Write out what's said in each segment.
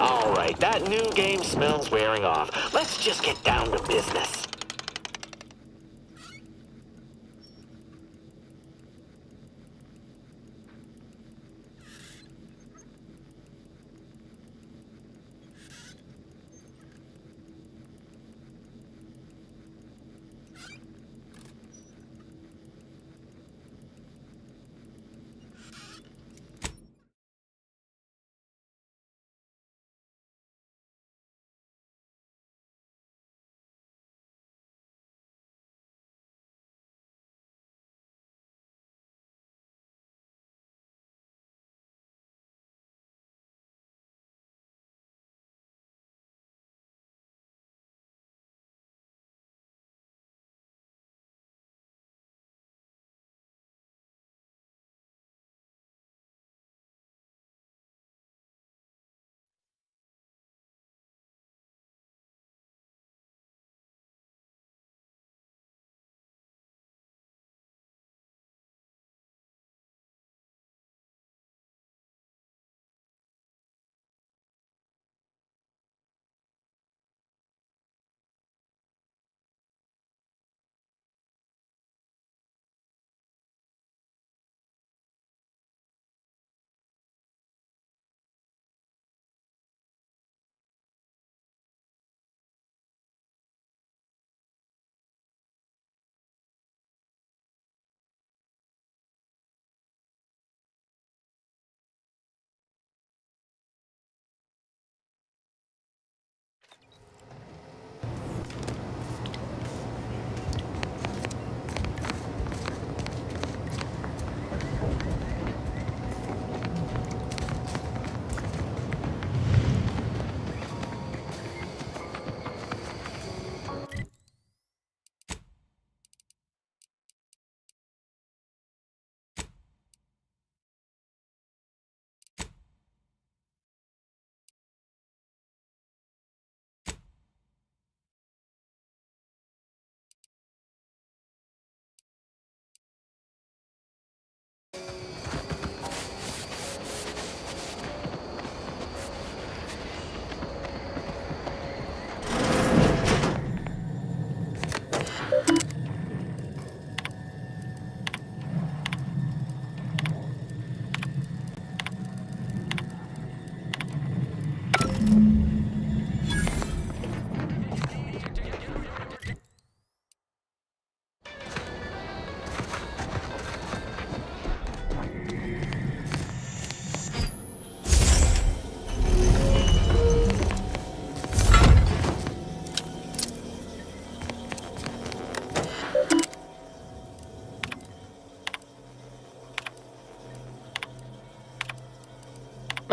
All right, that new game smells wearing off. Let's just get down to business.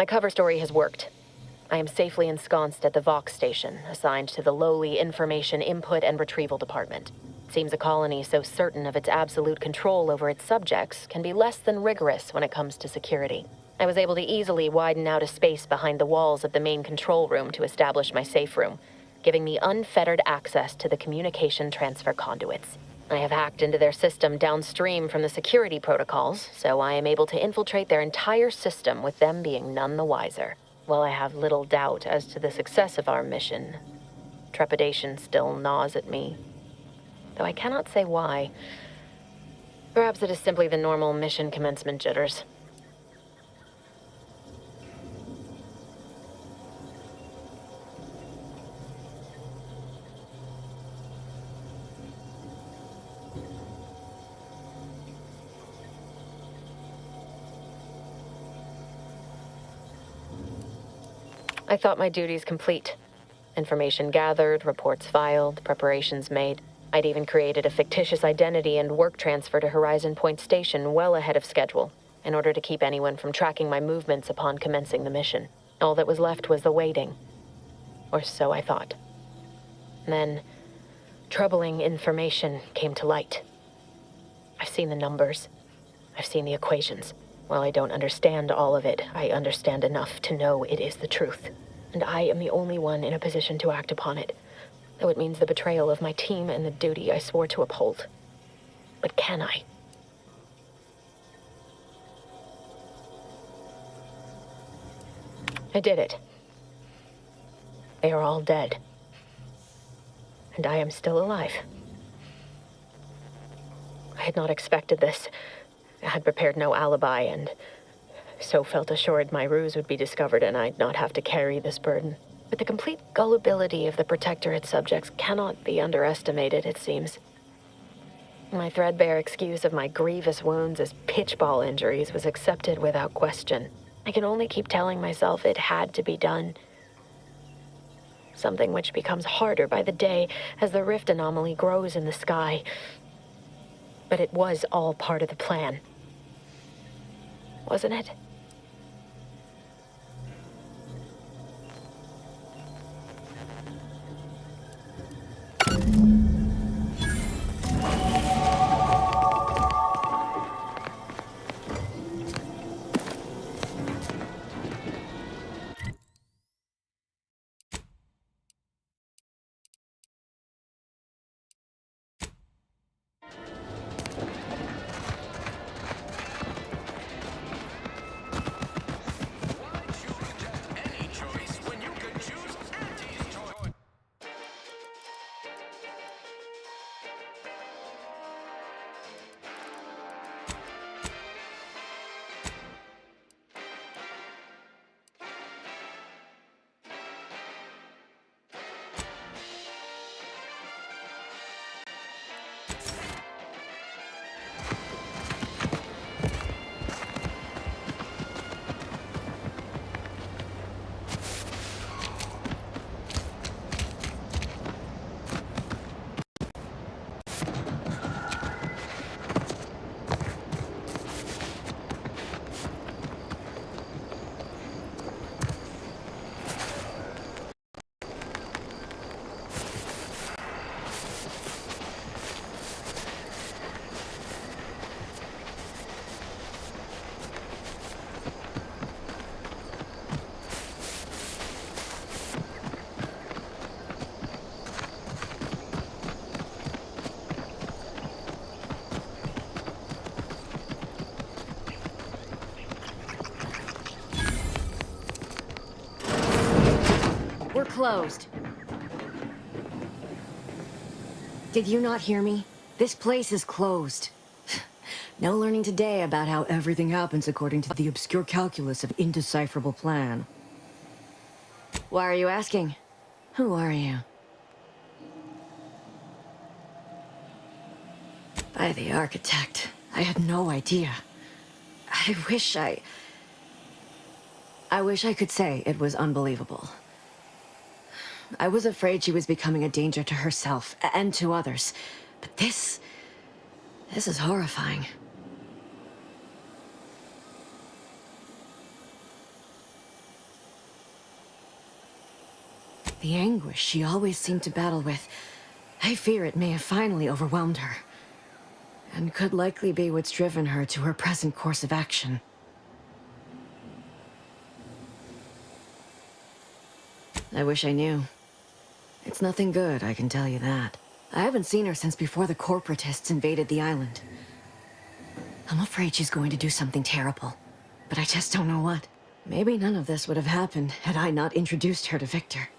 My cover story has worked. I am safely ensconced at the Vox station, assigned to the lowly Information Input and Retrieval Department. It seems a colony so certain of its absolute control over its subjects can be less than rigorous when it comes to security. I was able to easily widen out a space behind the walls of the main control room to establish my safe room, giving me unfettered access to the communication transfer conduits. I have hacked into their system downstream from the security protocols, so I am able to infiltrate their entire system with them being none the wiser. While I have little doubt as to the success of our mission, trepidation still gnaws at me, though I cannot say why. Perhaps it is simply the normal mission commencement jitters. I thought my duties complete. Information gathered, reports filed, preparations made. I'd even created a fictitious identity and work transfer to Horizon Point Station well ahead of schedule, in order to keep anyone from tracking my movements upon commencing the mission. All that was left was the waiting. Or so I thought. Then, troubling information came to light. I've seen the numbers. I've seen the equations. While I don't understand all of it, I understand enough to know it is the truth. And I am the only one in a position to act upon it, though it means the betrayal of my team and the duty I swore to uphold. But can I? I did it. They are all dead. And I am still alive. I had not expected this. I had prepared no alibi, and so felt assured my ruse would be discovered and I'd not have to carry this burden. But the complete gullibility of the Protectorate subjects cannot be underestimated, it seems. My threadbare excuse of my grievous wounds as pitchball injuries was accepted without question. I can only keep telling myself it had to be done. Something which becomes harder by the day as the rift anomaly grows in the sky. But it was all part of the plan. Wasn't it? We're closed. Did you not hear me? This place is closed. No learning today about how everything happens according to the obscure calculus of indecipherable plan. Why are you asking? Who are you? By the architect. I had no idea. I wish I could say it was unbelievable. I was afraid she was becoming a danger to herself and to others. But this is horrifying. The anguish she always seemed to battle with, I fear it may have finally overwhelmed her. And could likely be what's driven her to her present course of action. I wish I knew. It's nothing good, I can tell you that. I haven't seen her since before the corporatists invaded the island. I'm afraid she's going to do something terrible, but I just don't know what. Maybe none of this would have happened had I not introduced her to Victor.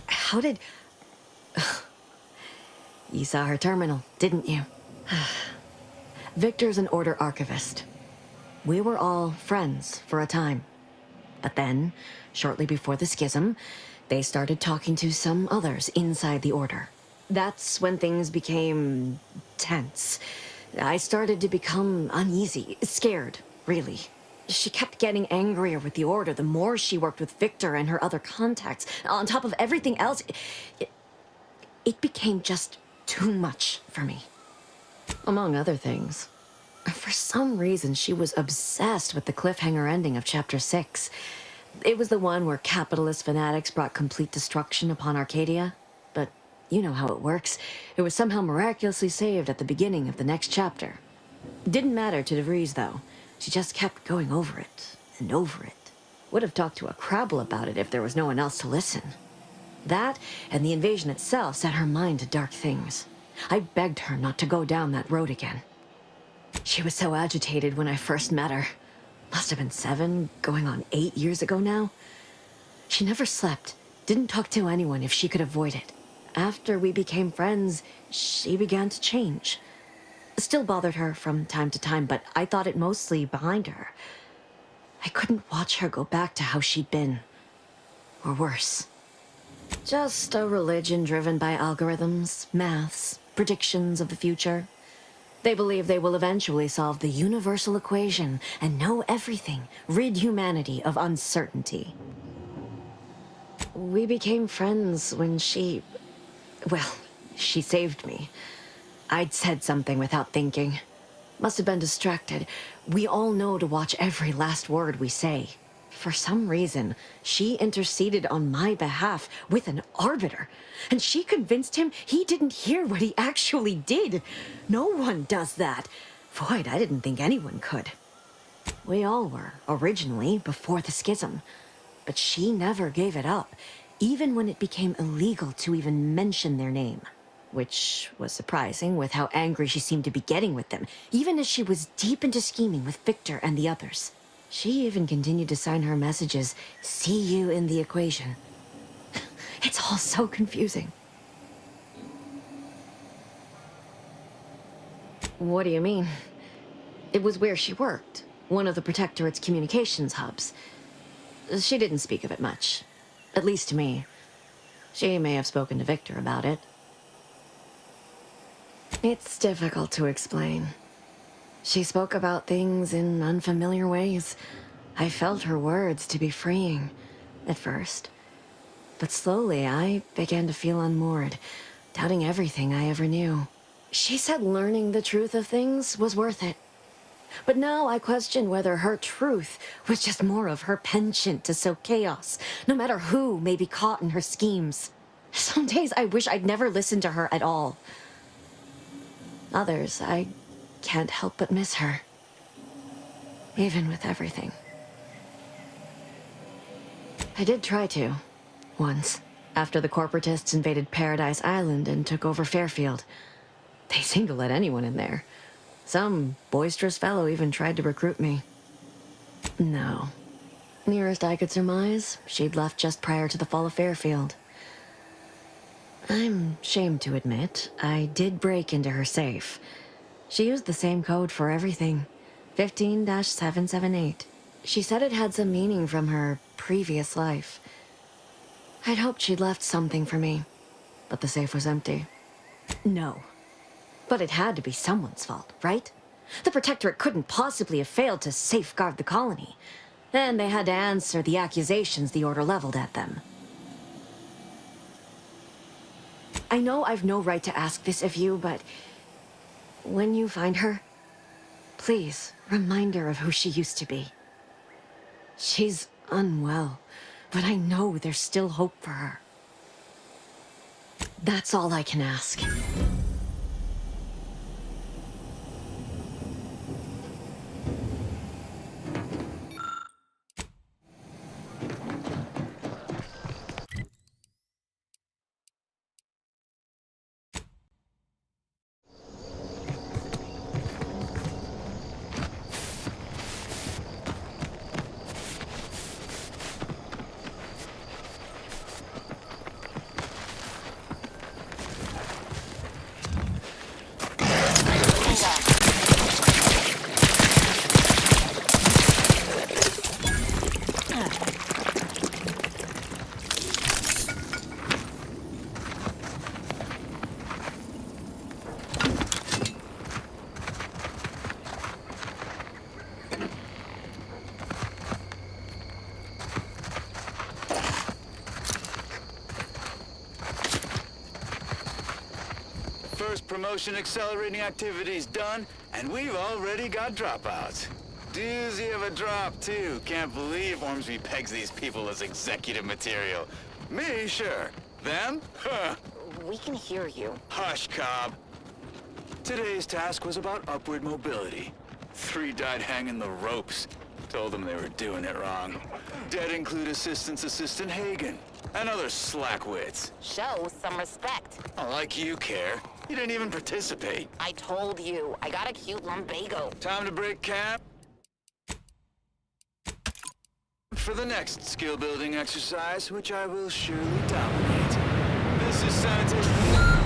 How did... You saw her terminal, didn't you? Victor's an Order archivist. We were all friends for a time. But then, shortly before the schism, they started talking to some others inside the Order. That's when things became tense. I started to become uneasy, scared, really. She kept getting angrier with the Order the more she worked with Victor and her other contacts. On top of everything else, it became just too much for me. Among other things. For some reason, she was obsessed with the cliffhanger ending of Chapter 6. It was the one where capitalist fanatics brought complete destruction upon Arcadia. But you know how it works. It was somehow miraculously saved at the beginning of the next chapter. It didn't matter to DeVries, though. She just kept going over it and over it. Would have talked to a Crabble about it if there was no one else to listen. That, and the invasion itself, set her mind to dark things. I begged her not to go down that road again. She was so agitated when I first met her. Must have been 7, going on 8 years ago now. She never slept, didn't talk to anyone if she could avoid it. After we became friends, she began to change. Still bothered her from time to time, but I thought it mostly behind her. I couldn't watch her go back to how she'd been. Or worse. Just a religion driven by algorithms, maths, predictions of the future. They believe they will eventually solve the universal equation and know everything, rid humanity of uncertainty. We became friends when she saved me. I'd said something without thinking. Must have been distracted. We all know to watch every last word we say. For some reason, she interceded on my behalf with an arbiter, and she convinced him he didn't hear what he actually did. No one does that. Void, I didn't think anyone could. We all were, originally, before the schism. But she never gave it up, even when it became illegal to even mention their name. Which was surprising with how angry she seemed to be getting with them, even as she was deep into scheming with Victor and the others. She even continued to sign her messages, "See you in the equation." It's all so confusing. What do you mean? It was where she worked, one of the Protectorate's communications hubs. She didn't speak of it much, at least to me. She may have spoken to Victor about it. It's difficult to explain. She spoke about things in unfamiliar ways. I felt her words to be freeing, at first. But slowly, I began to feel unmoored, doubting everything I ever knew. She said learning the truth of things was worth it. But now I question whether her truth was just more of her penchant to sow chaos, no matter who may be caught in her schemes. Some days I wish I'd never listened to her at all. Others, I can't help but miss her. Even with everything. I did try to. Once. After the corporatists invaded Paradise Island and took over Fairfield. They seemed to let anyone in there. Some boisterous fellow even tried to recruit me. No. Nearest I could surmise, she'd left just prior to the fall of Fairfield. I'm ashamed to admit, I did break into her safe. She used the same code for everything. 15-778. She said it had some meaning from her previous life. I'd hoped she'd left something for me, but the safe was empty. No. But it had to be someone's fault, right? The Protectorate couldn't possibly have failed to safeguard the colony. And they had to answer the accusations the Order leveled at them. I know I've no right to ask this of you, but when you find her, please remind her of who she used to be. She's unwell, but I know there's still hope for her. That's all I can ask. Promotion accelerating activities done, and we've already got dropouts. Doozy of a drop, too. Can't believe Ormsby pegs these people as executive material. Me, sure. Them? Huh. We can hear you. Hush, Cobb. Today's task was about upward mobility. 3 died hanging the ropes. Told them they were doing it wrong. Dead include Assistant Hagen and other slackwits. Show some respect. Not like you care. You didn't even participate. I told you, I got a cute lumbago. Time to break camp? for the next skill-building exercise, which I will surely dominate. This is sanitation.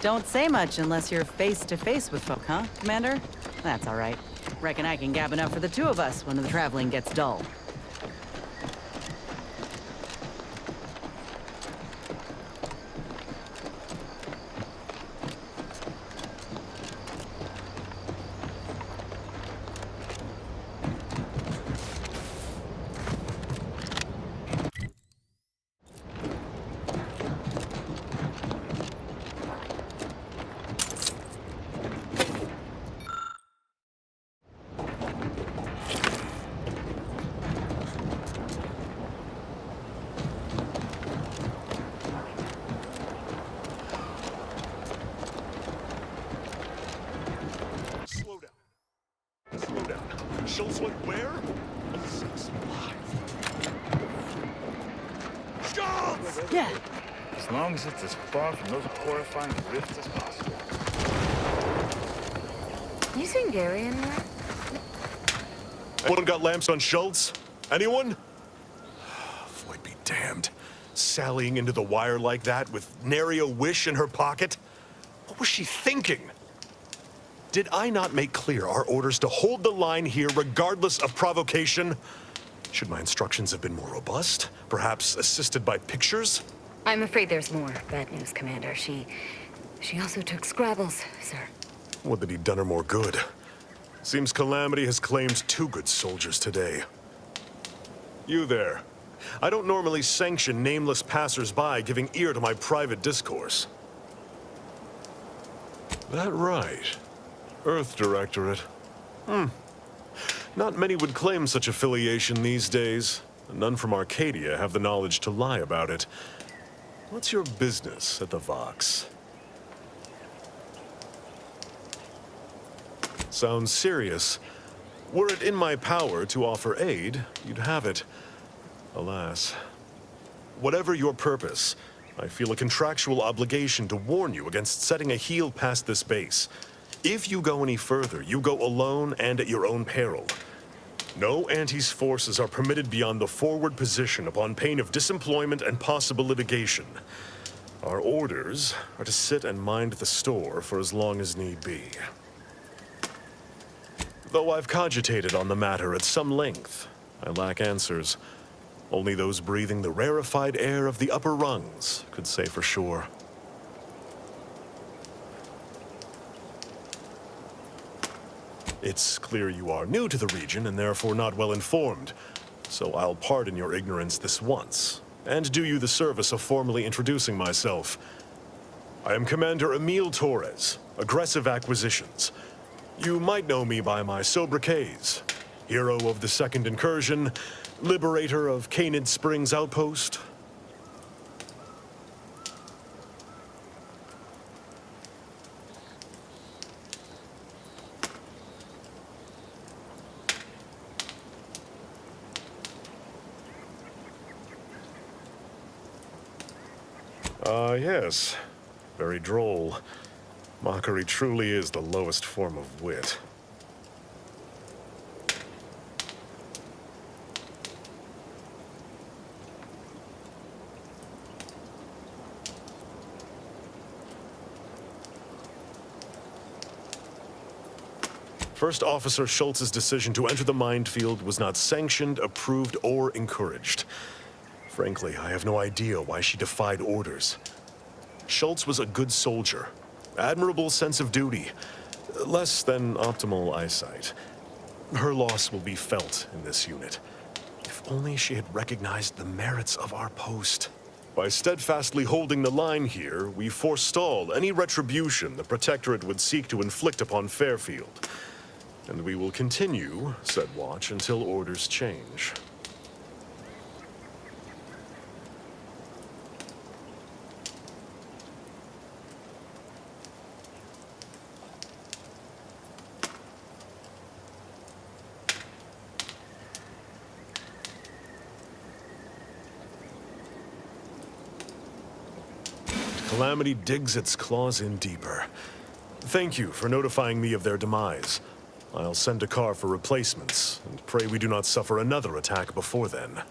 Don't say much unless you're face to face with folk, huh, Commander? That's all right. Reckon I can gab enough for the two of us when the traveling gets dull. Shows what where? Six live. Shots! Yeah. As long as it's as far from those horrifying rifts as possible. You seen Gary in there? Anyone got lamps on Schultz? Anyone? Floyd be damned. sallying into the wire like that with nary a wish in her pocket? What was she thinking? Did I not make clear our orders to hold the line here regardless of provocation? Should my instructions have been more robust? Perhaps assisted by pictures? I'm afraid there's more bad news, Commander. She also took Scrabbles, sir. Would that he'd done her more good. Seems Calamity has claimed 2 good soldiers today. You there. I don't normally sanction nameless passers-by giving ear to my private discourse. That right. Earth Directorate. Not many would claim such affiliation these days. None from Arcadia have the knowledge to lie about it. What's your business at the Vox? Sounds serious. Were it in my power to offer aid, you'd have it. Alas. Whatever your purpose, I feel a contractual obligation to warn you against setting a heel past this base. If you go any further, you go alone and at your own peril. No Anti's forces are permitted beyond the forward position upon pain of disemployment and possible litigation. Our orders are to sit and mind the store for as long as need be. Though I've cogitated on the matter at some length, I lack answers. Only those breathing the rarefied air of the upper rungs could say for sure. It's clear you are new to the region and therefore not well informed, so I'll pardon your ignorance this once, and do you the service of formally introducing myself. I am Commander 𝘼𝙗𝙘𝙪𝙩, Aggressive Acquisitions. You might know me by my sobriquets: Hero of the Second Incursion, Liberator of Canid Springs Outpost. Yes. Very droll. Mockery truly is the lowest form of wit. First Officer Schultz's decision to enter the minefield was not sanctioned, approved, or encouraged. Frankly, I have no idea why she defied orders. Schultz was a good soldier, admirable sense of duty, less than optimal eyesight. Her loss will be felt in this unit. If only she had recognized the merits of our post. By steadfastly holding the line here, we forestall any retribution the Protectorate would seek to inflict upon Fairfield. And we will continue said watch until orders change. Calamity digs its claws in deeper. Thank you for notifying me of their demise. I'll send a car for replacements, and pray we do not suffer another attack before then.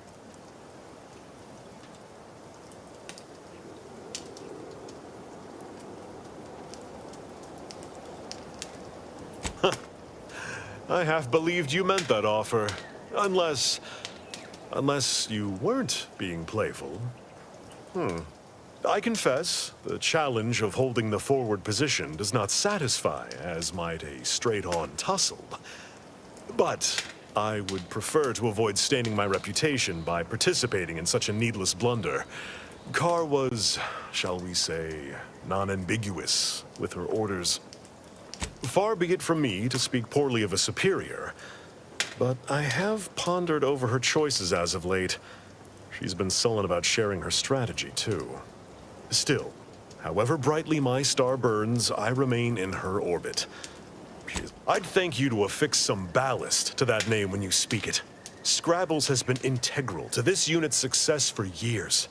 I half believed you meant that offer. Unless you weren't being playful. I confess, the challenge of holding the forward position does not satisfy, as might a straight-on tussle. But I would prefer to avoid staining my reputation by participating in such a needless blunder. Carr was, shall we say, non-ambiguous with her orders. Far be it from me to speak poorly of a superior, but I have pondered over her choices as of late. She's been sullen about sharing her strategy, too. Still, however brightly my star burns, I remain in her orbit. I'd thank you to affix some ballast to that name when you speak it. Scrabbles has been integral to this unit's success for years.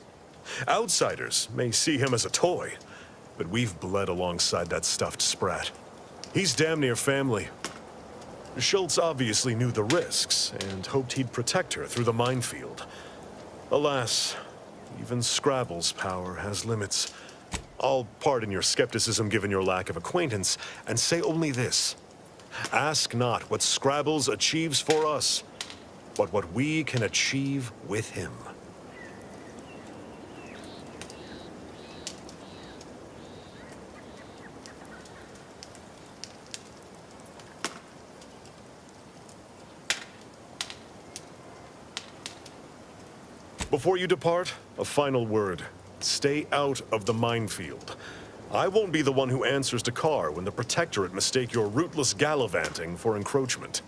Outsiders may see him as a toy, but we've bled alongside that stuffed sprat. He's damn near family. Schultz obviously knew the risks and hoped he'd protect her through the minefield. Alas, even Scrabble's power has limits. I'll pardon your skepticism given your lack of acquaintance, and say only this. Ask not what Scrabbles achieves for us, but what we can achieve with him. Before you depart, a final word. Stay out of the minefield. I won't be the one who answers to Carr when the Protectorate mistake your rootless gallivanting for encroachment.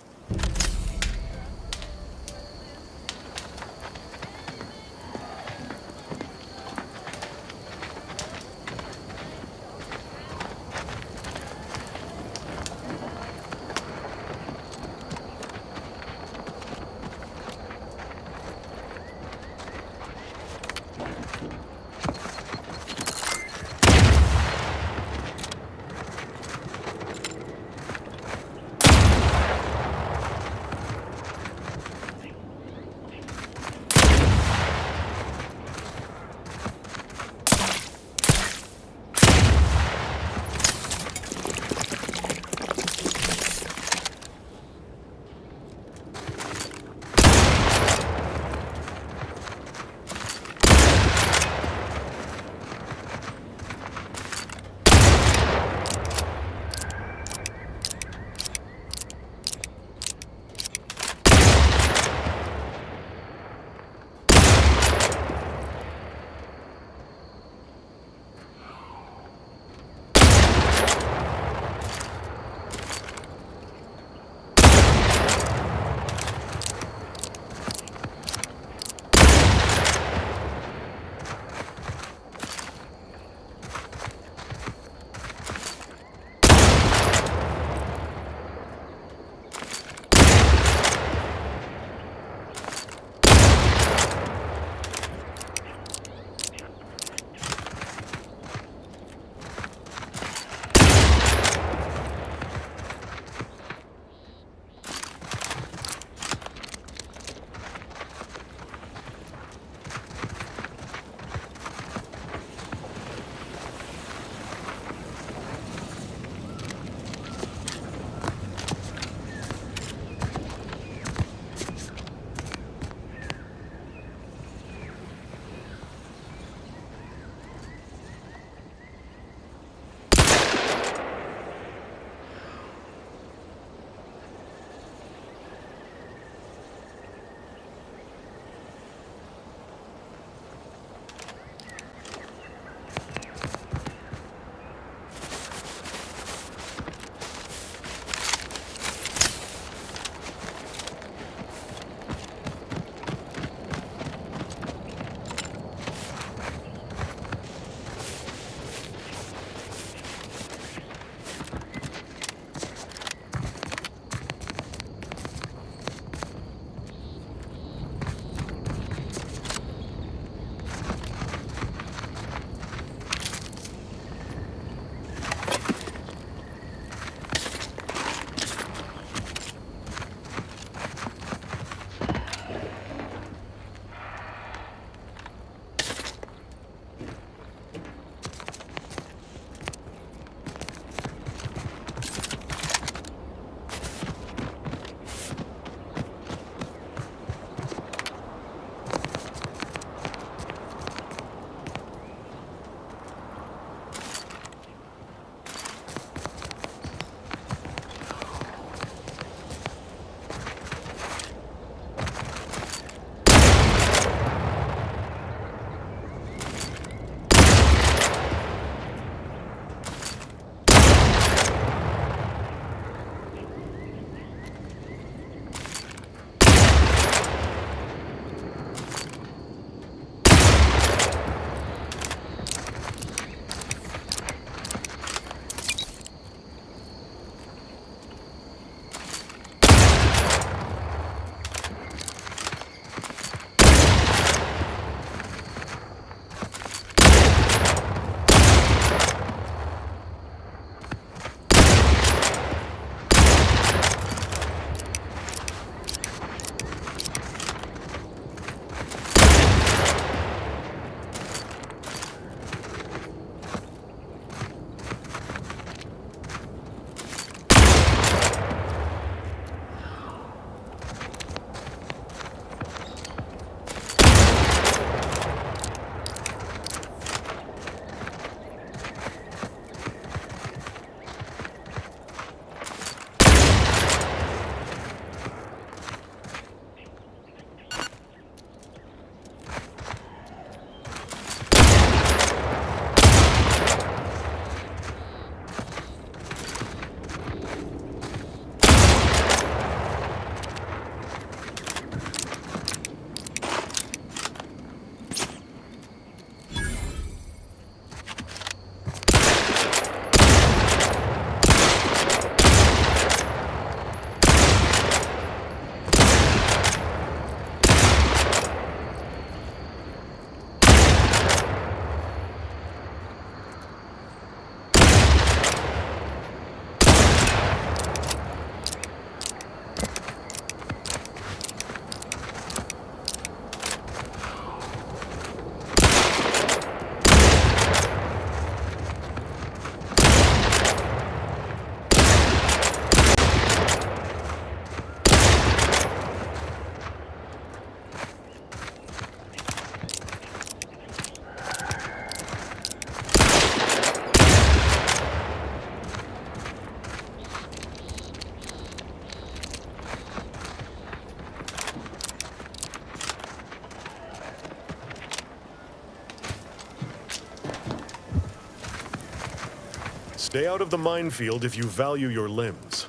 Stay out of the minefield if you value your limbs.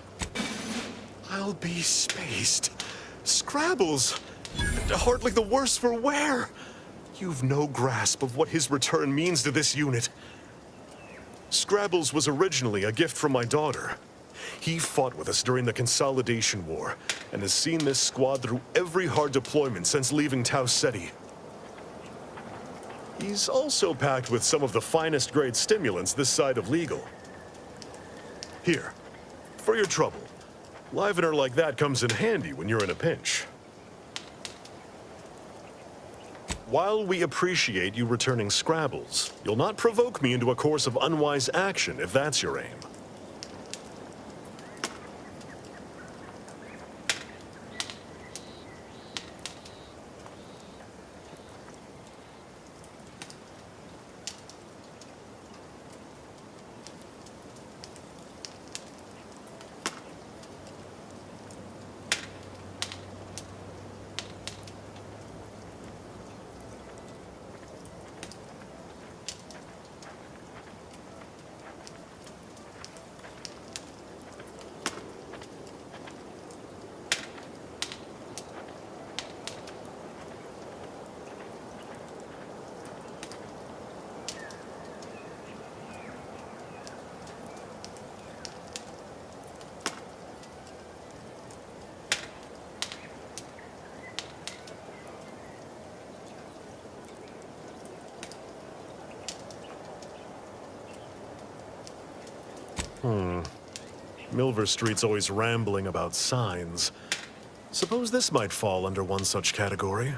I'll be spaced. Scrabbles! Hardly the worse for wear! You've no grasp of what his return means to this unit. Scrabbles was originally a gift from my daughter. He fought with us during the Consolidation War, and has seen this squad through every hard deployment since leaving Tau Ceti. He's also packed with some of the finest grade stimulants this side of legal. Here, for your trouble. Livener like that comes in handy when you're in a pinch. While we appreciate you returning Scrabbles, you'll not provoke me into a course of unwise action if that's your aim. Milver Street's always rambling about signs. Suppose this might fall under one such category.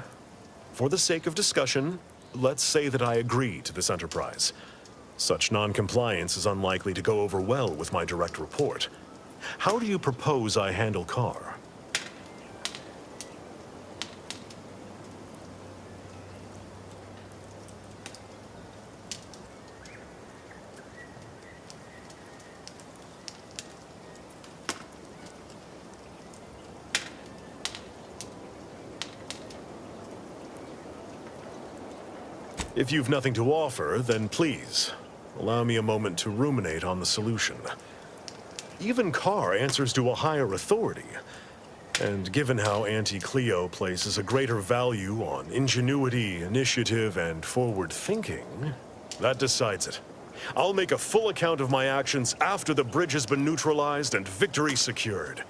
For the sake of discussion, let's say that I agree to this enterprise. Such non-compliance is unlikely to go over well with my direct report. How do you propose I handle Carr? If you've nothing to offer, then please, allow me a moment to ruminate on the solution. Even Carr answers to a higher authority, and given how Anti-Cleo places a greater value on ingenuity, initiative, and forward thinking, that decides it. I'll make a full account of my actions after the bridge has been neutralized and victory secured.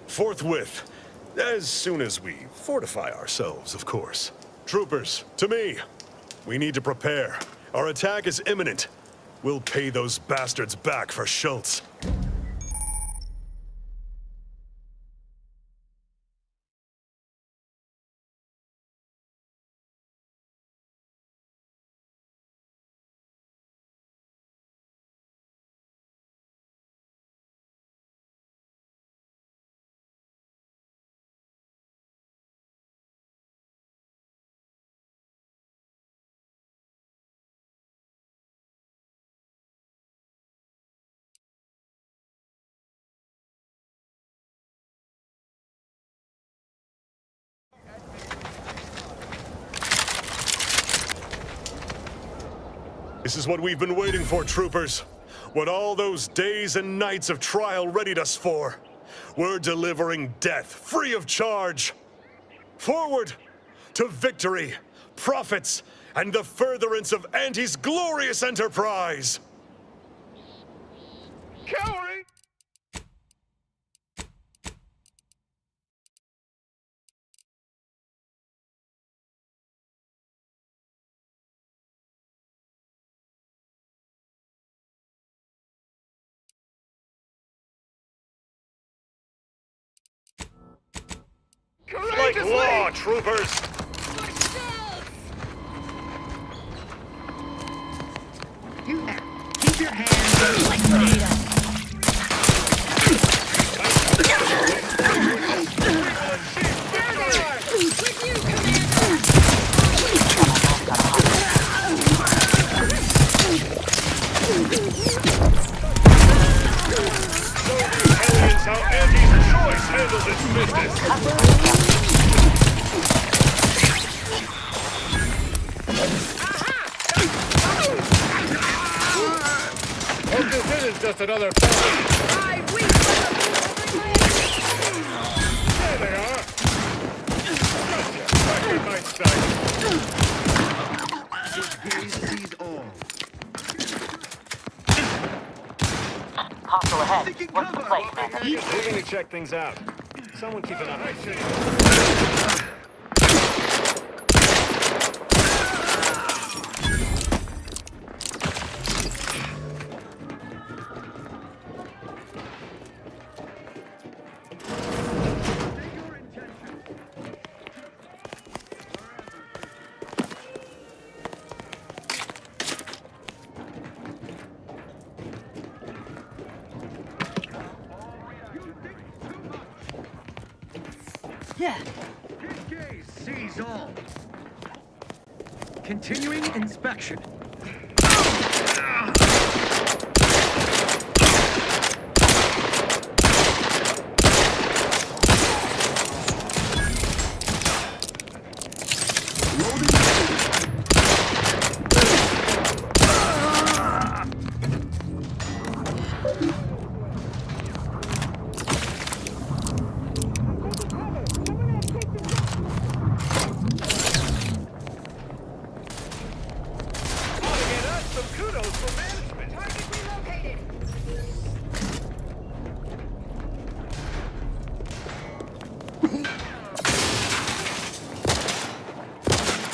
Forthwith, as soon as we fortify ourselves, of course. Troopers, to me! We need to prepare. Our attack is imminent. We'll pay those bastards back for Schultz. This is what we've been waiting for, troopers. What all those days and nights of trial readied us for. We're delivering death, free of charge. Forward to victory, profits, and the furtherance of Anti's glorious enterprise! Cavalry! Like law, troopers! Aliens, how 𝘼𝙗𝙘𝙪𝙩 handles its business. Hope this isn't just another fight. There they are. Gotcha. Back in my sight. Hostile ahead. What's the play, Commander? Moving to check things out. Someone keep an eye. Yeah. Gaze sees all. Continuing inspection.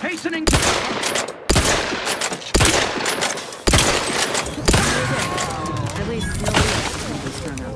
Hastening to At least nobody else will be strung up.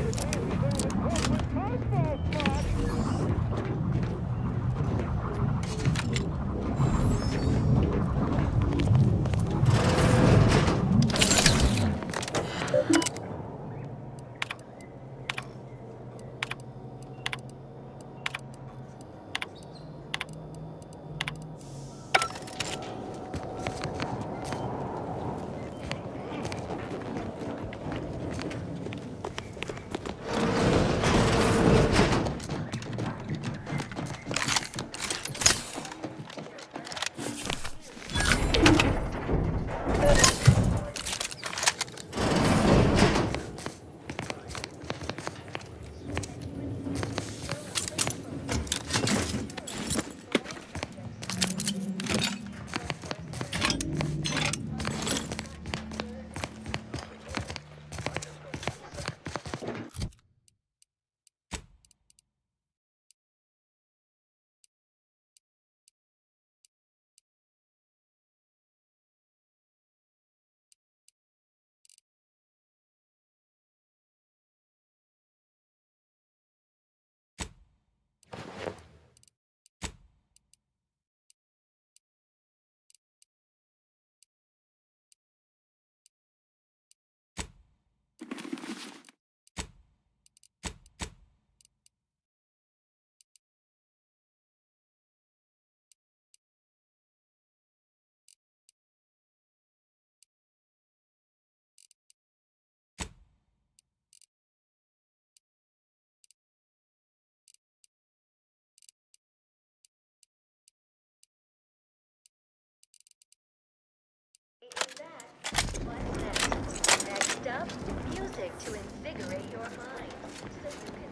Next up, music to invigorate your mind. So you can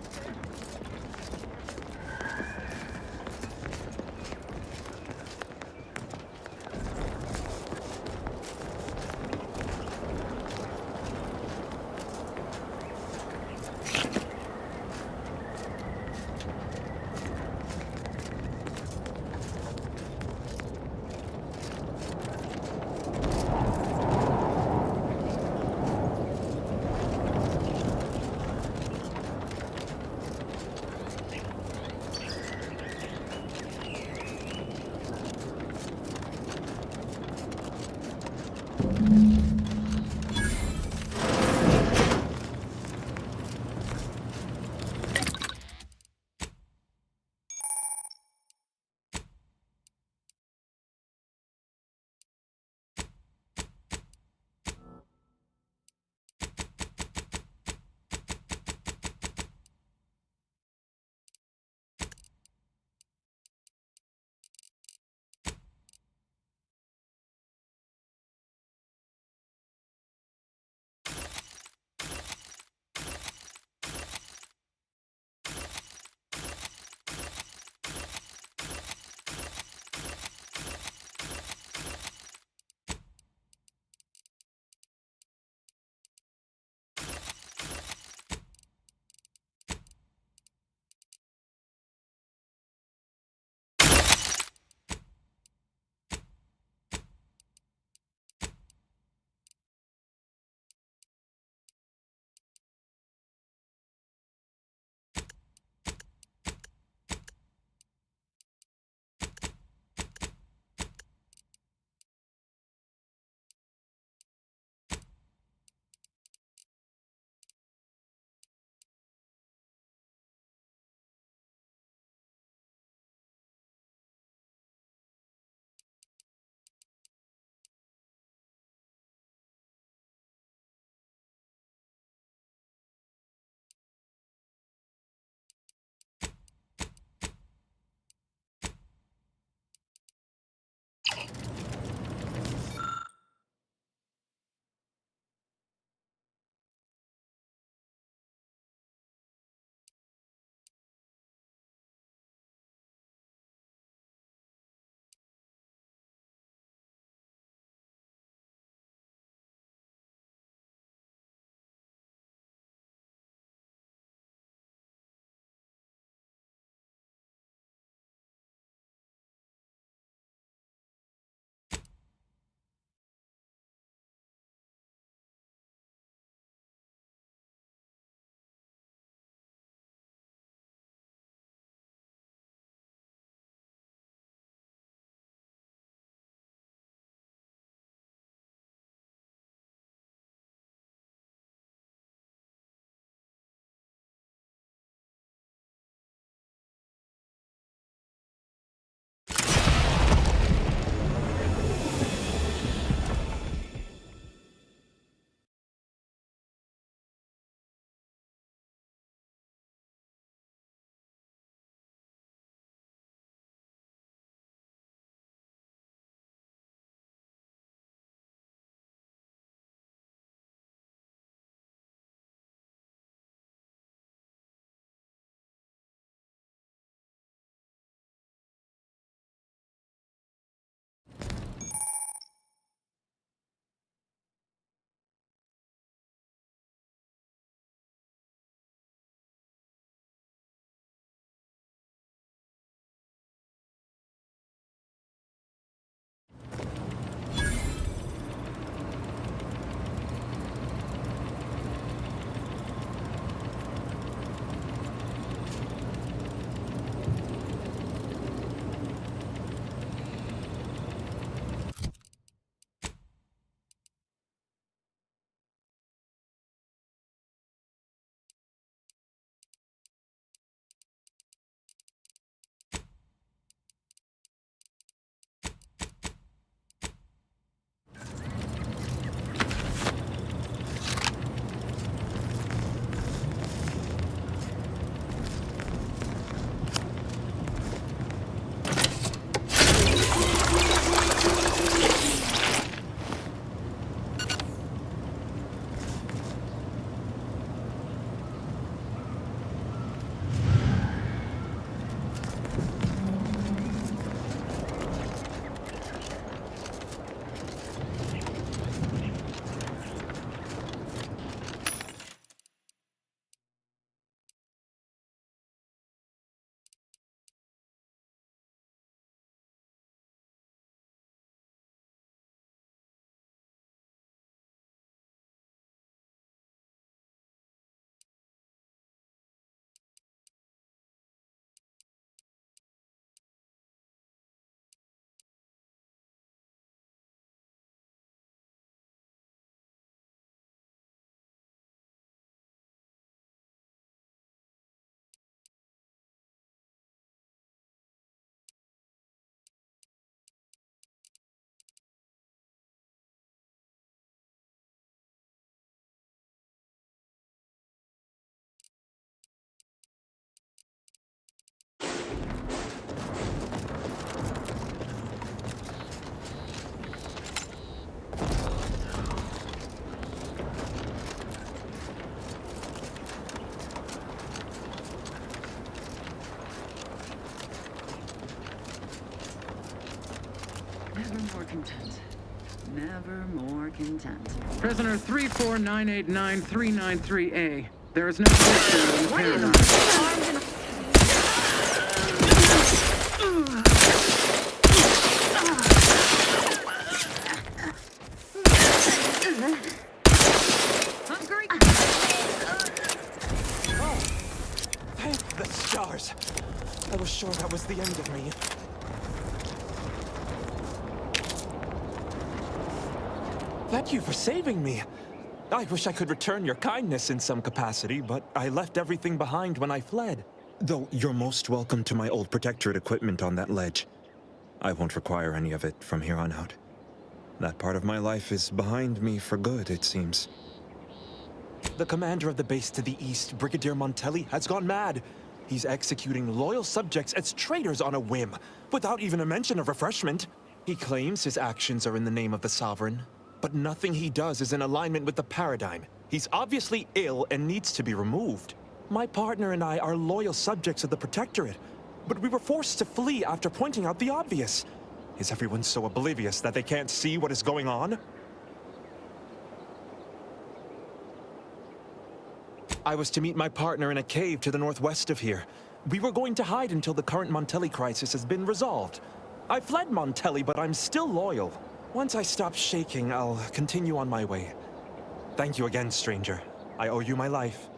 Never more content. Never more content. Prisoner 34989-393A. There is no issue in Paradise. Thank the stars. I was sure that was the end of me. Thank you for saving me. I wish I could return your kindness in some capacity, but I left everything behind when I fled. Though you're most welcome to my old Protectorate equipment on that ledge. I won't require any of it from here on out. That part of my life is behind me for good, it seems. The commander of the base to the east, Brigadier Montelli, has gone mad. He's executing loyal subjects as traitors on a whim, without even a mention of refreshment. He claims his actions are in the name of the Sovereign, but nothing he does is in alignment with the paradigm. He's obviously ill and needs to be removed. My partner and I are loyal subjects of the Protectorate, but we were forced to flee after pointing out the obvious. Is everyone so oblivious that they can't see what is going on? I was to meet my partner in a cave to the northwest of here. We were going to hide until the current Montelli crisis has been resolved. I fled Montelli, but I'm still loyal. Once I stop shaking, I'll continue on my way. Thank you again, stranger. I owe you my life.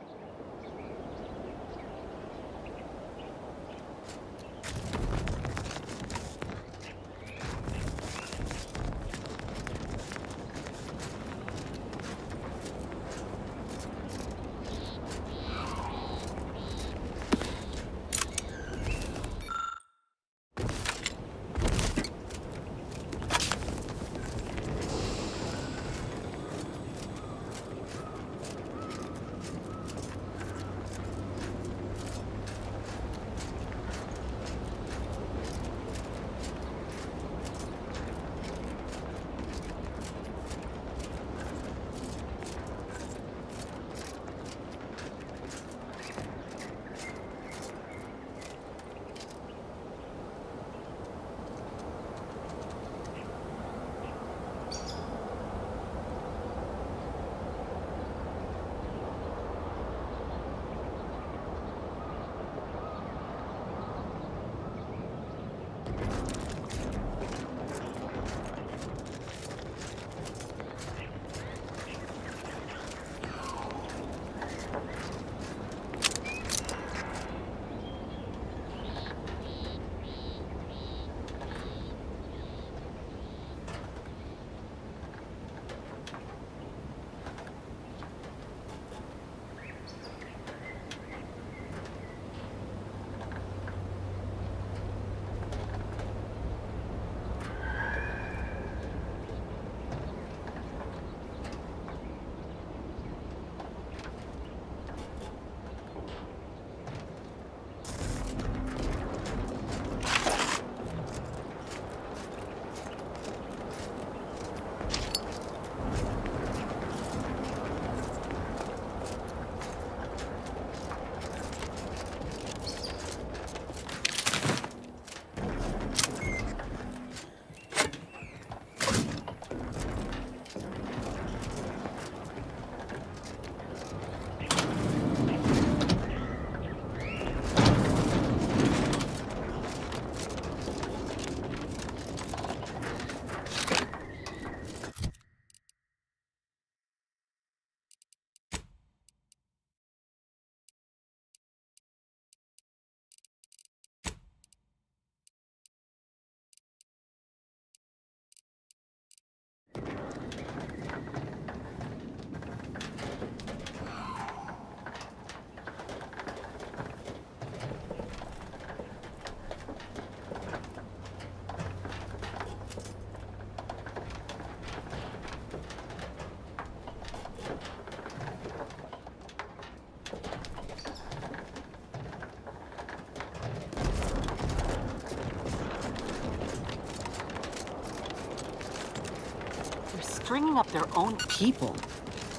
Stringing up their own people.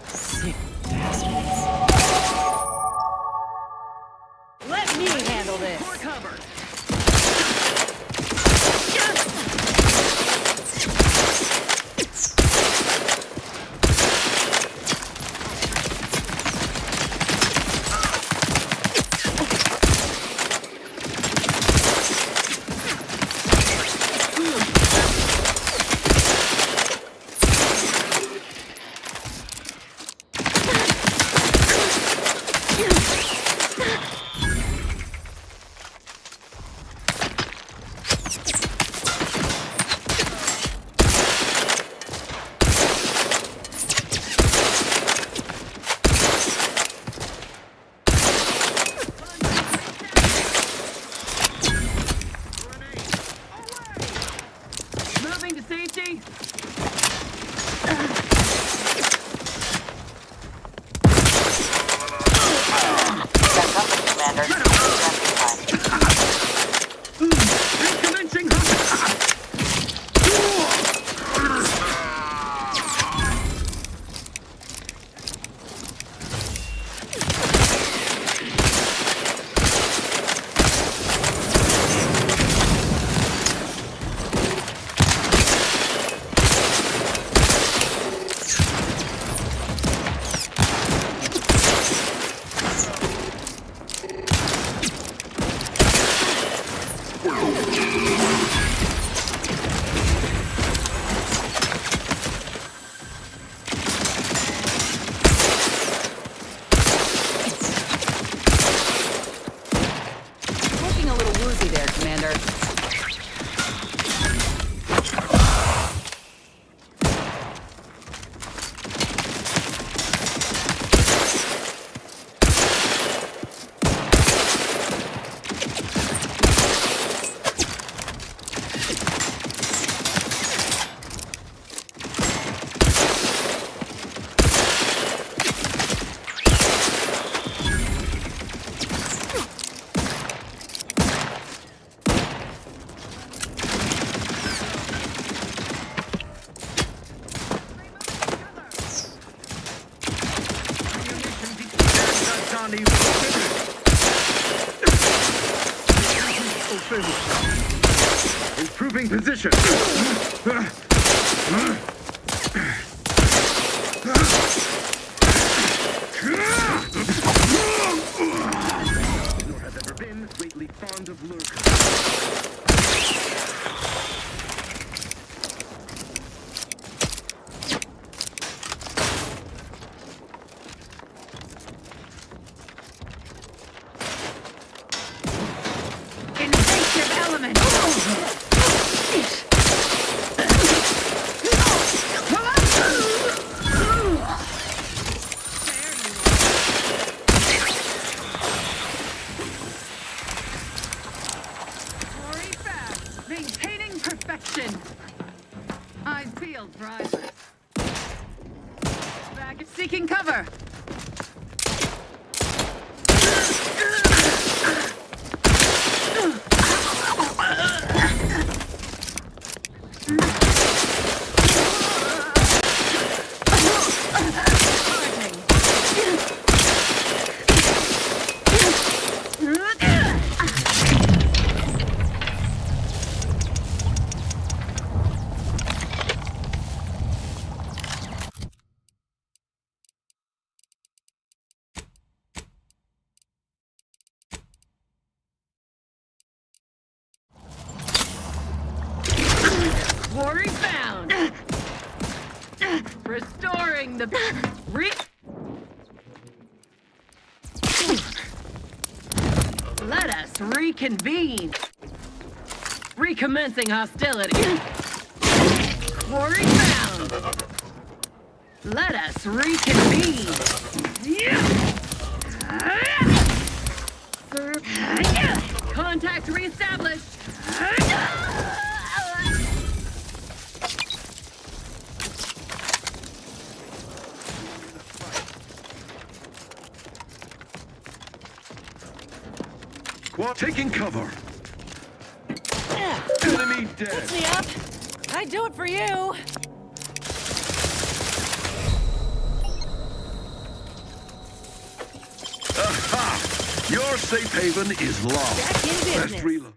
Sick bastards. Let me handle this. For cover. Improving position. Nor has ever been greatly fond of lurkers. Invasive element! Hurry fast! Maintaining perfection! I feel drivers. Back seeking cover! Quarry found! Restoring the... Let us reconvene! Recommencing hostility! Quarry found! Let us reconvene! Contact reestablished! Taking cover. Enemy dead. Lift me up! I'd do it for you! Aha! Your safe haven is lost. Back in business. Best reload.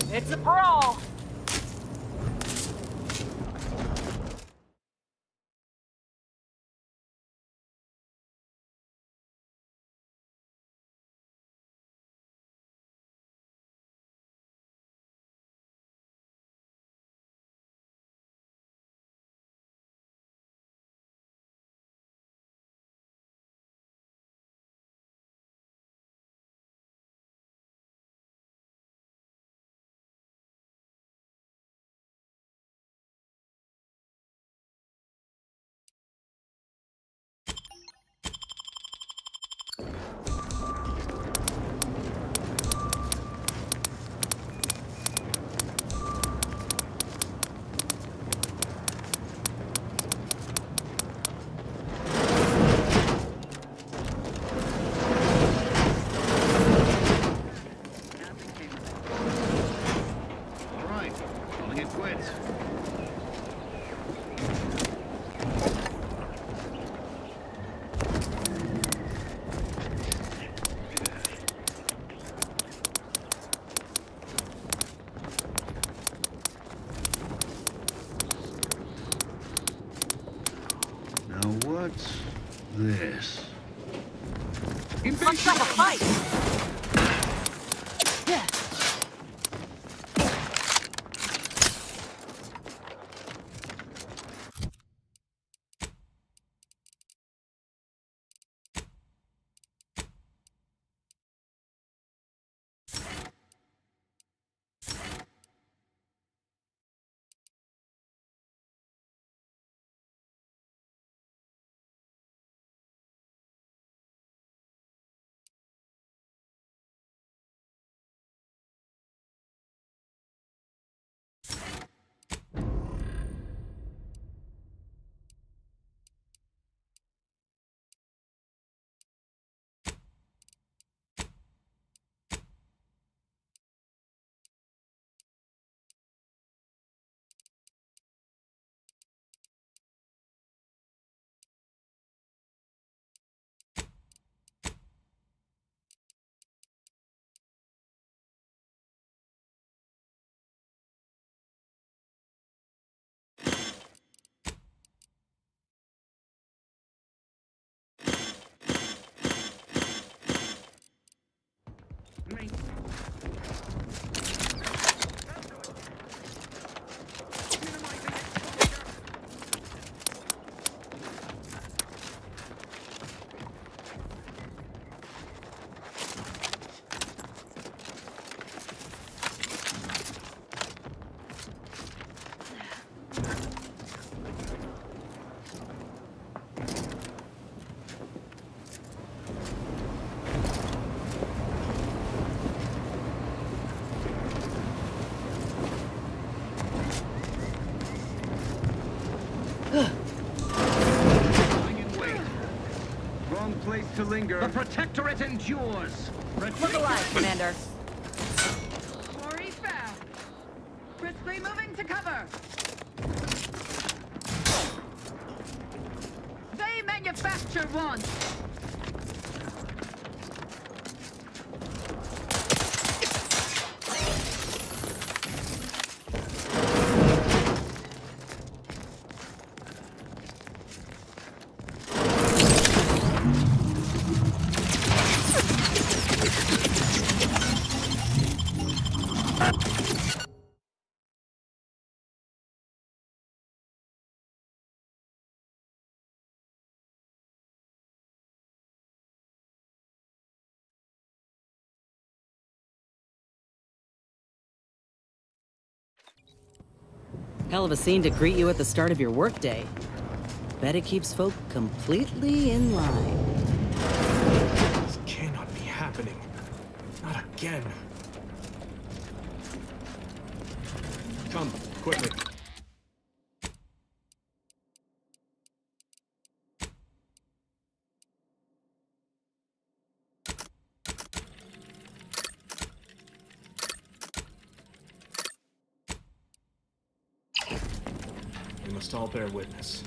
It's a brawl! What's this? Let's have a fight! Yeah. Place to linger. The Protectorate endures. Look alive, Commander. Quarry found. Crisply moving to cover. They manufacture one. Hell of a scene to greet you at the start of your workday. Bet it keeps folk completely in line. This cannot be happening. Not again. Come, quickly. We must all bear witness.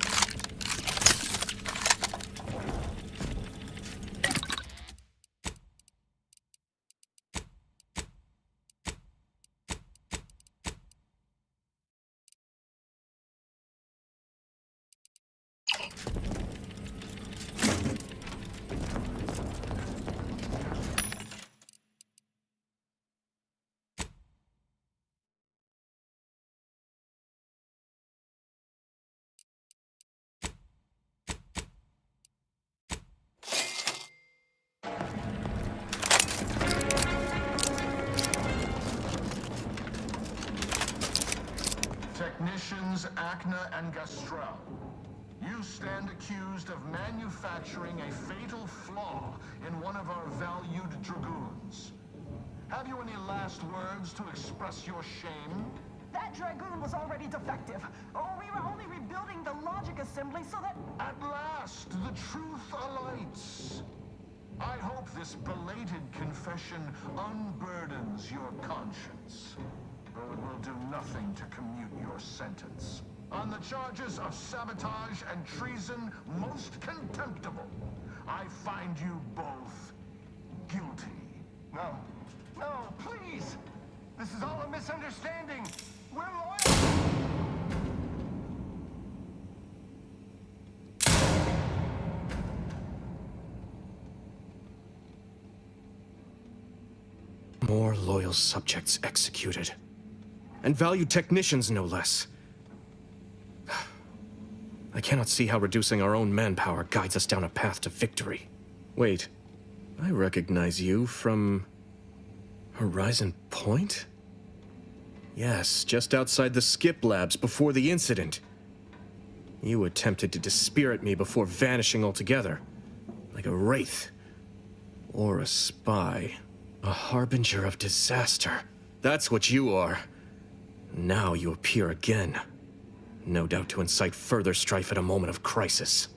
Technicians 𝘼𝙗𝙘 and 𝘼𝙗𝙗𝙪, you stand accused of manufacturing a fatal flaw in one of our valued dragoons. Have you any last words to express your shame? That dragoon was already defective. Oh, we were only rebuilding the logic assembly so that... At last, the truth alights. I hope this belated confession unburdens your conscience, though it will do nothing to commute your sentence. On the charges of sabotage and treason most contemptible, I find you both guilty. No. No, please! This is all a misunderstanding. We're loyal. More loyal subjects executed. And valued technicians, no less. I cannot see how reducing our own manpower guides us down a path to victory. Wait, I recognize you from... Horizon Point? Yes, just outside the skip labs before the incident. You attempted to dispirit me before vanishing altogether. Like a wraith. Or a spy. A harbinger of disaster. That's what you are. Now you appear again. No doubt to incite further strife at a moment of crisis.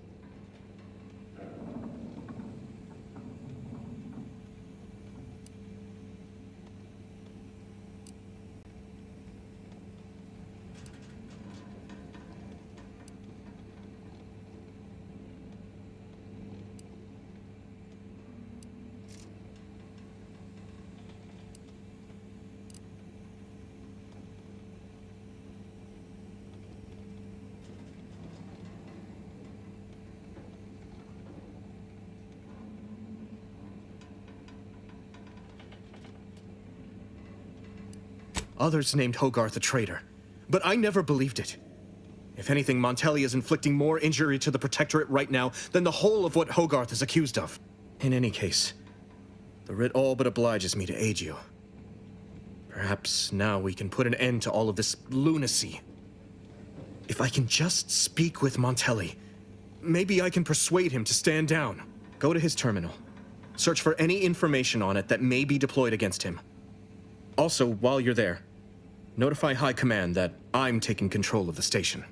Others named Hogarth a traitor, but I never believed it. If anything, Montelli is inflicting more injury to the Protectorate right now than the whole of what Hogarth is accused of. In any case, the writ all but obliges me to aid you. Perhaps now we can put an end to all of this lunacy. If I can just speak with Montelli, maybe I can persuade him to stand down. Go to his terminal. Search for any information on it that may be deployed against him. Also, while you're there, notify High Command that I'm taking control of the station.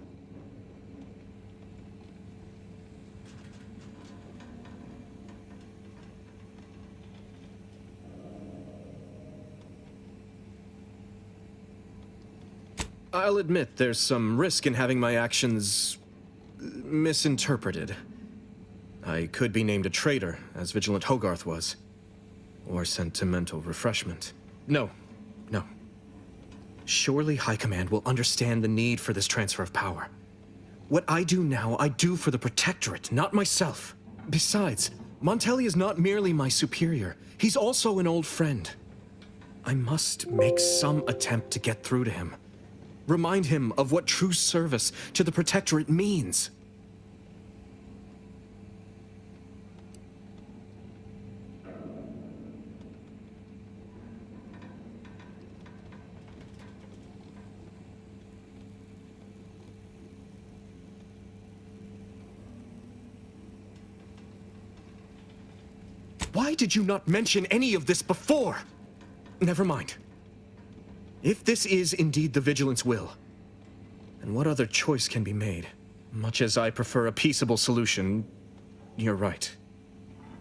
I'll admit there's some risk in having my actions misinterpreted. I could be named a traitor, as Vigilant Hogarth was, or sent to mental refreshment. No. Surely High Command will understand the need for this transfer of power. What I do now, I do for the Protectorate, not myself. Besides, Montelli is not merely my superior. He's also an old friend. I must make some attempt to get through to him. Remind him of what true service to the Protectorate means. Why did you not mention any of this before? Never mind. If this is indeed the Vigilant's will, then what other choice can be made? Much as I prefer a peaceable solution, you're right.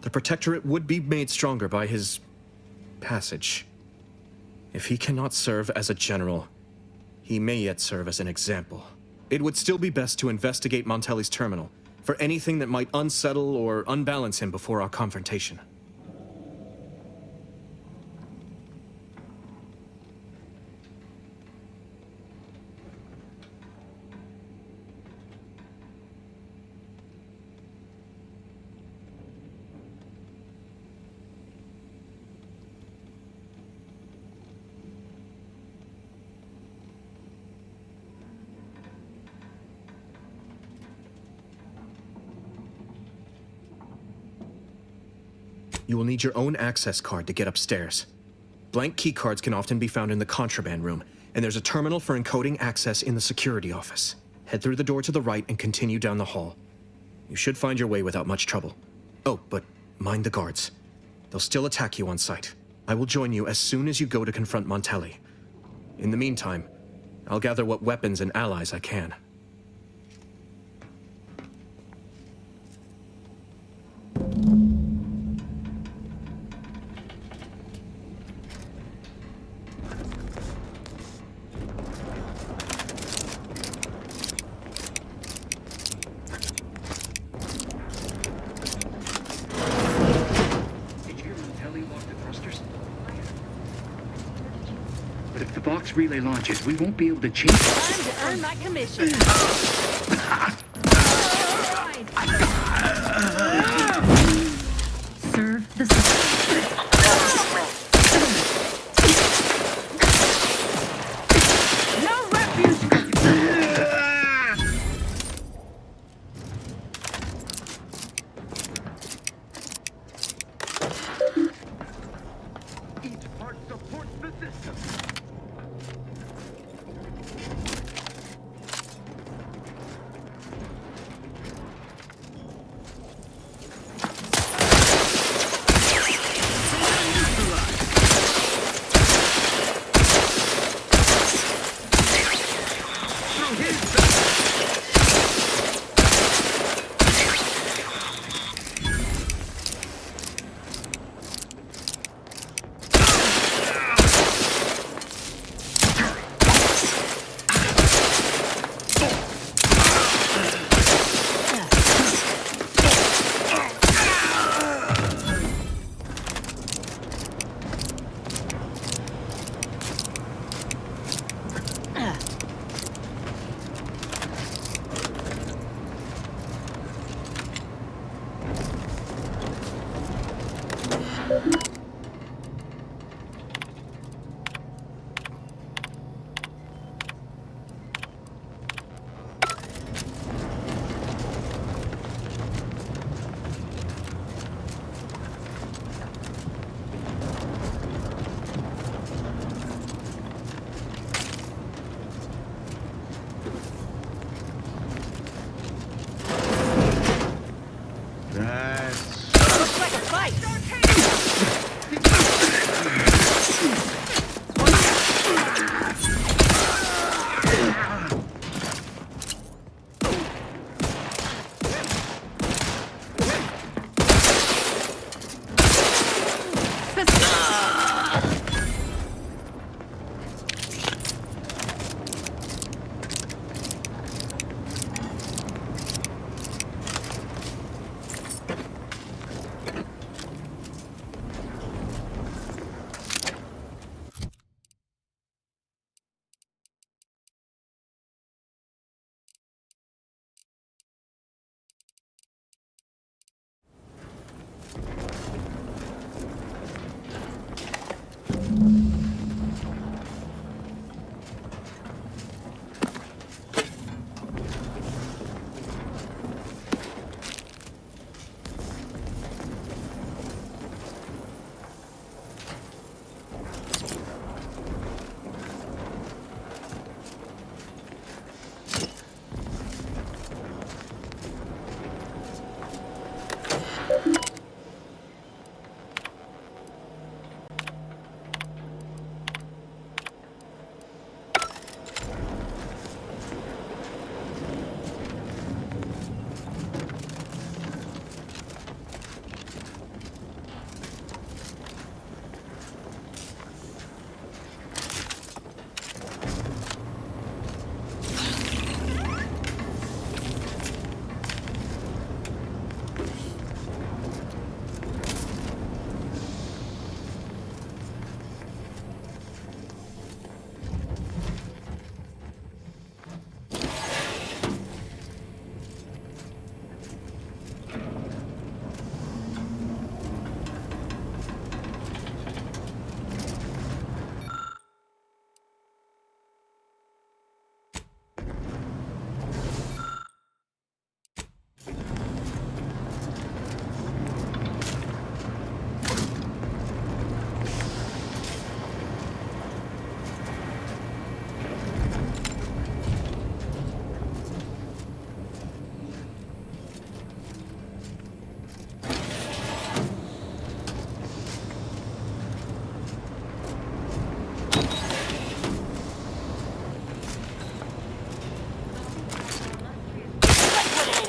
The Protectorate would be made stronger by his passage. If he cannot serve as a general, he may yet serve as an example. It would still be best to investigate Montelli's terminal for anything that might unsettle or unbalance him before our confrontation. You will need your own access card to get upstairs. Blank key cards can often be found in the contraband room, and there's a terminal for encoding access in the security office. Head through the door to the right and continue down the hall. You should find your way without much trouble. Oh, but mind the guards. They'll still attack you on sight. I will join you as soon as you go to confront Montelli. In the meantime, I'll gather what weapons and allies I can. Relay launches, we won't be able to change it. Time to earn my commission. Serve the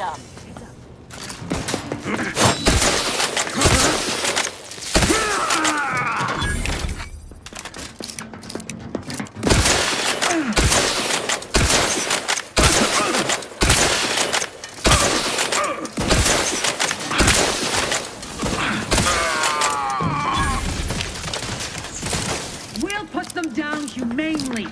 up. We'll put them down humanely.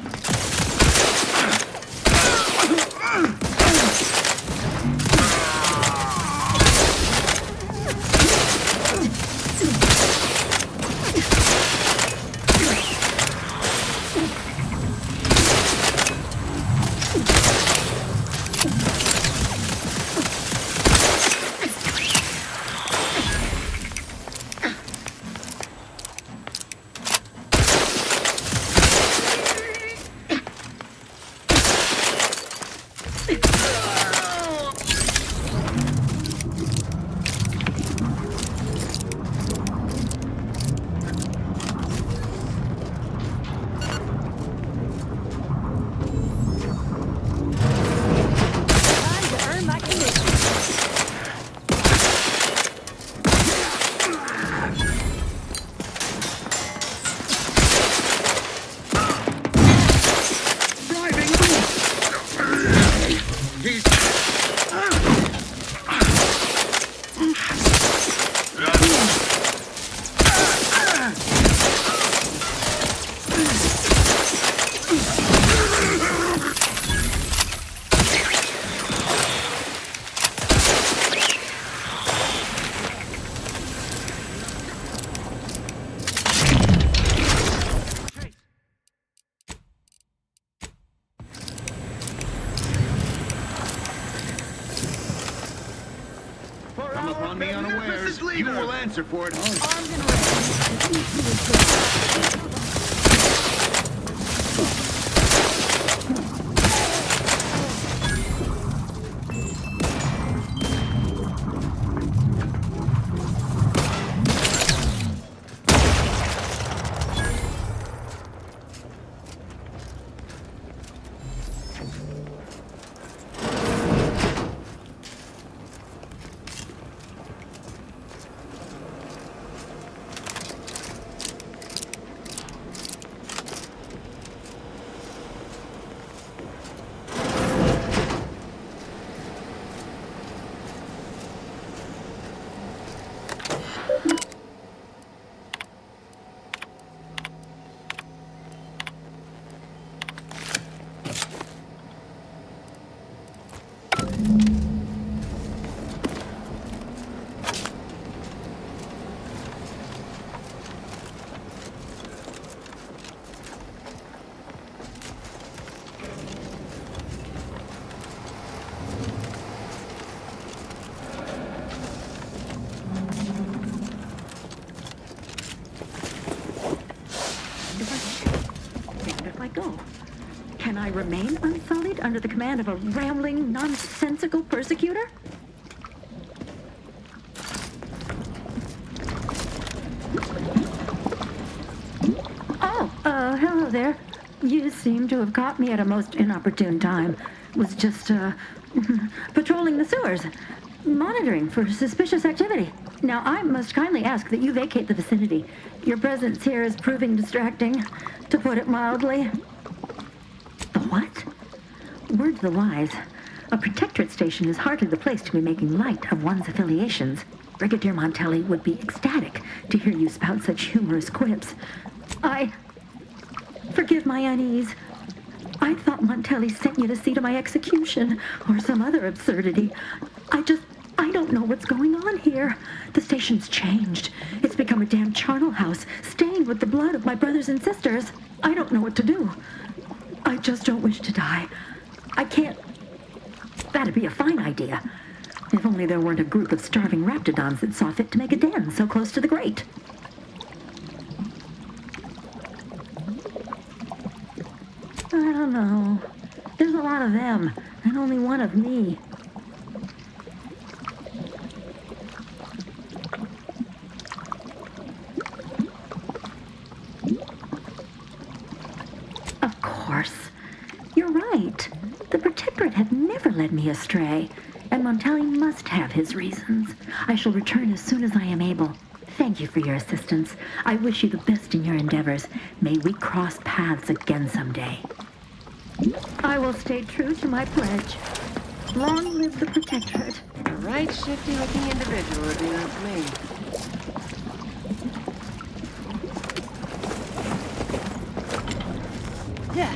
Come upon me unawares. You will answer for it. Can I remain unsullied under the command of a rambling, nonsensical persecutor? Oh, hello there. You seem to have caught me at a most inopportune time. Was just, patrolling the sewers, monitoring for suspicious activity. Now, I must kindly ask that you vacate the vicinity. Your presence here is proving distracting, to put it mildly. The what? Word to the wise. A protectorate station is hardly the place to be making light of one's affiliations. Brigadier Montelli would be ecstatic to hear you spout such humorous quips. Forgive my unease. I thought Montelli sent you to see to my execution, or some other absurdity. I don't know what's going on here. The station's changed. It's become a damn charnel house, stained with the blood of my brothers and sisters. I don't know what to do. I just don't wish to die. I can't... That'd be a fine idea. If only there weren't a group of starving raptidons that saw fit to make a den so close to the grate. I don't know. There's a lot of them, and only one of me. Of course. You're right. The Protectorate have never led me astray. And Montelli must have his reasons. I shall return as soon as I am able. Thank you for your assistance. I wish you the best in your endeavors. May we cross paths again someday. I will stay true to my pledge. Long live the Protectorate. A right shifty-looking individual would be like me. Yeah.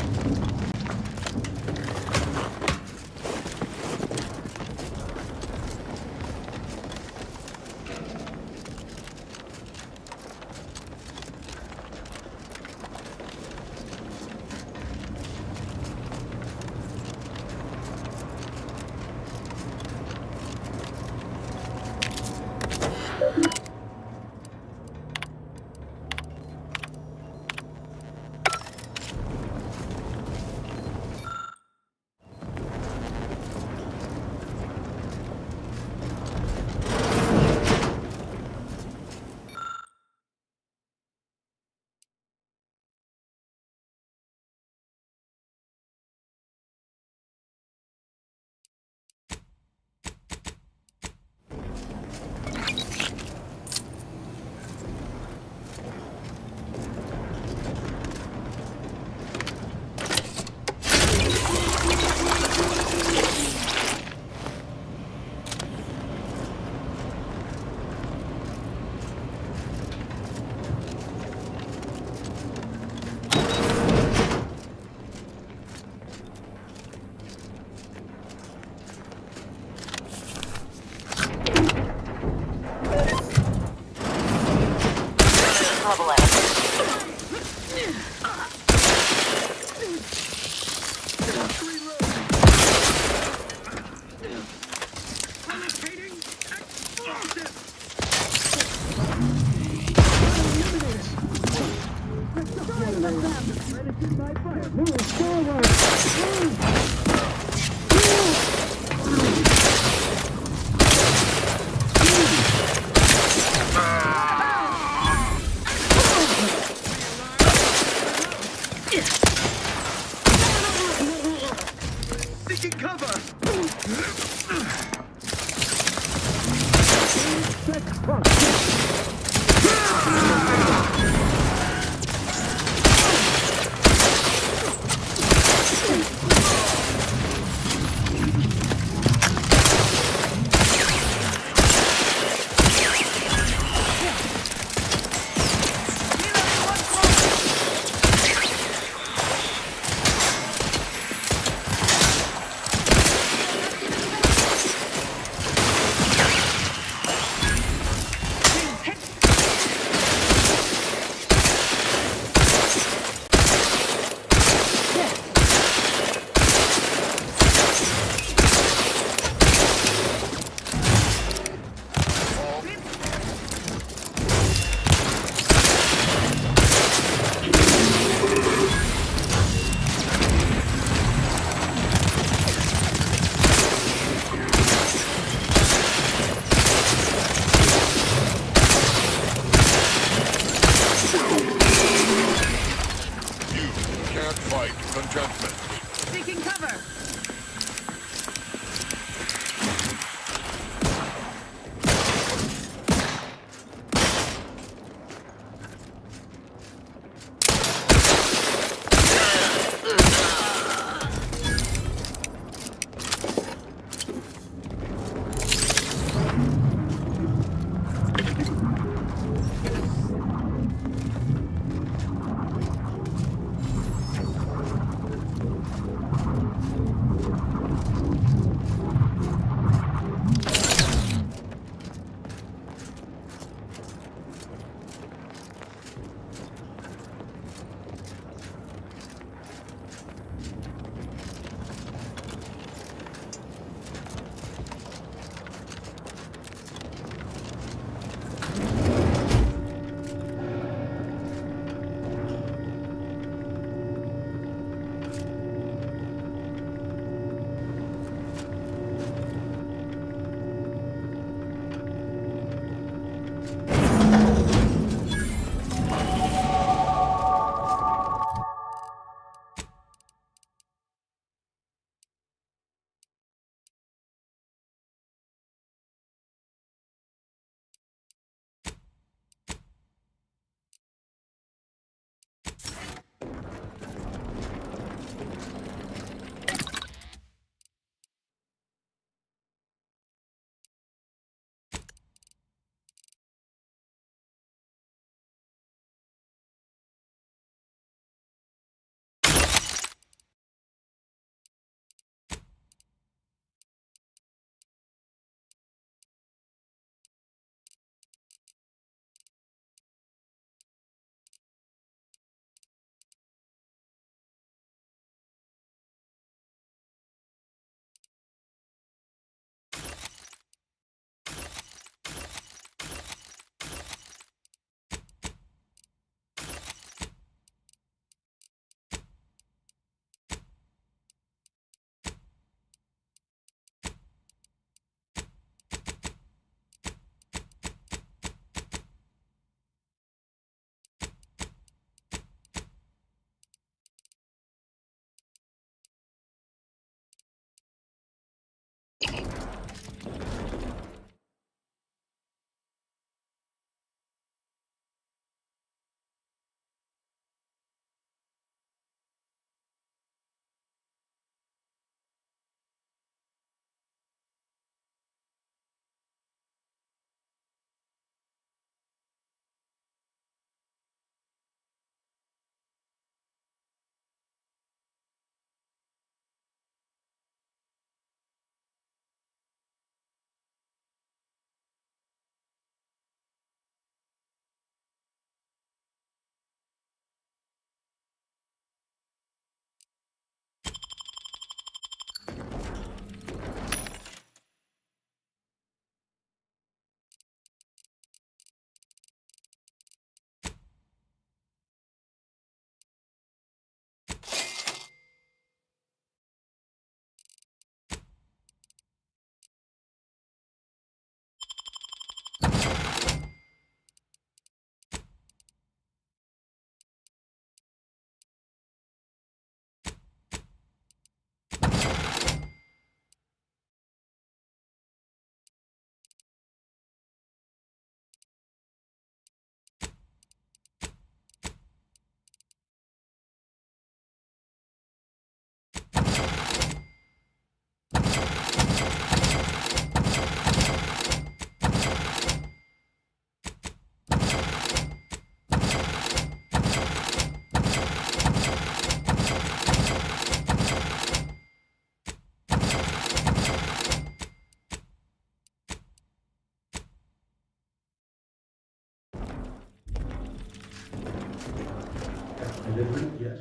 Delivery, yes.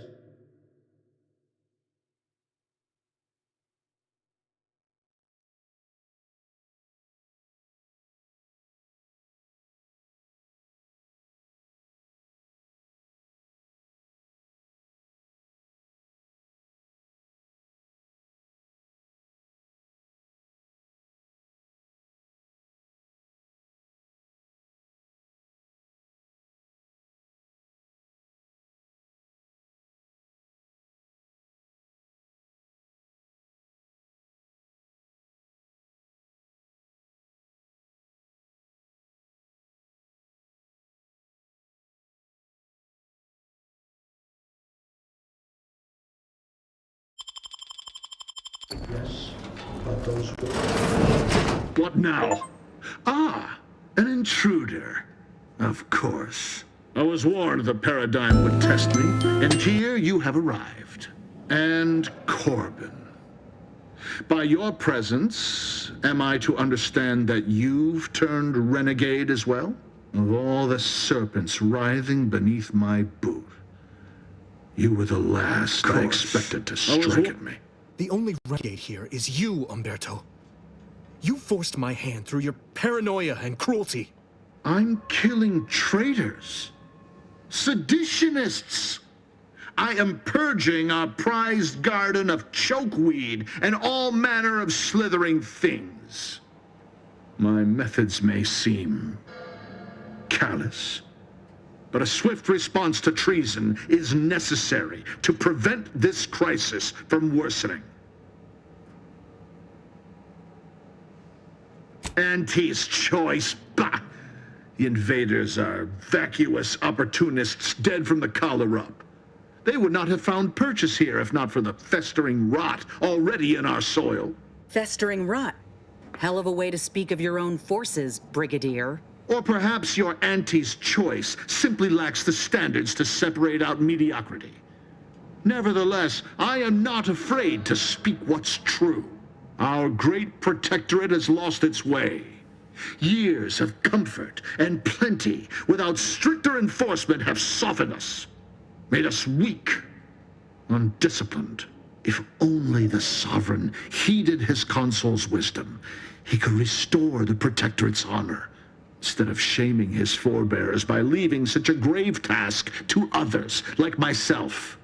Yes, but those What now? Ah, an intruder. Of course. I was warned the paradigm would test me, and here you have arrived. And Corbin. By your presence, am I to understand that you've turned renegade as well? Of all the serpents writhing beneath my boot, you were the last I expected to strike at me. The only renegade here is you, Umberto. You forced my hand through your paranoia and cruelty. I'm killing traitors, seditionists. I am purging our prized garden of chokeweed and all manner of slithering things. My methods may seem callous, but a swift response to treason is necessary to prevent this crisis from worsening. Auntie's choice, bah! The invaders are vacuous opportunists dead from the collar up. They would not have found purchase here if not for the festering rot already in our soil. Festering rot? Hell of a way to speak of your own forces, Brigadier. Or perhaps your auntie's choice simply lacks the standards to separate out mediocrity. Nevertheless, I am not afraid to speak what's true. Our great protectorate has lost its way. Years of comfort and plenty without stricter enforcement have softened us, made us weak, undisciplined. If only the sovereign heeded his consul's wisdom, he could restore the protectorate's honor, instead of shaming his forebears by leaving such a grave task to others like myself.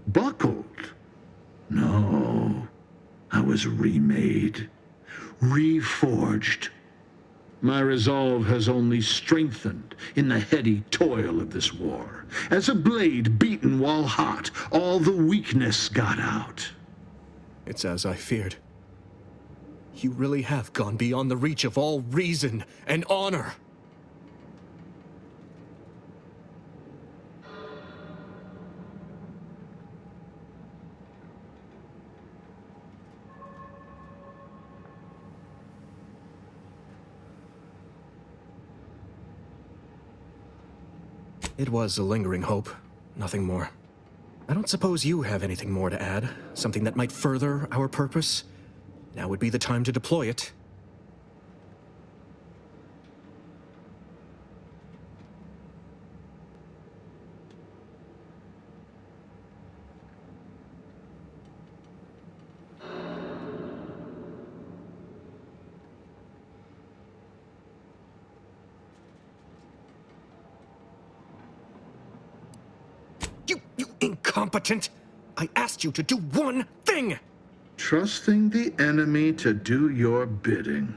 Buckled? No. I was remade, reforged. My resolve has only strengthened in the heady toil of this war. As a blade beaten while hot, all the weakness got out. It's as I feared. You really have gone beyond the reach of all reason and honor. It was a lingering hope, nothing more. I don't suppose you have anything more to add, something that might further our purpose? Now would be the time to deploy it. You incompetent! I asked you to do one thing! Trusting the enemy to do your bidding.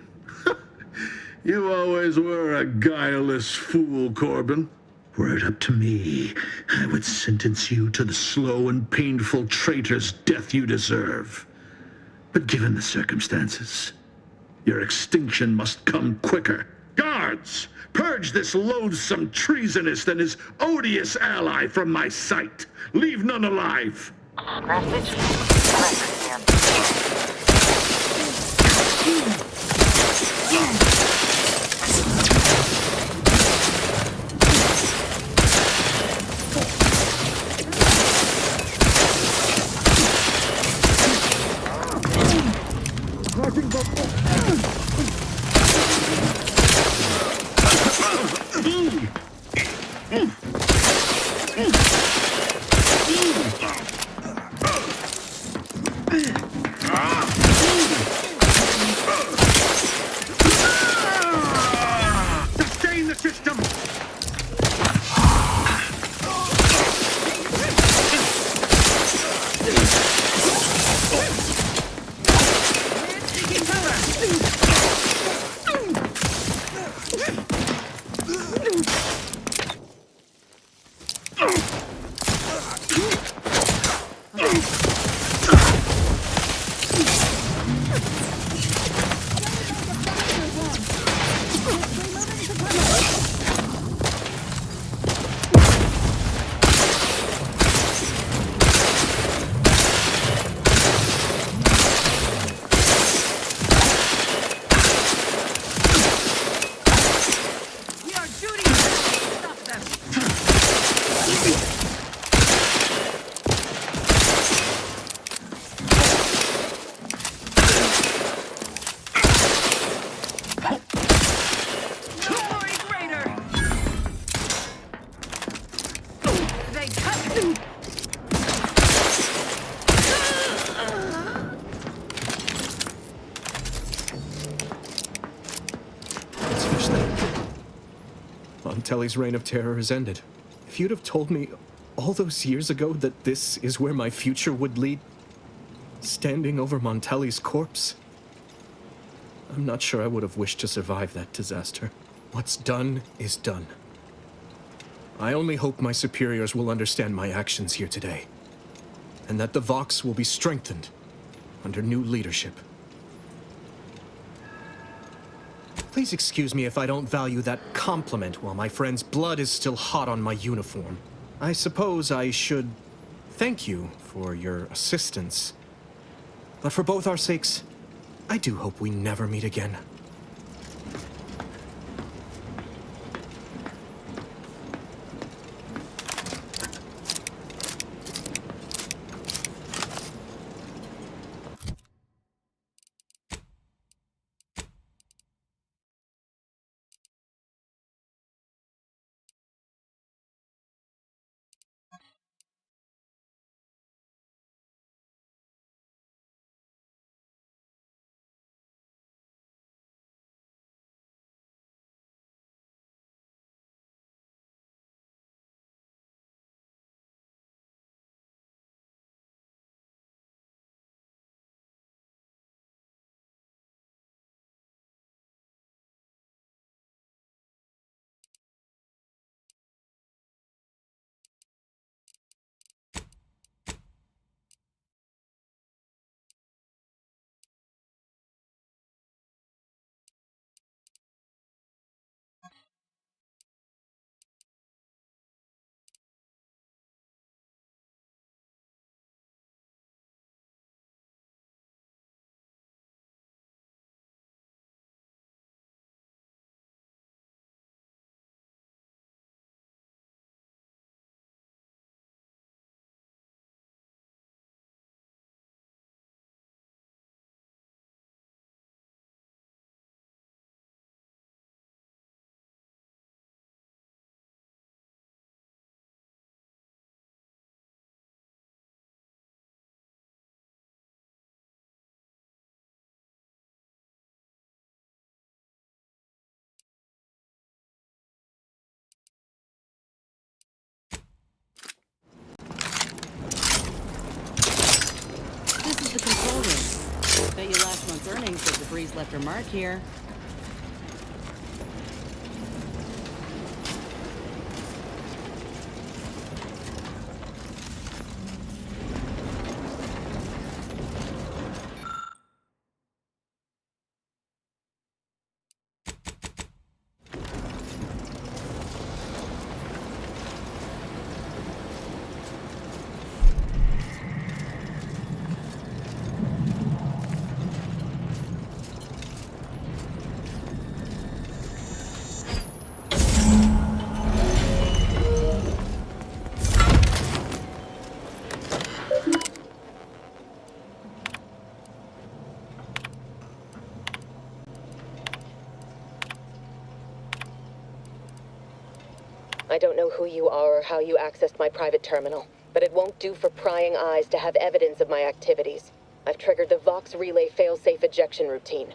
You always were a guileless fool, Corbin. Were it up to me, I would sentence you to the slow and painful traitor's death you deserve. But given the circumstances, your extinction must come quicker. Guards, purge this loathsome treasonist and his odious ally from my sight. Leave none alive. Message. Sustain the system! Monteli's reign of terror has ended. If you'd have told me all those years ago that this is where my future would lead, standing over Monteli's corpse, I'm not sure I would have wished to survive that disaster. What's done is done. I only hope my superiors will understand my actions here today, and that the Vox will be strengthened under new leadership. Please excuse me if I don't value that compliment while my friend's blood is still hot on my uniform. I suppose I should thank you for your assistance. But for both our sakes, I do hope we never meet again. The control room. Bet you last month's earnings said the breeze left her mark here. who you are or how you accessed my private terminal, but it won't do for prying eyes to have evidence of my activities. I've triggered the Vox Relay failsafe ejection routine.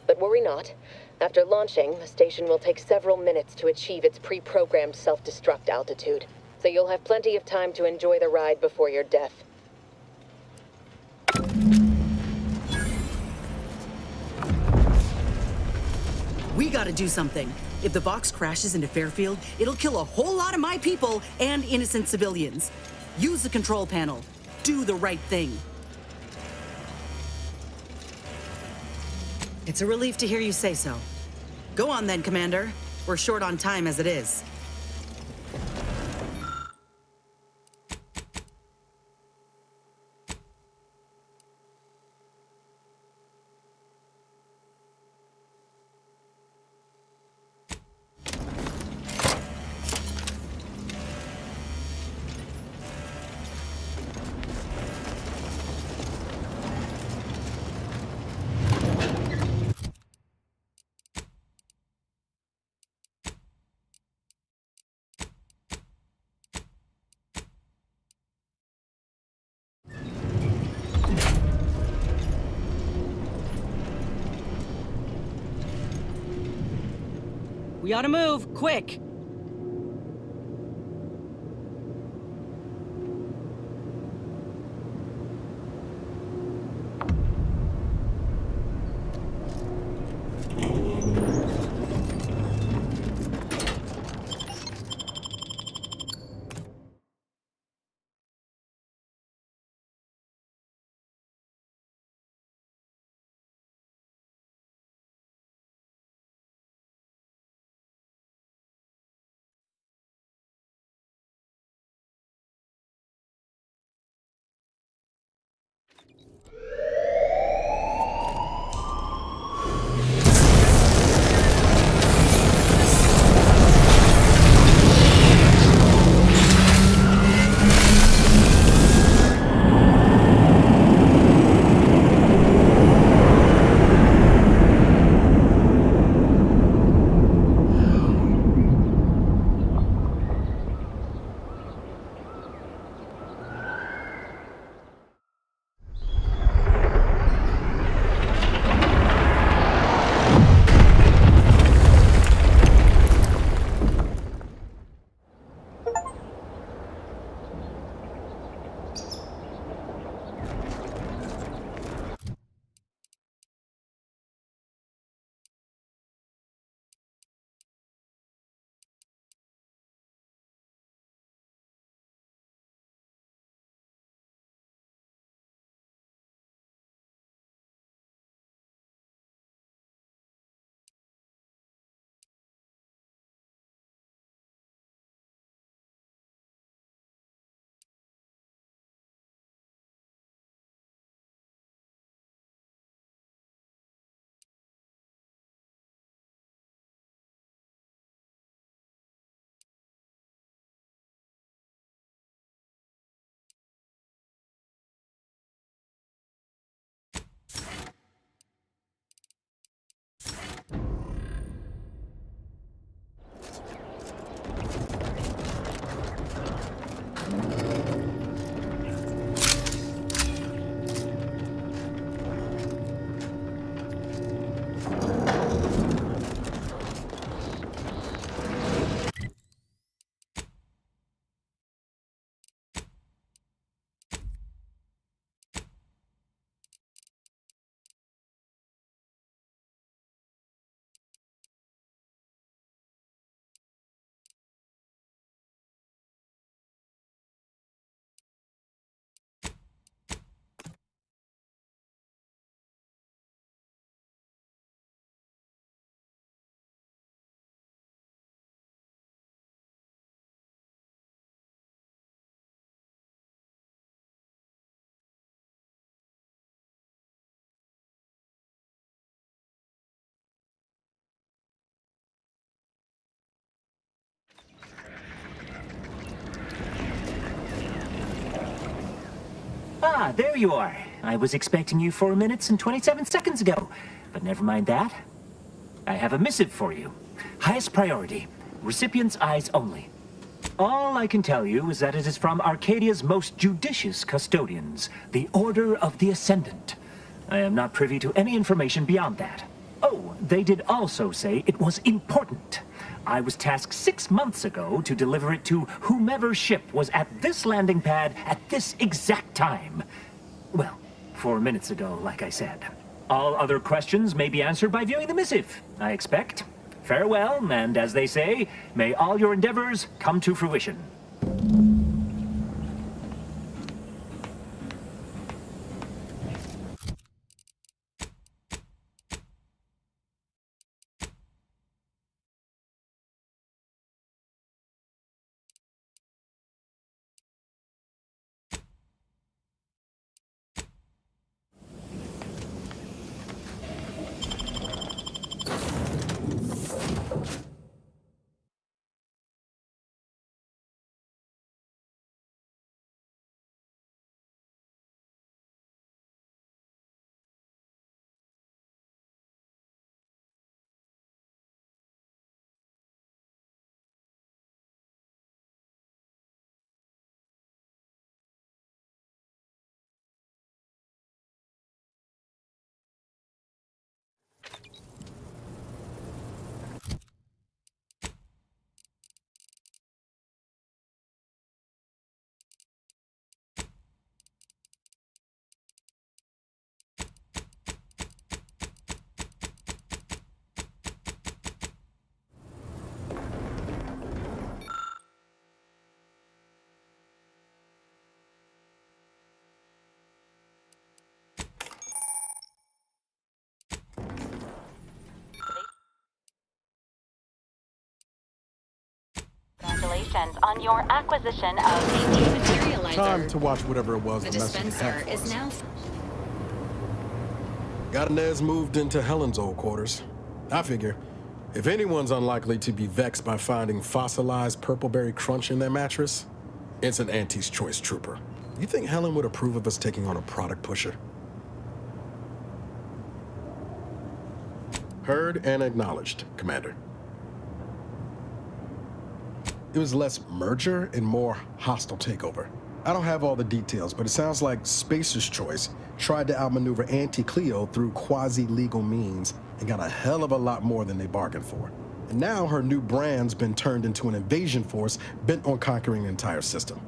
But worry not. After launching, the station will take several minutes to achieve its pre-programmed self-destruct altitude, so you'll have plenty of time to enjoy the ride before your death. We gotta do something. If the Vox crashes into Fairfield, it'll kill a whole lot of my people and innocent civilians. Use the control panel. Do the right thing. It's a relief to hear you say so. Go on then, Commander. We're short on time as it is. We ought to move, quick! Ah, there you are. I was expecting you 4 minutes and 27 seconds ago. But never mind that. I have a missive for you. Highest priority. Recipient's eyes only. All I can tell you is that it is from Arcadia's most judicious custodians, the Order of the Ascendant. I am not privy to any information beyond that. Oh, they did also say it was important. I was tasked 6 months ago to deliver it to whomever ship was at this landing pad at this exact time. Well, 4 minutes ago, like I said. All other questions may be answered by viewing the missive, I expect. Farewell, and as they say, may all your endeavors come to fruition. Congratulations on your acquisition of a dematerializer. Time to watch whatever it was The the messenger dispenser had for is us. now. Got Inez moved into Helen's old quarters. I figure, if anyone's unlikely to be vexed by finding fossilized purpleberry crunch in their mattress, it's an Auntie's Choice trooper. You think Helen would approve of us taking on a product pusher? Heard and acknowledged, Commander. It was less merger and more hostile takeover. I don't have all the details, but it sounds like Spacer's Choice tried to outmaneuver Auntie Cleo through quasi-legal means and got a hell of a lot more than they bargained for. And now her new brand's been turned into an invasion force bent on conquering the entire system.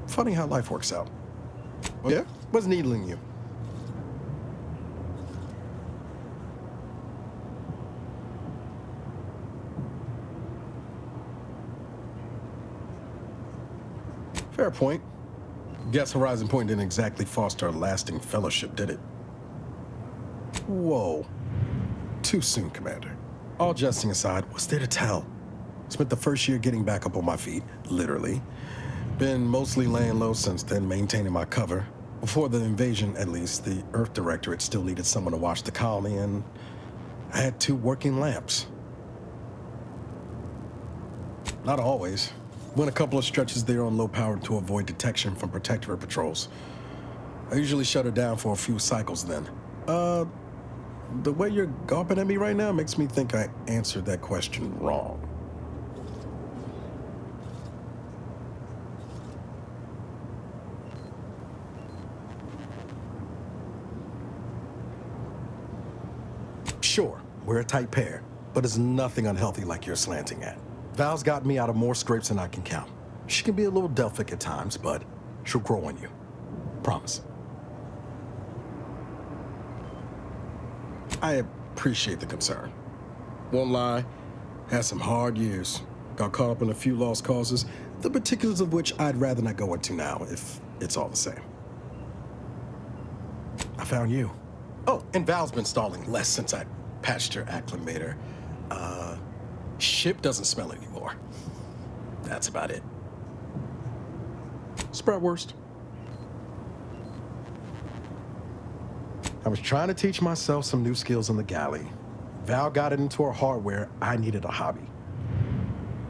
Funny how life works out. Oh yeah? What's needling you? Fair point. Guess Horizon Point didn't exactly foster a lasting fellowship, did it? Whoa. Too soon, Commander. All jesting aside, what's there to tell? Spent the first year getting back up on my feet, literally. Been mostly laying low since then, maintaining my cover. Before the invasion, at least, the Earth Directorate still needed someone to watch the colony, and I had 2 working lamps. Not always. Went a couple of stretches there on low power to avoid detection from Protectorate patrols. I usually shut her down for a few cycles then. The way you're gawping at me right now makes me think I answered that question wrong. Sure, we're a tight pair, but it's nothing unhealthy like you're slanting at. Val's got me out of more scrapes than I can count. She can be a little Delphic at times, but she'll grow on you. Promise. I appreciate the concern. Won't lie, had some hard years. Got caught up in a few lost causes, the particulars of which I'd rather not go into now, if it's all the same. I found you. Oh, and Val's been stalling less since I patched her acclimator. Ship doesn't smell anymore. That's about it. Spratwurst. I was trying to teach myself some new skills in the galley. Val got it into her hardware. I needed a hobby.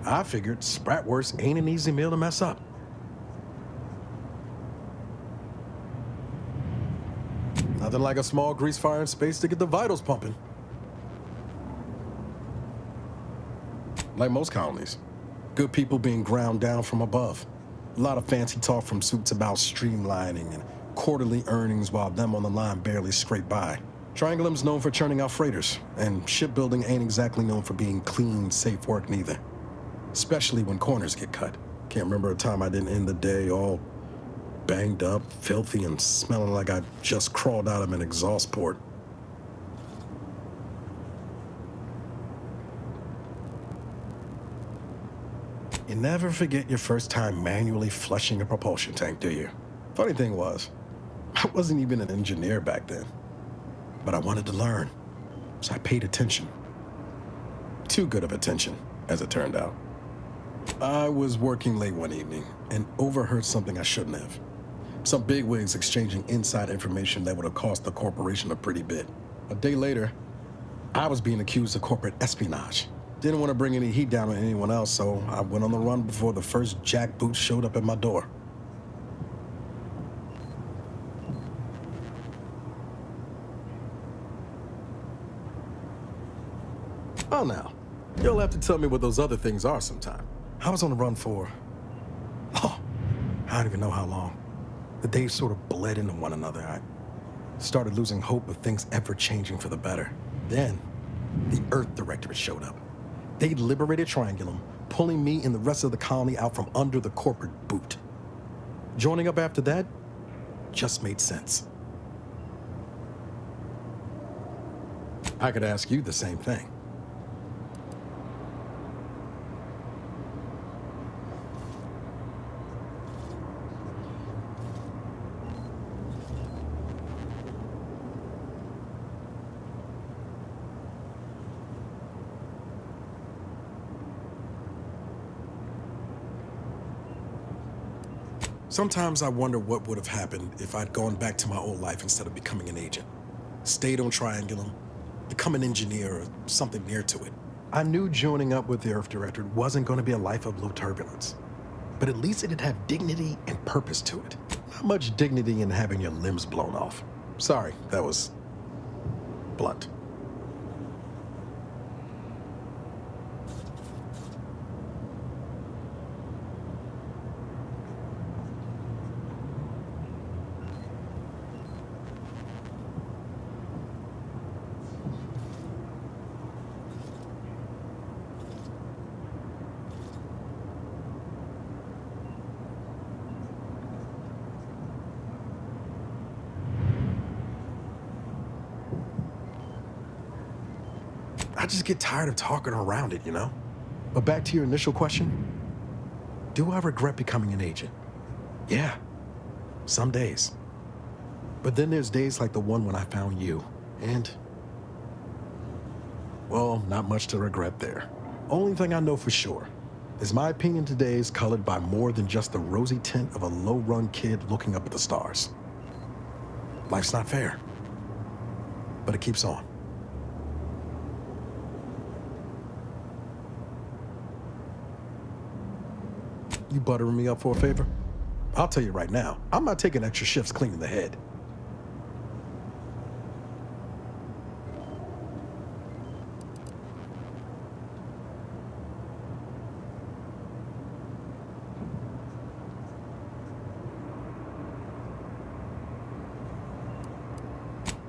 I figured Spratwurst ain't an easy meal to mess up. Nothing like a small grease fire in space to get the vitals pumping. Like most colonies. Good people being ground down from above. A lot of fancy talk from suits about streamlining and quarterly earnings while them on the line barely scrape by. Triangulum's known for churning out freighters, and shipbuilding ain't exactly known for being clean, safe work neither. Especially when corners get cut. Can't remember a time I didn't end the day all banged up, filthy, and smelling like I just crawled out of an exhaust port. You never forget your first time manually flushing a propulsion tank, do you? Funny thing was, I wasn't even an engineer back then. But I wanted to learn, so I paid attention. Too good of attention, as it turned out. I was working late one evening and overheard something I shouldn't have. Some bigwigs exchanging inside information that would have cost the corporation a pretty bit. A day later, I was being accused of corporate espionage. Didn't want to bring any heat down on anyone else, so I went on the run before the first jackboot showed up at my door. Oh, now, you'll have to tell me what those other things are sometime. I was on the run for, I don't even know how long. The days sort of bled into one another. I started losing hope of things ever changing for the better. Then, the Earth Directorate showed up. They liberated Triangulum, pulling me and the rest of the colony out from under the corporate boot. Joining up after that just made sense. I could ask you the same thing. Sometimes I wonder what would have happened if I'd gone back to my old life instead of becoming an agent. Stayed on Triangulum, become an engineer or something near to it. I knew joining up with the Earth Directorate wasn't going to be a life of low turbulence. But at least it'd have dignity and purpose to it. Not much dignity in having your limbs blown off. Sorry, that was blunt. I just get tired of talking around it, you know? But back to your initial question, do I regret becoming an agent? Yeah, some days. But then there's days like the one when I found you, and, well, not much to regret there. Only thing I know for sure is my opinion today is colored by more than just the rosy tint of a low-run kid looking up at the stars. Life's not fair, but it keeps on. You buttering me up for a favor? I'll tell you right now, I'm not taking extra shifts cleaning the head.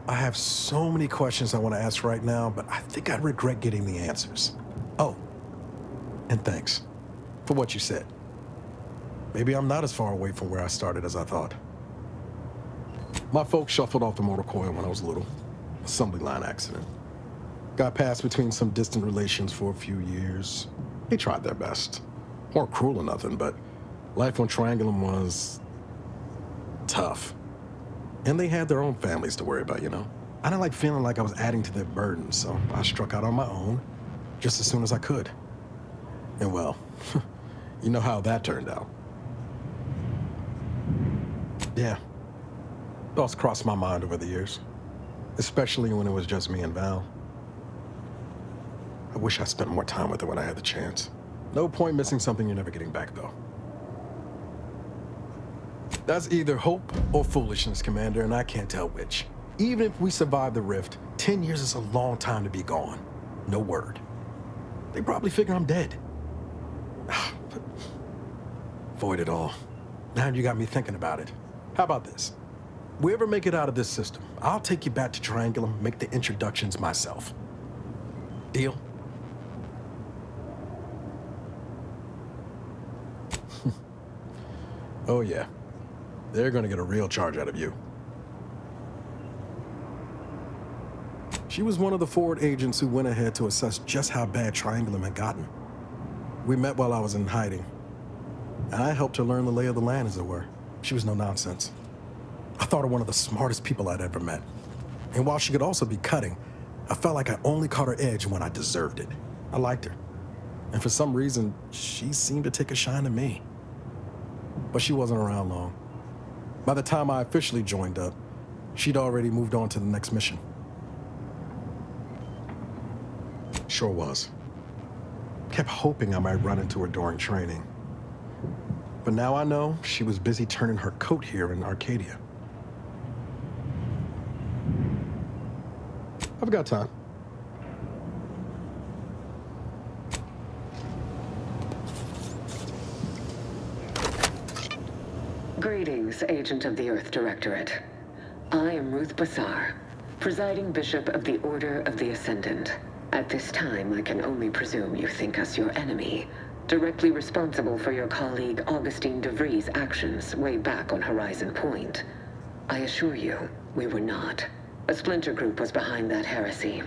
I have so many questions I want to ask right now, but I think I'd regret getting the answers. Oh, and thanks for what you said. Maybe I'm not as far away from where I started as I thought. My folks shuffled off the motor coil when I was little. Assembly line accident. Got passed between some distant relations for a few years. They tried their best. Weren't cruel or nothing, but life on Triangulum was tough. And they had their own families to worry about, you know? I didn't like feeling like I was adding to their burden, so I struck out on my own just as soon as I could. And well, you know how that turned out. Yeah, thoughts crossed my mind over the years, especially when it was just me and Val. I wish I spent more time with her when I had the chance. No point missing something you're never getting back, though. That's either hope or foolishness, Commander, and I can't tell which. Even if we survive the rift, 10 years is a long time to be gone. No word. They probably figure I'm dead. Void it all. Now you got me thinking about it. How about this? We ever make it out of this system, I'll take you back to Triangulum, make the introductions myself. Deal? Oh yeah. They're gonna get a real charge out of you. She was one of the forward agents who went ahead to assess just how bad Triangulum had gotten. We met while I was in hiding, and I helped her learn the lay of the land, as it were. She was no nonsense. I thought her one of the smartest people I'd ever met. And while she could also be cutting, I felt like I only caught her edge when I deserved it. I liked her. And for some reason, she seemed to take a shine to me. But she wasn't around long. By the time I officially joined up, she'd already moved on to the next mission. Sure was. Kept hoping I might run into her during training. But now I know she was busy turning her coat here in Arcadia. I've got time. Greetings, Agent of the Earth Directorate. I am Ruth Bassar, presiding Bishop of the Order of the Ascendant. At this time, I can only presume you think us your enemy, directly responsible for your colleague Augustine DeVries' actions way back on Horizon Point. I assure you, we were not. A splinter group was behind that heresy.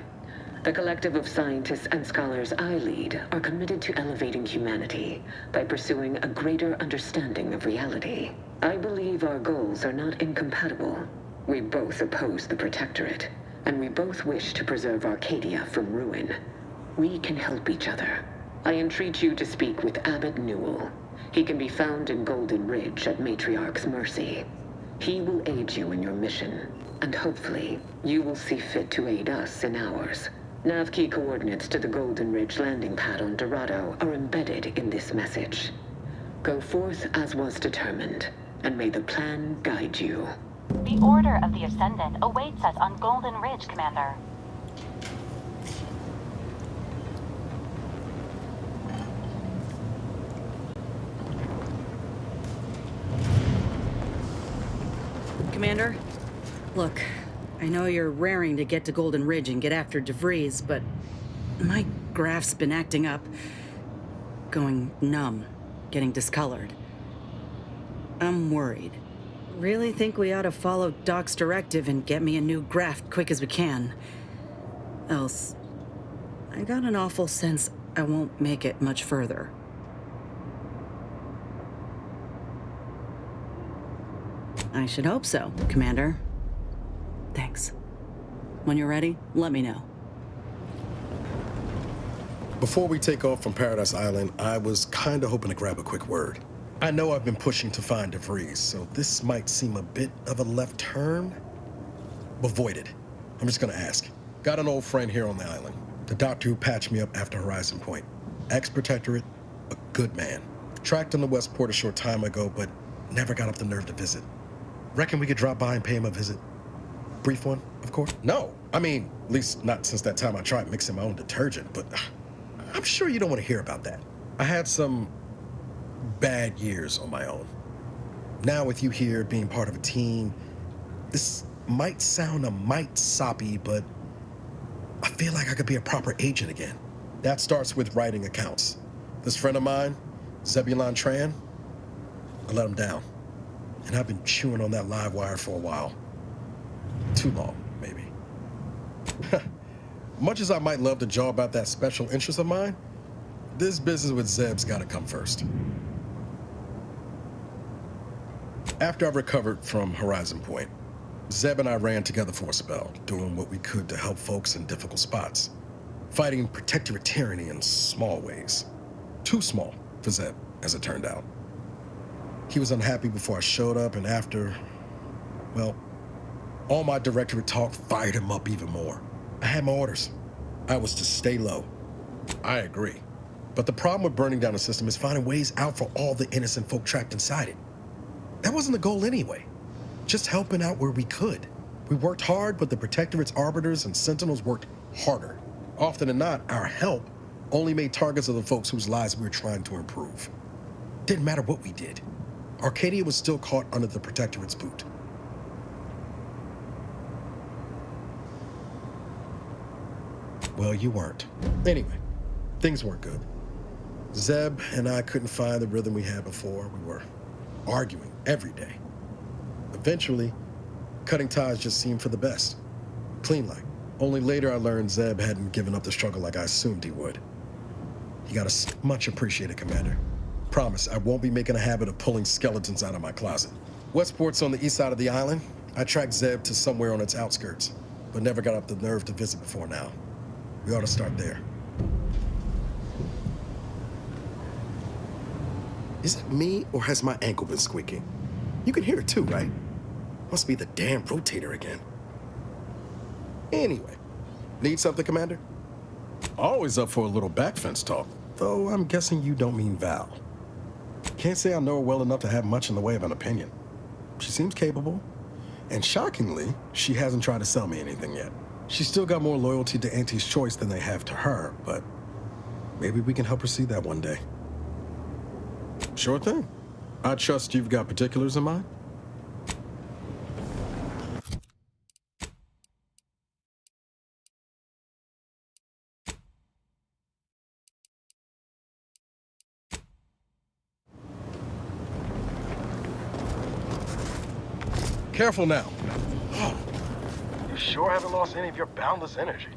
The collective of scientists and scholars I lead are committed to elevating humanity by pursuing a greater understanding of reality. I believe our goals are not incompatible. We both oppose the Protectorate, and we both wish to preserve Arcadia from ruin. We can help each other. I entreat you to speak with Abbot Newell. He can be found in Golden Ridge at Matriarch's mercy. He will aid you in your mission, and hopefully, you will see fit to aid us in ours. Nav key coordinates to the Golden Ridge landing pad on Dorado are embedded in this message. Go forth as was determined, and may the plan guide you. The Order of the Ascendant awaits us on Golden Ridge, Commander. Commander, look, I know you're raring to get to Golden Ridge and get after DeVries, but my graph's been acting up, going numb, getting discolored. I'm worried. Really think we ought to follow Doc's directive and get me a new graph quick as we can. Else, I got an awful sense I won't make it much further. I should hope so, Commander. Thanks. When you're ready, let me know. Before we take off from Paradise Island, I was kinda hoping to grab a quick word. I know I've been pushing to find DeVries, so this might seem a bit of a left turn, but void it. I'm just gonna ask. Got an old friend here on the island, the doctor who patched me up after Horizon Point. Ex-Protectorate, a good man. Tracked him to Westport a short time ago, but never got up the nerve to visit. Reckon we could drop by and pay him a visit? Brief one, of course. No, I mean, at least not since that time I tried mixing my own detergent, but I'm sure you don't want to hear about that. I had some bad years on my own. Now with you here being part of a team, this might sound a mite soppy, but I feel like I could be a proper agent again. That starts with writing accounts. This friend of mine, 𝘼𝙗𝙘𝙪𝙩, I let him down. And I've been chewing on that live wire for a while. Too long, maybe. Much as I might love to jaw about that special interest of mine, this business with Zeb's gotta come first. After I recovered from Horizon Point, Zeb and I ran together for a spell, doing what we could to help folks in difficult spots. Fighting Protectorate tyranny in small ways. Too small for Zeb, as it turned out. He was unhappy before I showed up, and after, well, all my Directorate talk fired him up even more. I had my orders. I was to stay low. I agree. But the problem with burning down the system is finding ways out for all the innocent folk trapped inside it. That wasn't the goal anyway. Just helping out where we could. We worked hard, but the Protectorate's arbiters and sentinels worked harder. Often than not, our help only made targets of the folks whose lives we were trying to improve. Didn't matter what we did. Arcadia was still caught under the Protectorate's boot. Well, you weren't. Anyway, things weren't good. Zeb and I couldn't find the rhythm we had before. We were arguing every day. Eventually, cutting ties just seemed for the best. Clean like. Only later I learned Zeb hadn't given up the struggle like I assumed he would. He got us much appreciated, Commander. Promise, I won't be making a habit of pulling skeletons out of my closet. Westport's on the east side of the island. I tracked Zeb to somewhere on its outskirts, but never got up the nerve to visit before now. We ought to start there. Is it me, or has my ankle been squeaking? You can hear it too, right? Must be the damn rotator again. Anyway, need something, Commander? Always up for a little back fence talk, though I'm guessing you don't mean Val. Can't say I know her well enough to have much in the way of an opinion. She seems capable, and shockingly, she hasn't tried to sell me anything yet. She's still got more loyalty to Auntie's choice than they have to her, but maybe we can help her see that one day. Sure thing. I trust you've got particulars in mind? Careful now. You sure haven't lost any of your boundless energy.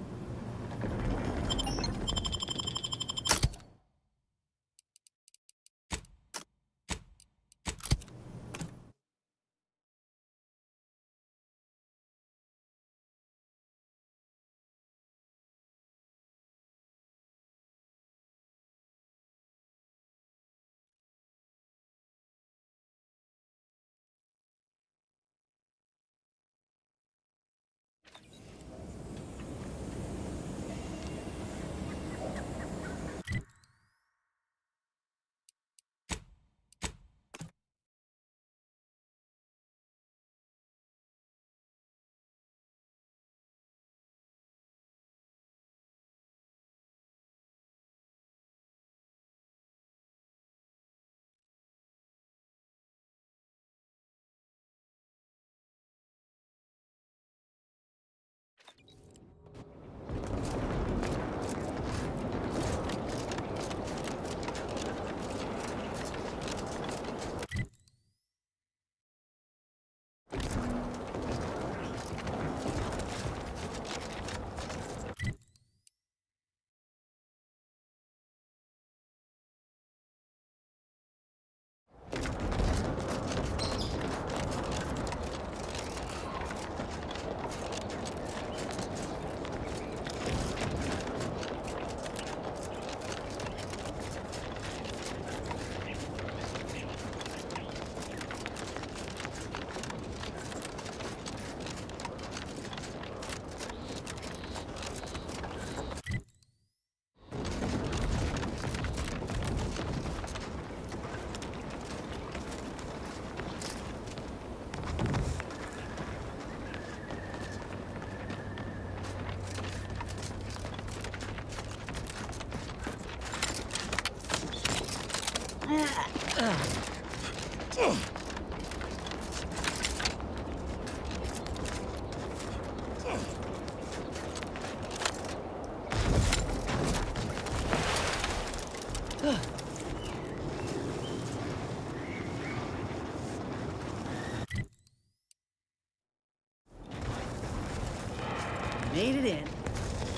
Made it in.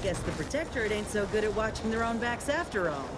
Guess the Protectorate ain't so good at watching their own backs after all.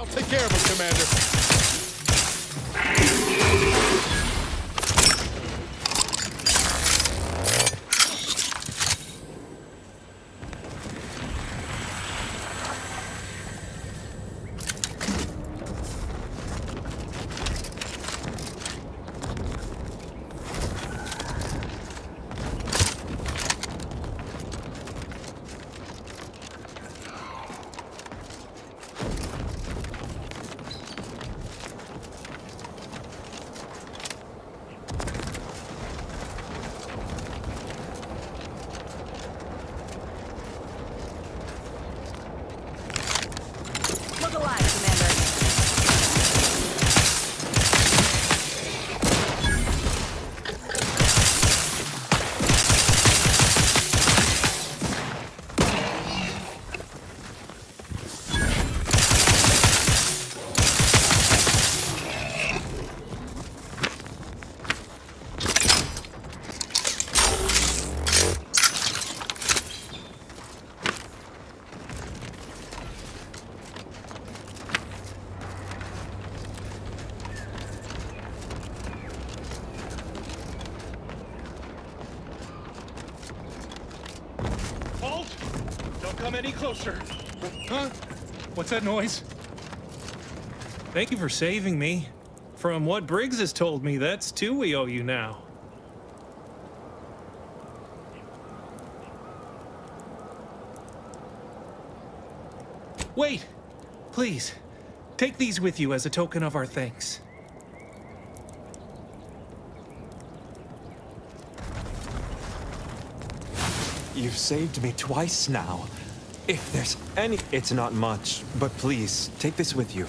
I'll take care of him, Commander. Come any closer. Huh? What's that noise? Thank you for saving me. From what Briggs has told me, that's 2 we owe you now. Wait! Please, take these with you as a token of our thanks. You've saved me twice now. If there's any... It's not much, but please, take this with you.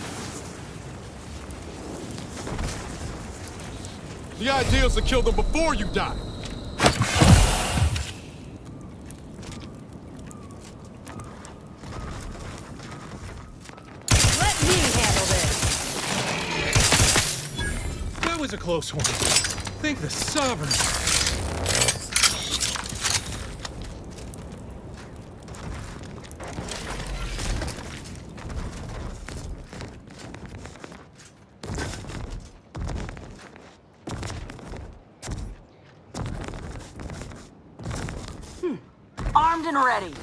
The idea is to kill them before you die. Let me handle this. That was a close one. Thank the Sovereign. Armed and ready.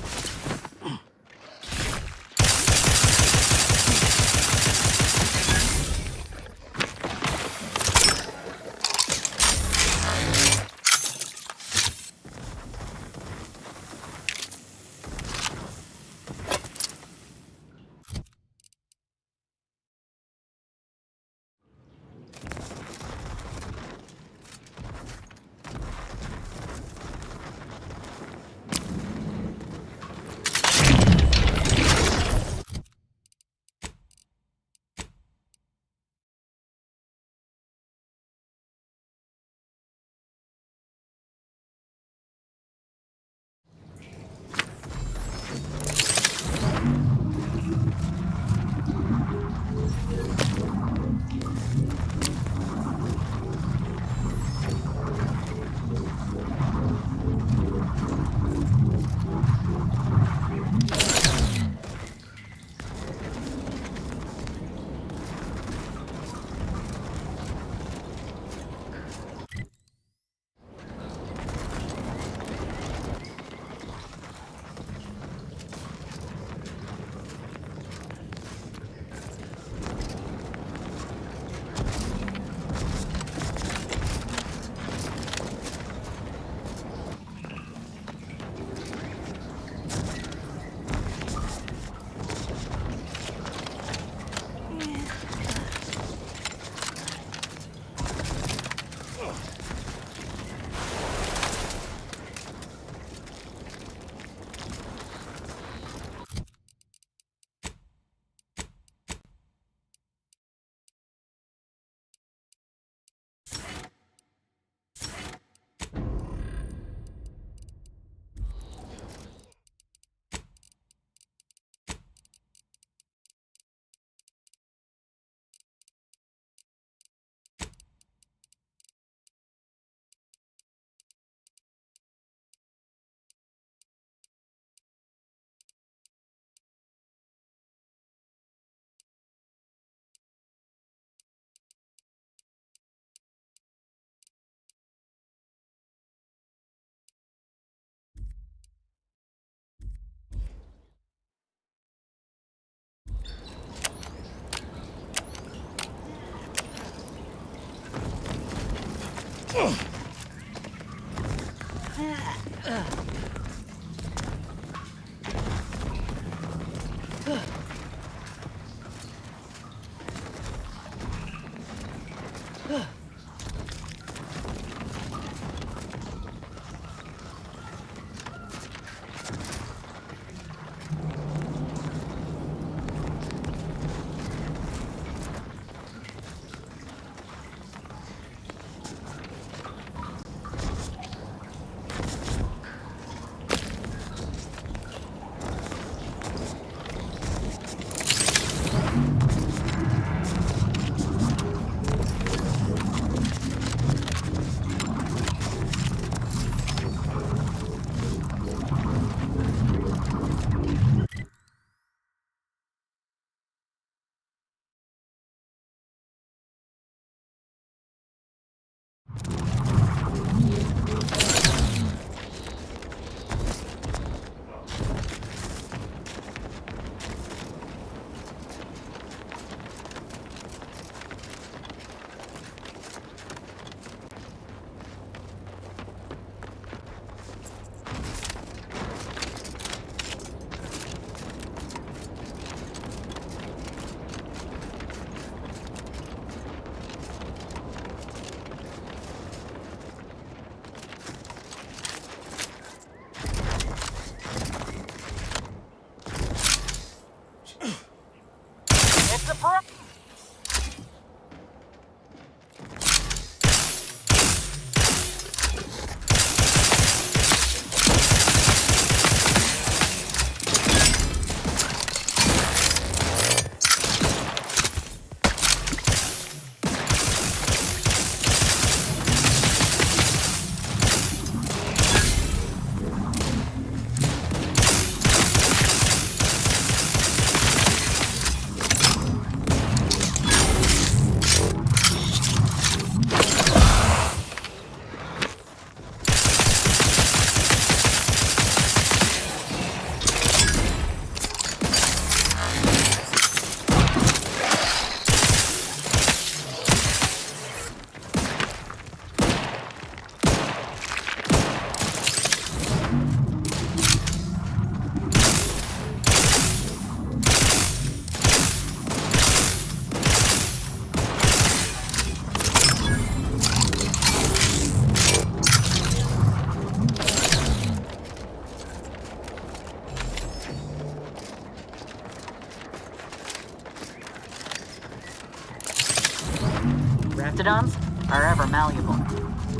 Raptidons are ever malleable.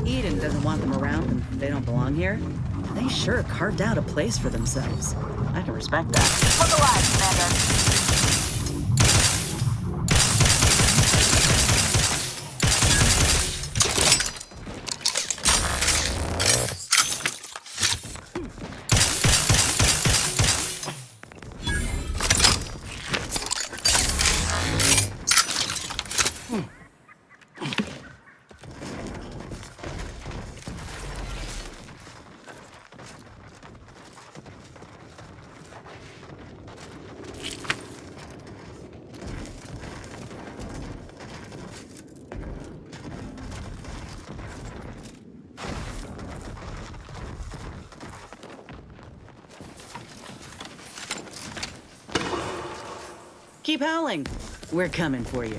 Eden doesn't want them around and they don't belong here. They sure carved out a place for themselves. I can respect that. Look alive, Commander. Keep howling. We're coming for you.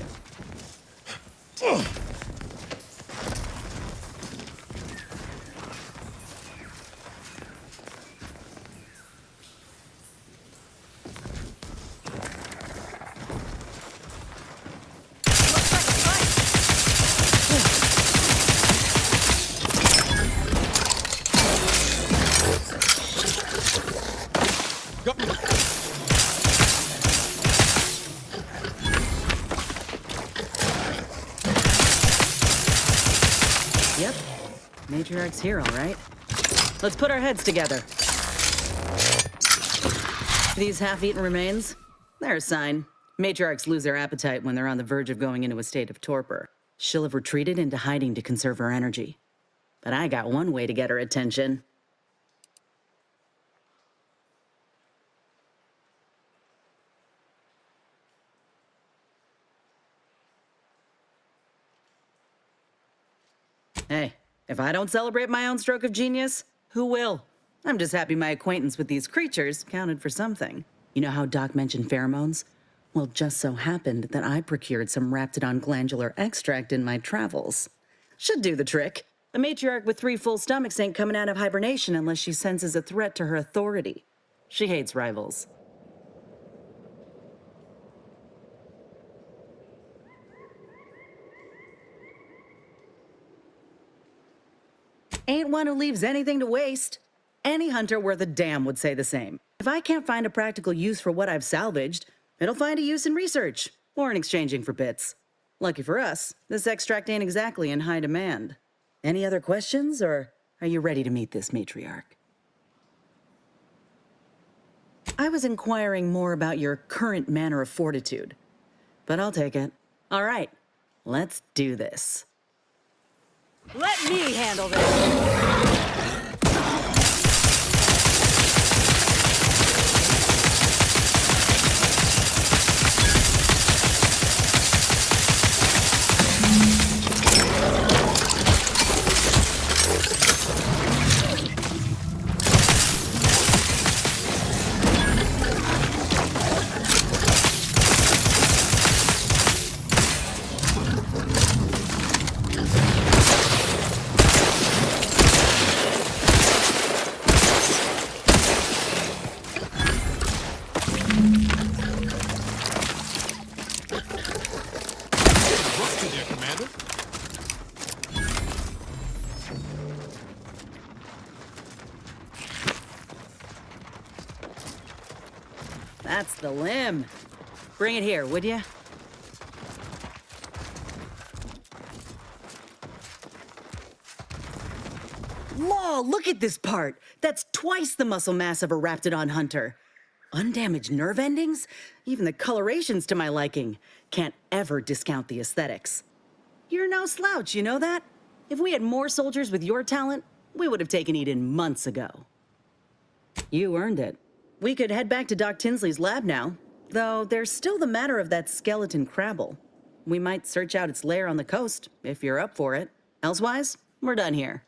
Yep, Matriarch's here, all right. Let's put our heads together. These half-eaten remains, they're a sign. Matriarchs lose their appetite when they're on the verge of going into a state of torpor. She'll have retreated into hiding to conserve her energy. But I got one way to get her attention. Hey, If I don't celebrate my own stroke of genius, who will? I'm just happy my acquaintance with these creatures counted for something. You know how Doc mentioned pheromones? Well, just so happened that I procured some Raptidon glandular extract in my travels. Should do the trick. A matriarch with 3 full stomachs ain't coming out of hibernation unless she senses a threat to her authority. She hates rivals. Ain't one who leaves anything to waste. Any hunter worth a damn would say the same. If I can't find a practical use for what I've salvaged, it'll find a use in research, or in exchanging for bits. Lucky for us, this extract ain't exactly in high demand. Any other questions, or are you ready to meet this matriarch? I was inquiring more about your current manner of fortitude, but I'll take it. All right, let's do this. Let me handle this! That's the limb. Bring it here, would ya? Whoa, look at this part. That's twice the muscle mass of a Raptidon hunter. Undamaged nerve endings? Even the coloration's to my liking. Can't ever discount the aesthetics. You're no slouch, you know that? If we had more soldiers with your talent, we would have taken Eden months ago. You earned it. We could head back to Doc Tinsley's lab now, though there's still the matter of that skeleton crabble. We might search out its lair on the coast, if you're up for it. Elsewise, we're done here.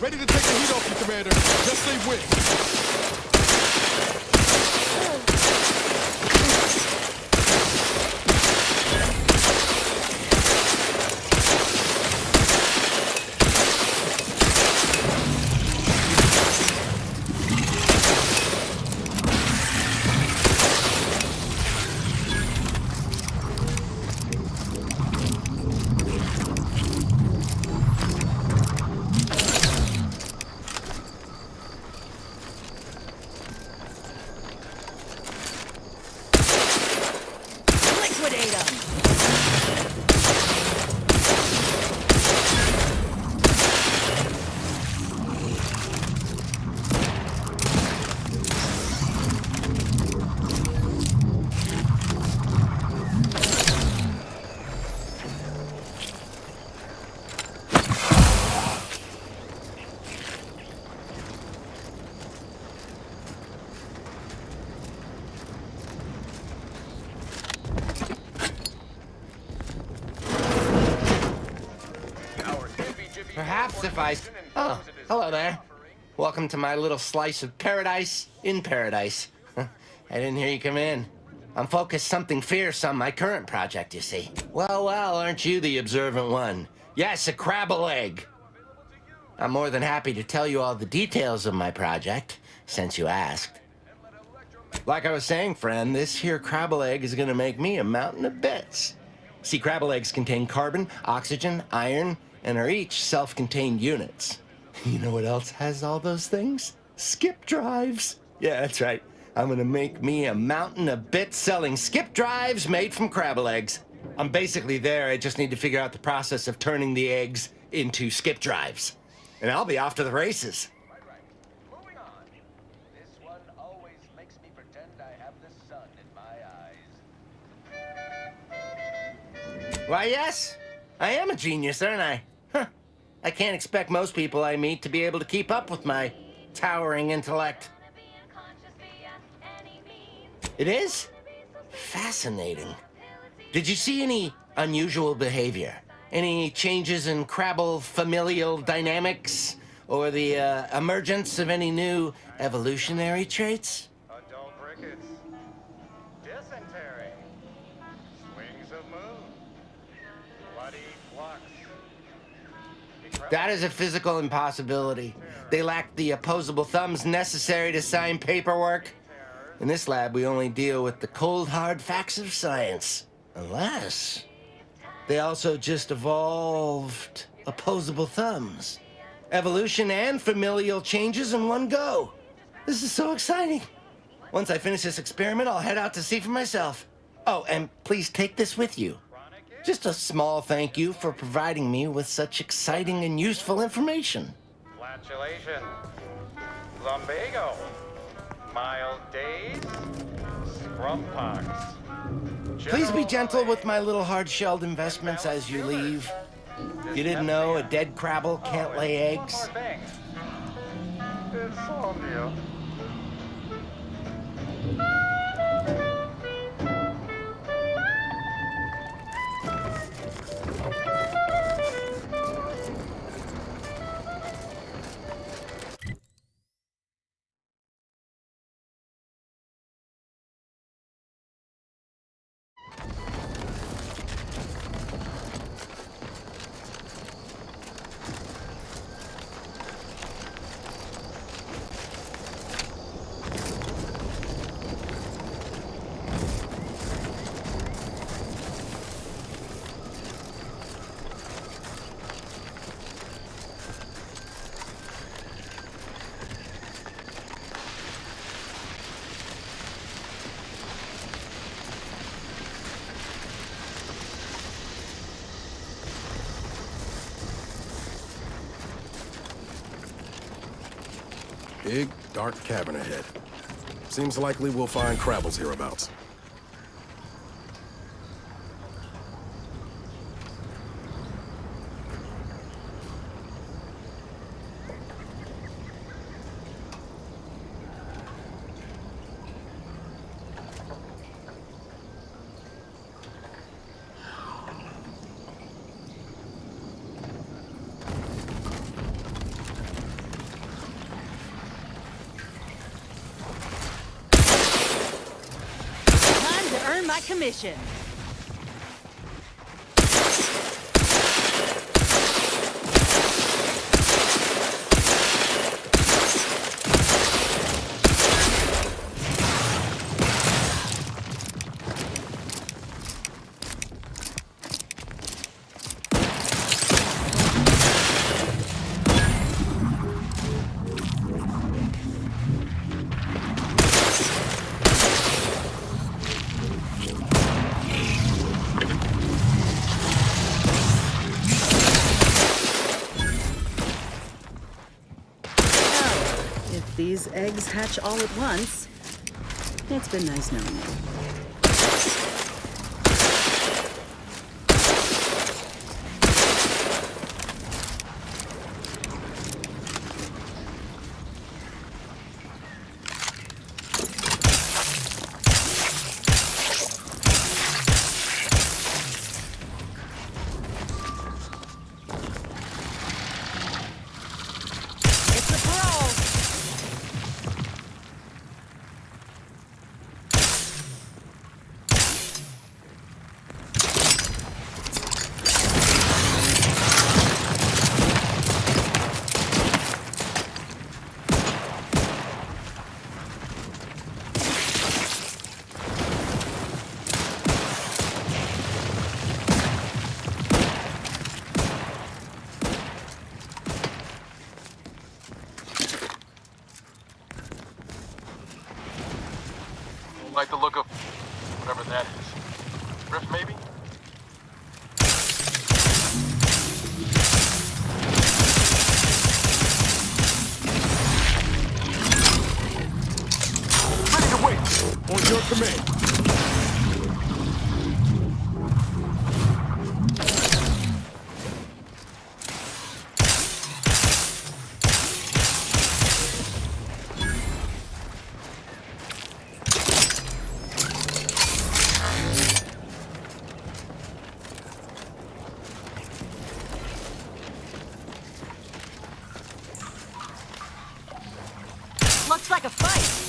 Ready to take the heat off you, Commander. Just say when. suffice. Oh, hello there. Welcome to my little slice of paradise in paradise. I didn't hear you come in. I'm focused something fierce on my current project, you see. Well, aren't you the observant one? Yes, a crabble egg. I'm more than happy to tell you all the details of my project, since you asked. Like I was saying, friend, this here crabble egg is gonna make me a mountain of bits. See, crabble eggs contain carbon, oxygen, iron, and are each self-contained units. You know what else has all those things? Skip drives. Yeah, that's right. I'm gonna make me a mountain of bits selling skip drives made from crabble eggs. I'm basically there. I just need to figure out the process of turning the eggs into skip drives. And I'll be off to the races. Moving on. This one always makes me pretend I have the sun in my eyes. Why, yes. I am a genius, aren't I? Huh. I can't expect most people I meet to be able to keep up with my towering intellect. It is? Fascinating. Did you see any unusual behavior? Any changes in crabble familial dynamics? Or the emergence of any new evolutionary traits? Adult rickets. Dysentery. Swings of moon. Bloody flux. That is a physical impossibility. They lack the opposable thumbs necessary to sign paperwork. In this lab, we only deal with the cold, hard facts of science. Unless they also just evolved opposable thumbs. Evolution and familial changes in one go. This is so exciting. Once I finish this experiment, I'll head out to see for myself. Oh, and please take this with you. Just a small thank you for providing me with such exciting and useful information. Flatulation. Lumbago. Mild days. Scrumpox. Please be gentle with my little hard-shelled investments as you leave. You didn't know a dead crabble can't lay eggs? Insomnia. Big, dark cavern ahead. Seems likely we'll find crabbles hereabouts. My commission. These eggs hatch all at once. It's been nice knowing you. Like the look of whatever that is. Rift, maybe? Ready to wait! On your command. Looks like a fight.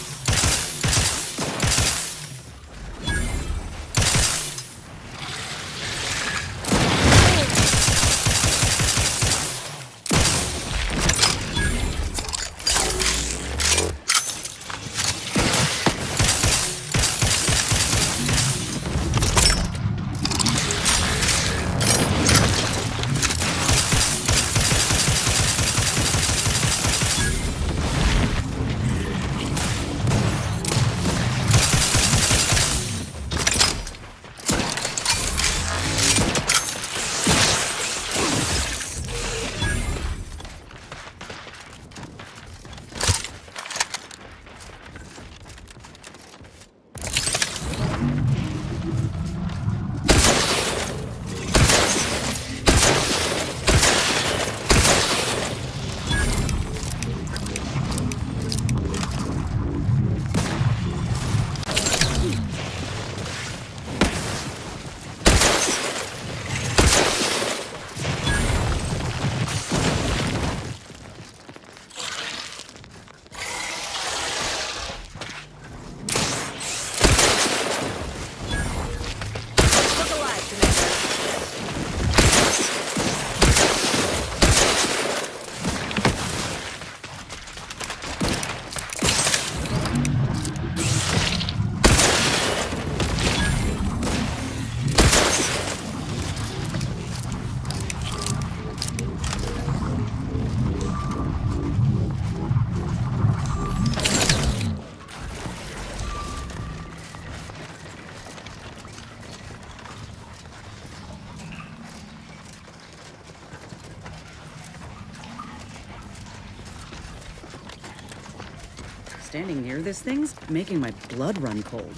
Standing near this thing's making my blood run cold.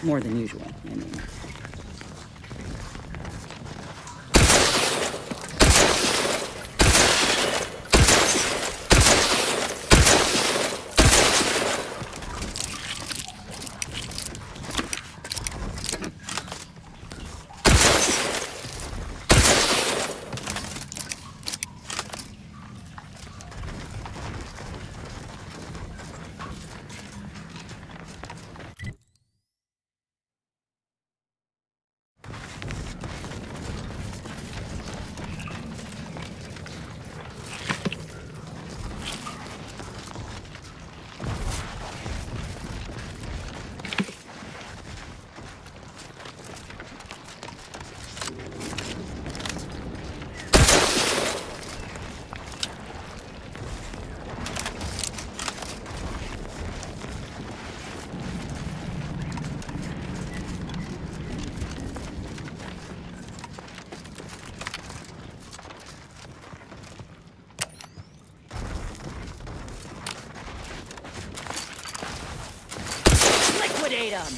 More than usual, I mean. Liquidate them!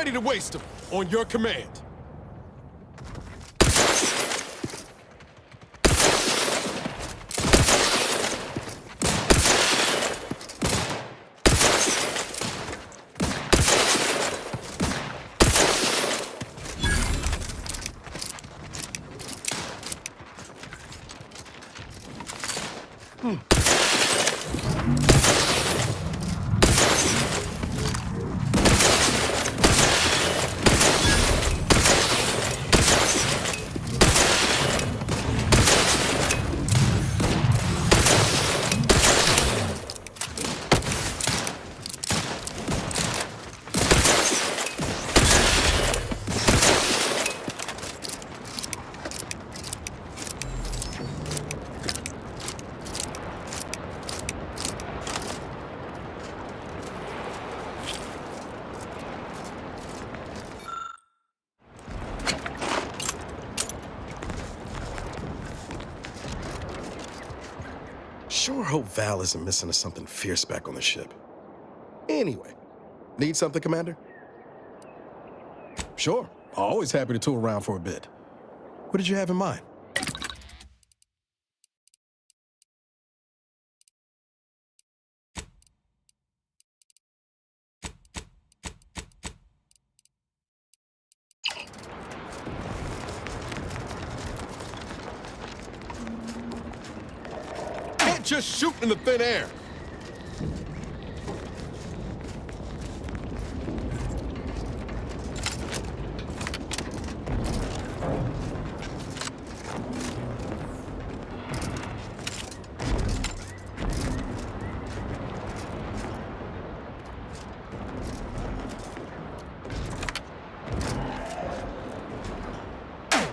Ready to waste them. On your command. Sure hope Val isn't missing something fierce back on the ship. Anyway, need something, Commander? Sure. Always happy to tool around for a bit. What did you have in mind? Can't just shoot in the thin air.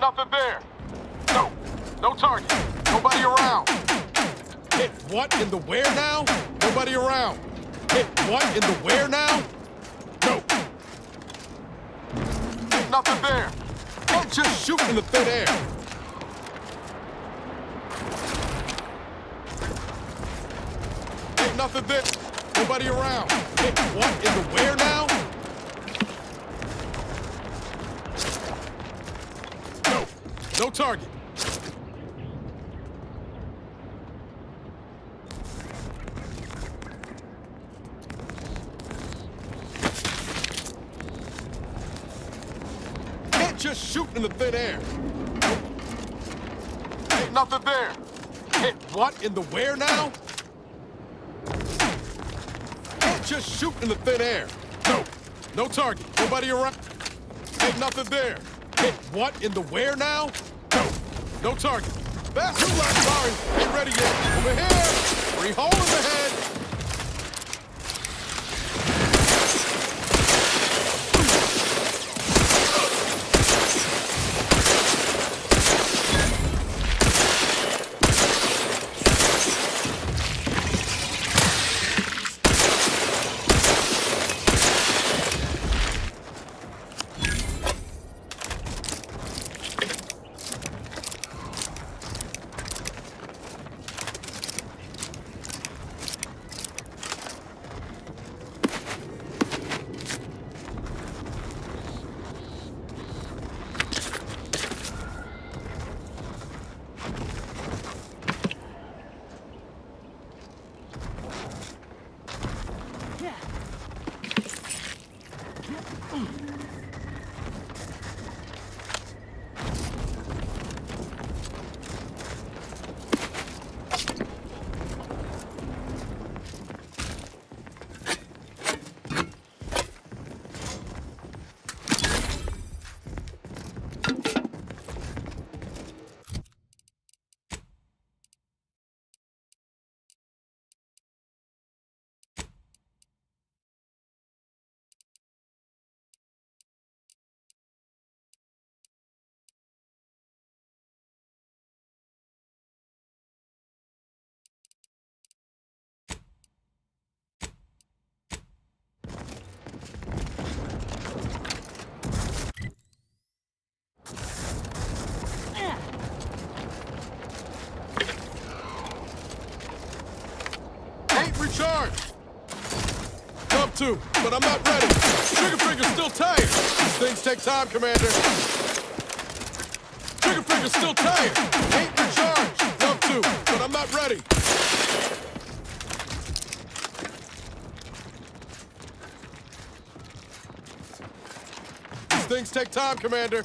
Nothing there. No. No target. Nobody around. Hit what in the where now? Nobody around. Hit what in the where now? No. Nothing there. Can't just shoot in the thin air. Ain't nothing there. Nobody around. Hit what in the where now? No. No target. Can't just shoot in the thin air. Ain't nothing there. Hit what in the where now? Can't just shoot in the thin air. No. No target. Nobody around. Ain't nothing there. Hit what in the where now? No. No target. Fast too loud, sorry. Ain't ready yet. Over here. Free hole in the head. 2, but I'm not ready. Trigger finger's still tired. These things take time, Commander. Trigger finger's still tired. Ain't recharged. Love to, but I'm not ready. These things take time, Commander.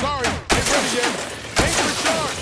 Sorry, ain't ready yet. Ain't recharged.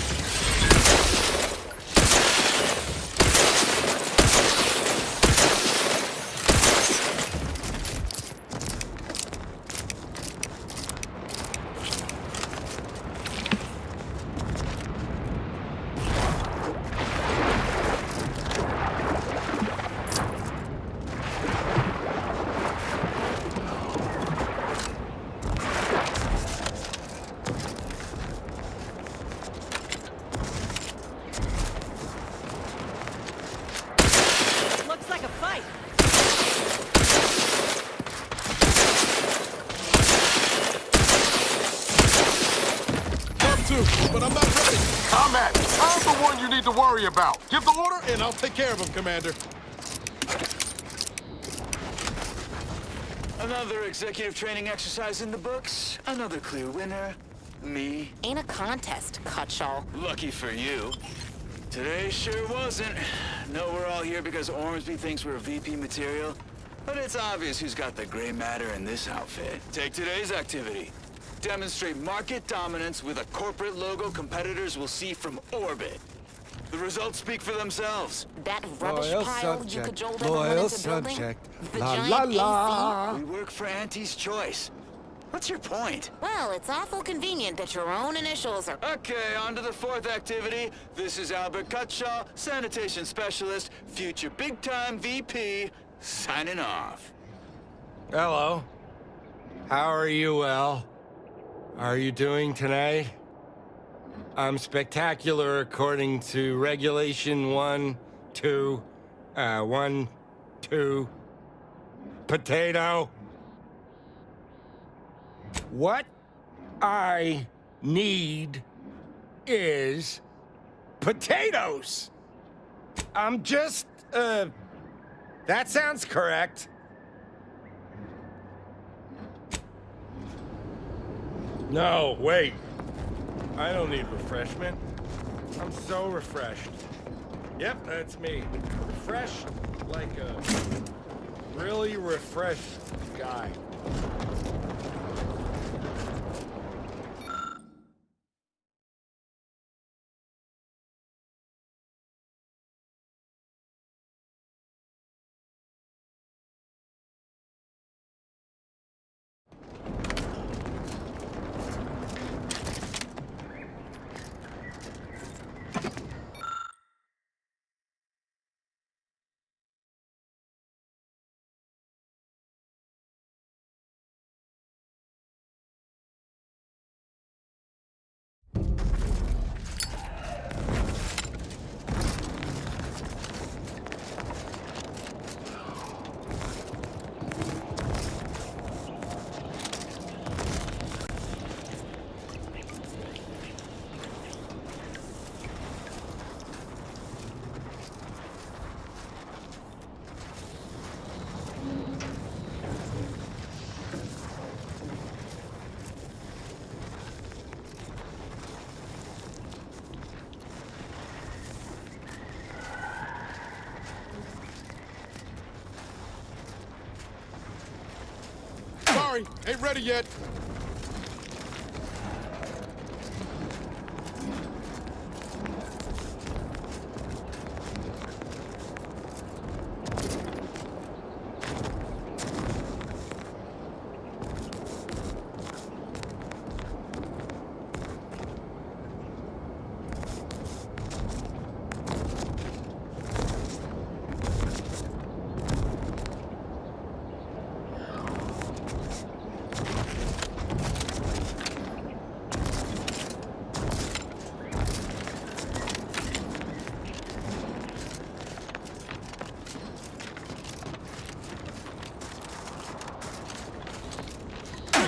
But I'm not ready. Combat, I'm the one you need to worry about. Give the order, and I'll take care of him, Commander. Another executive training exercise in the books. Another clear winner. Me. Ain't a contest, Cutshall. Lucky for you. Today sure wasn't. No, we're all here because Ormsby thinks we're VP material. But it's obvious who's got the gray matter in this outfit. Take today's activity. Demonstrate market dominance with a corporate logo competitors will see from orbit. The results speak for themselves. That rubbish pile you cajoled everyone Loyal into building? subject. The La giant la la. AC? We work for Auntie's Choice. What's your point? Well, it's awful convenient that your own initials are... Okay, on to the fourth activity. This is 𝘼𝙗𝙘𝙪𝙩, sanitation specialist, future big-time VP, signing off. Hello. How are you, El? Are you doing tonight? I'm spectacular according to regulation 1, 2, potato. What I need is potatoes. I'm just, that sounds correct. No, wait. I don't need refreshment. I'm so refreshed. Yep, that's me. Refreshed like a really refreshed guy. Sorry, ain't ready yet.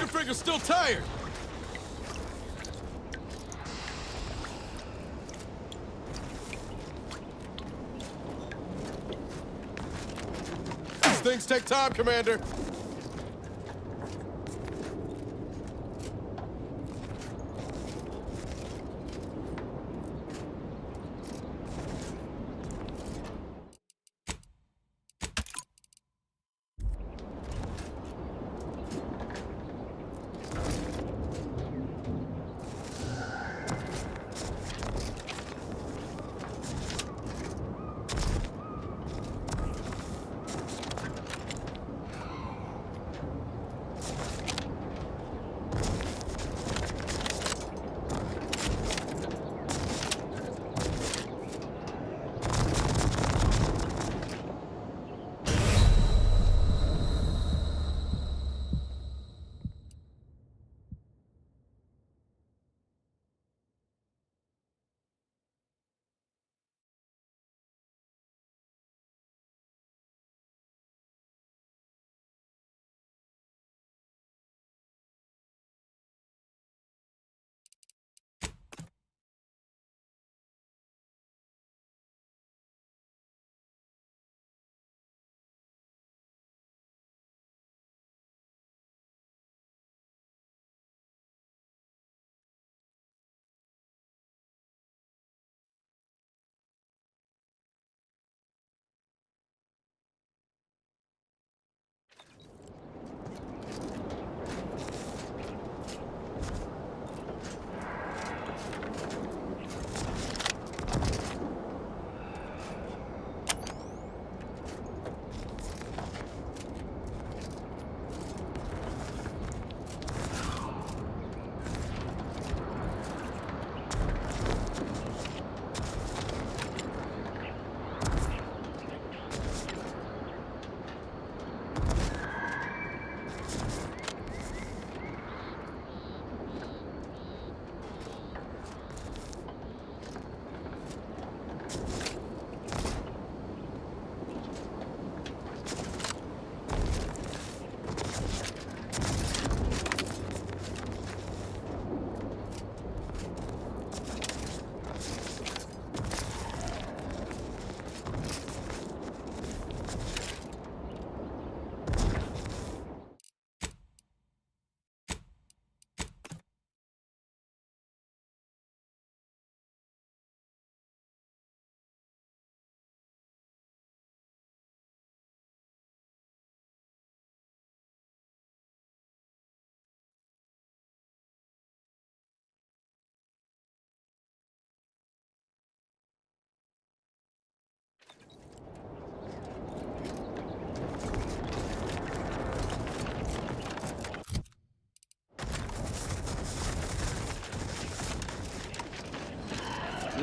Finger's still tired. things take time, Commander.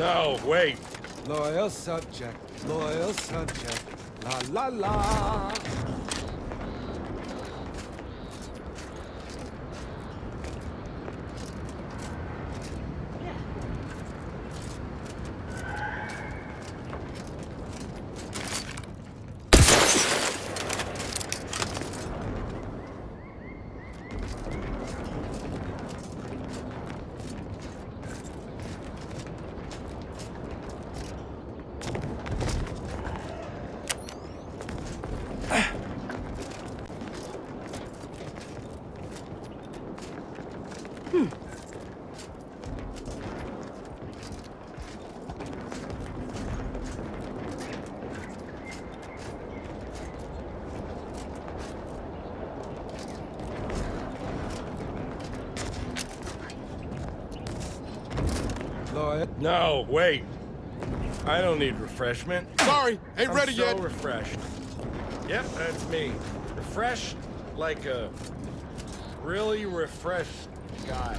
No, wait. Loyal subject, loyal subject. La la la. No, wait. I don't need refreshment. Sorry, ain't ready yet. I'm so refreshed. Yep, that's me. Refreshed like a really refreshed guy.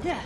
Yeah.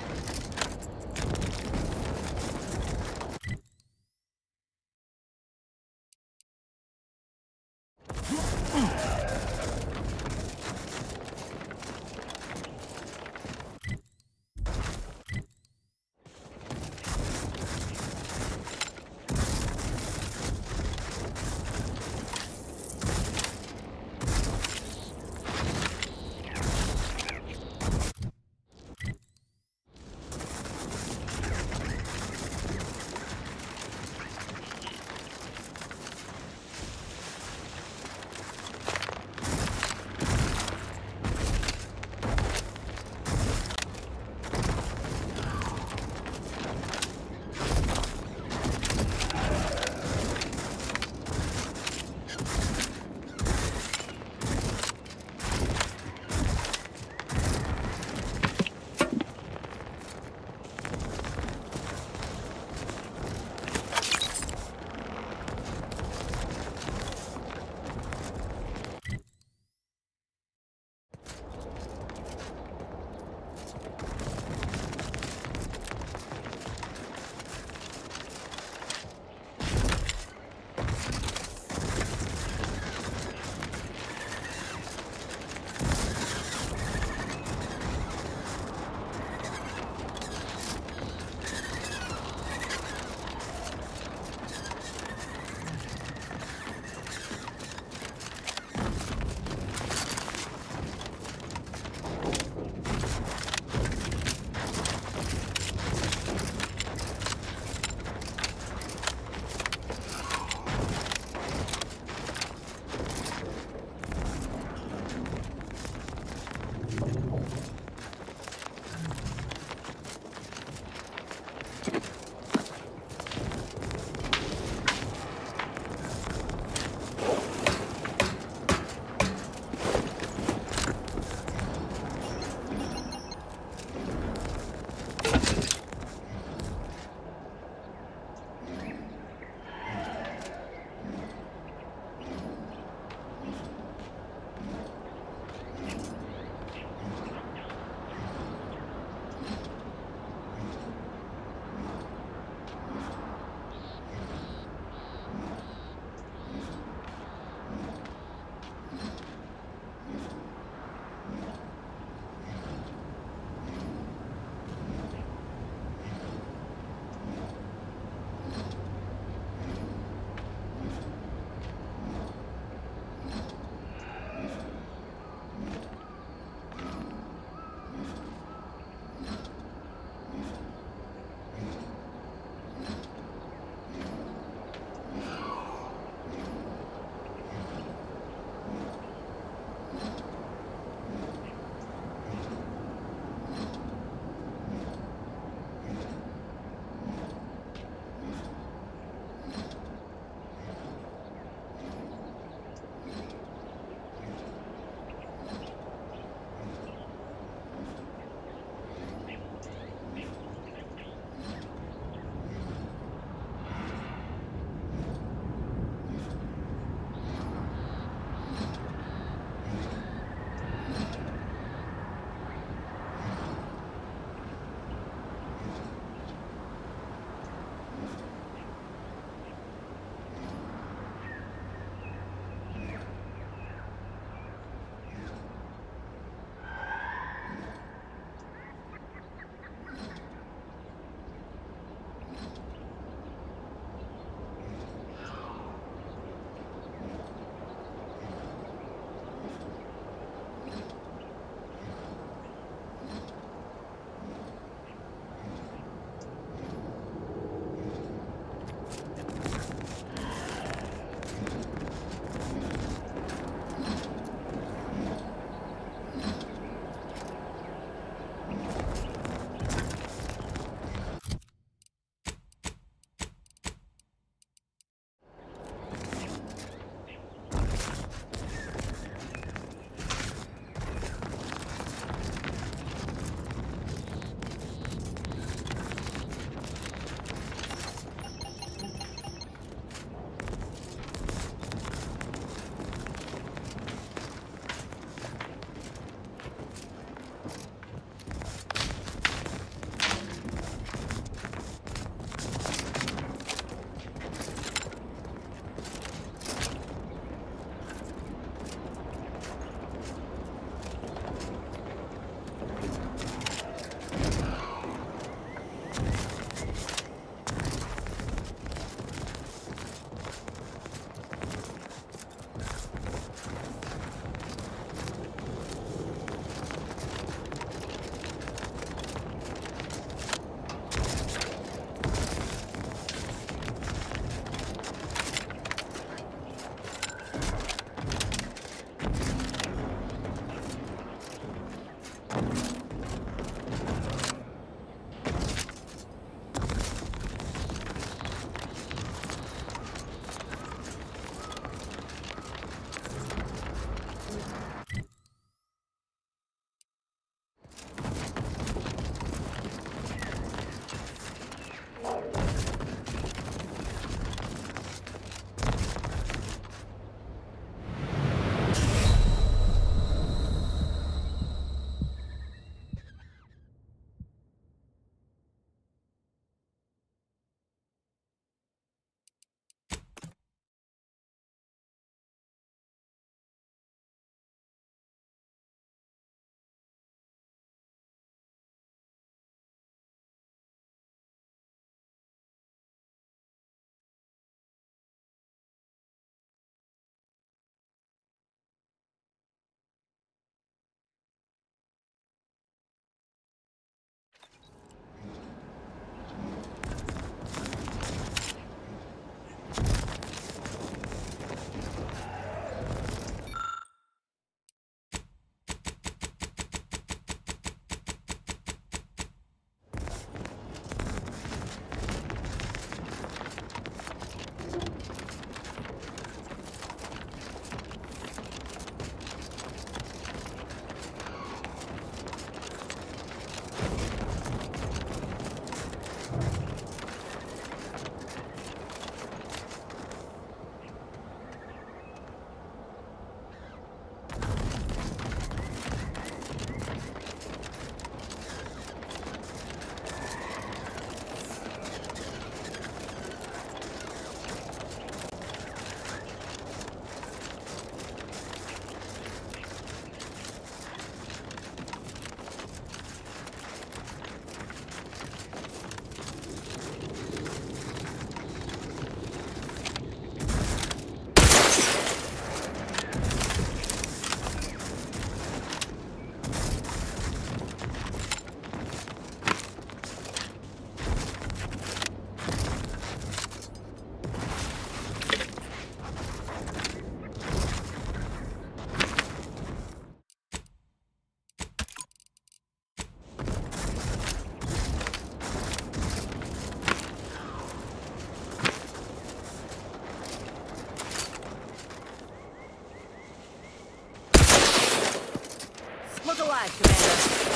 Look alive, Commander.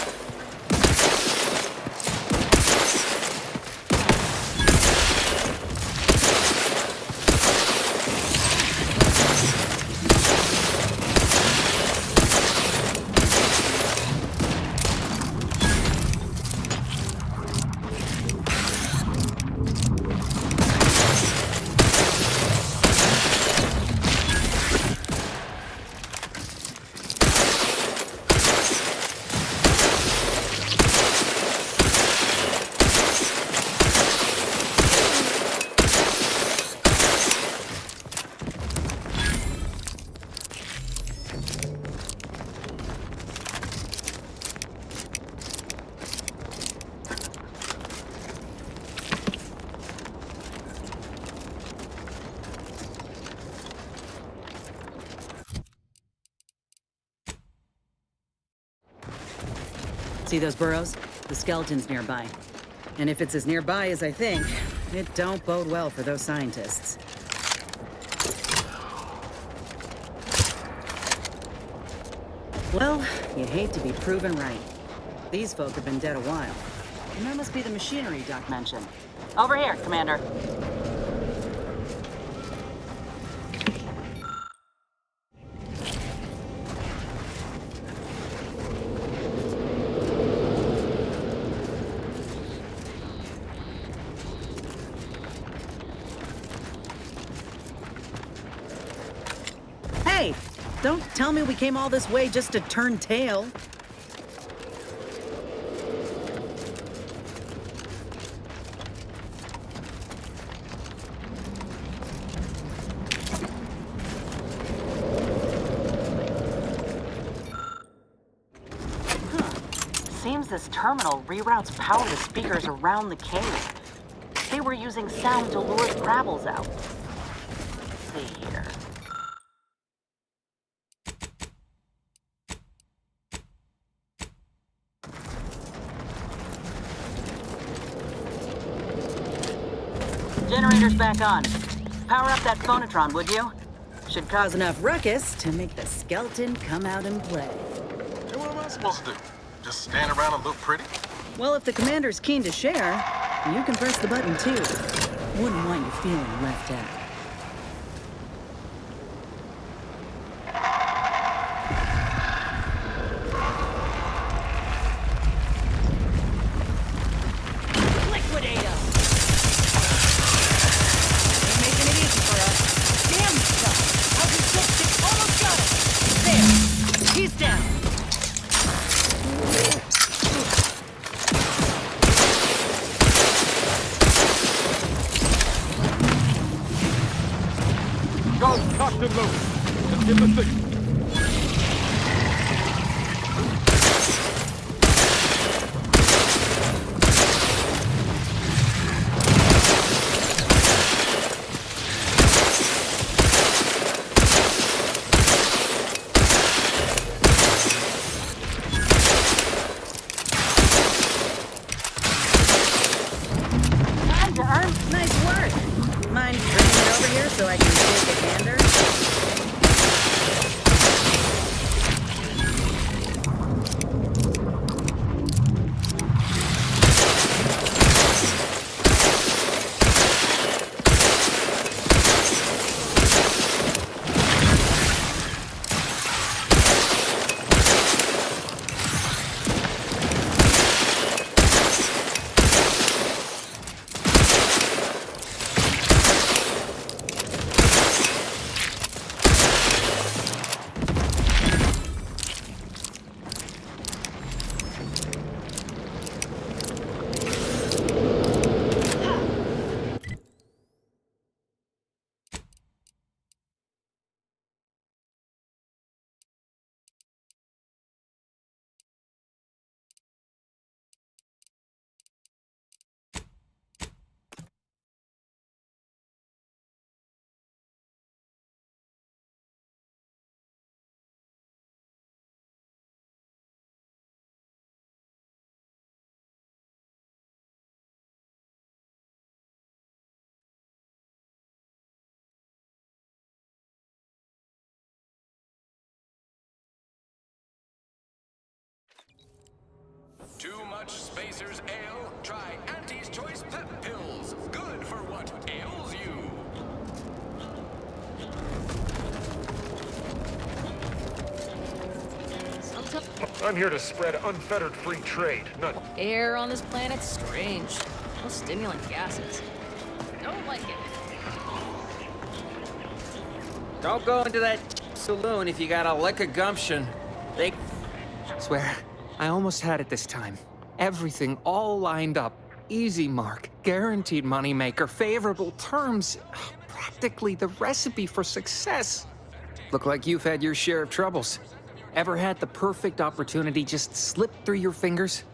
See those burrows? The skeleton's nearby. And if it's as nearby as I think, it don't bode well for those scientists. Well, you hate to be proven right. These folk have been dead a while. And that must be the machinery Doc mentioned. Over here, Commander. Hey, don't tell me we came all this way just to turn tail. Seems this terminal reroutes power to speakers around the cave. They were using sound to lure Crabbles out. Let's see here. Generator's back on. Power up that phonotron, would you? Should cause enough ruckus to make the skeleton come out and play. Hey, what am I supposed to do? Just stand around and look pretty? Well, if the commander's keen to share, you can press the button too. Wouldn't want you feeling left out. Nice work. Mind bringing it over here so I can take a gander? Too much Spacer's ale? Try Auntie's Choice Pep Pills. Good for what ails you. I'm here to spread unfettered free trade. None. Air on this planet's strange. No stimulant gases. Don't like it. Don't go into that saloon if you got a lick of gumption. They... Swear, I almost had it this time. Everything all lined up. Easy mark, guaranteed moneymaker, favorable terms. Practically the recipe for success. Look like you've had your share of troubles. Ever had the perfect opportunity just slip through your fingers?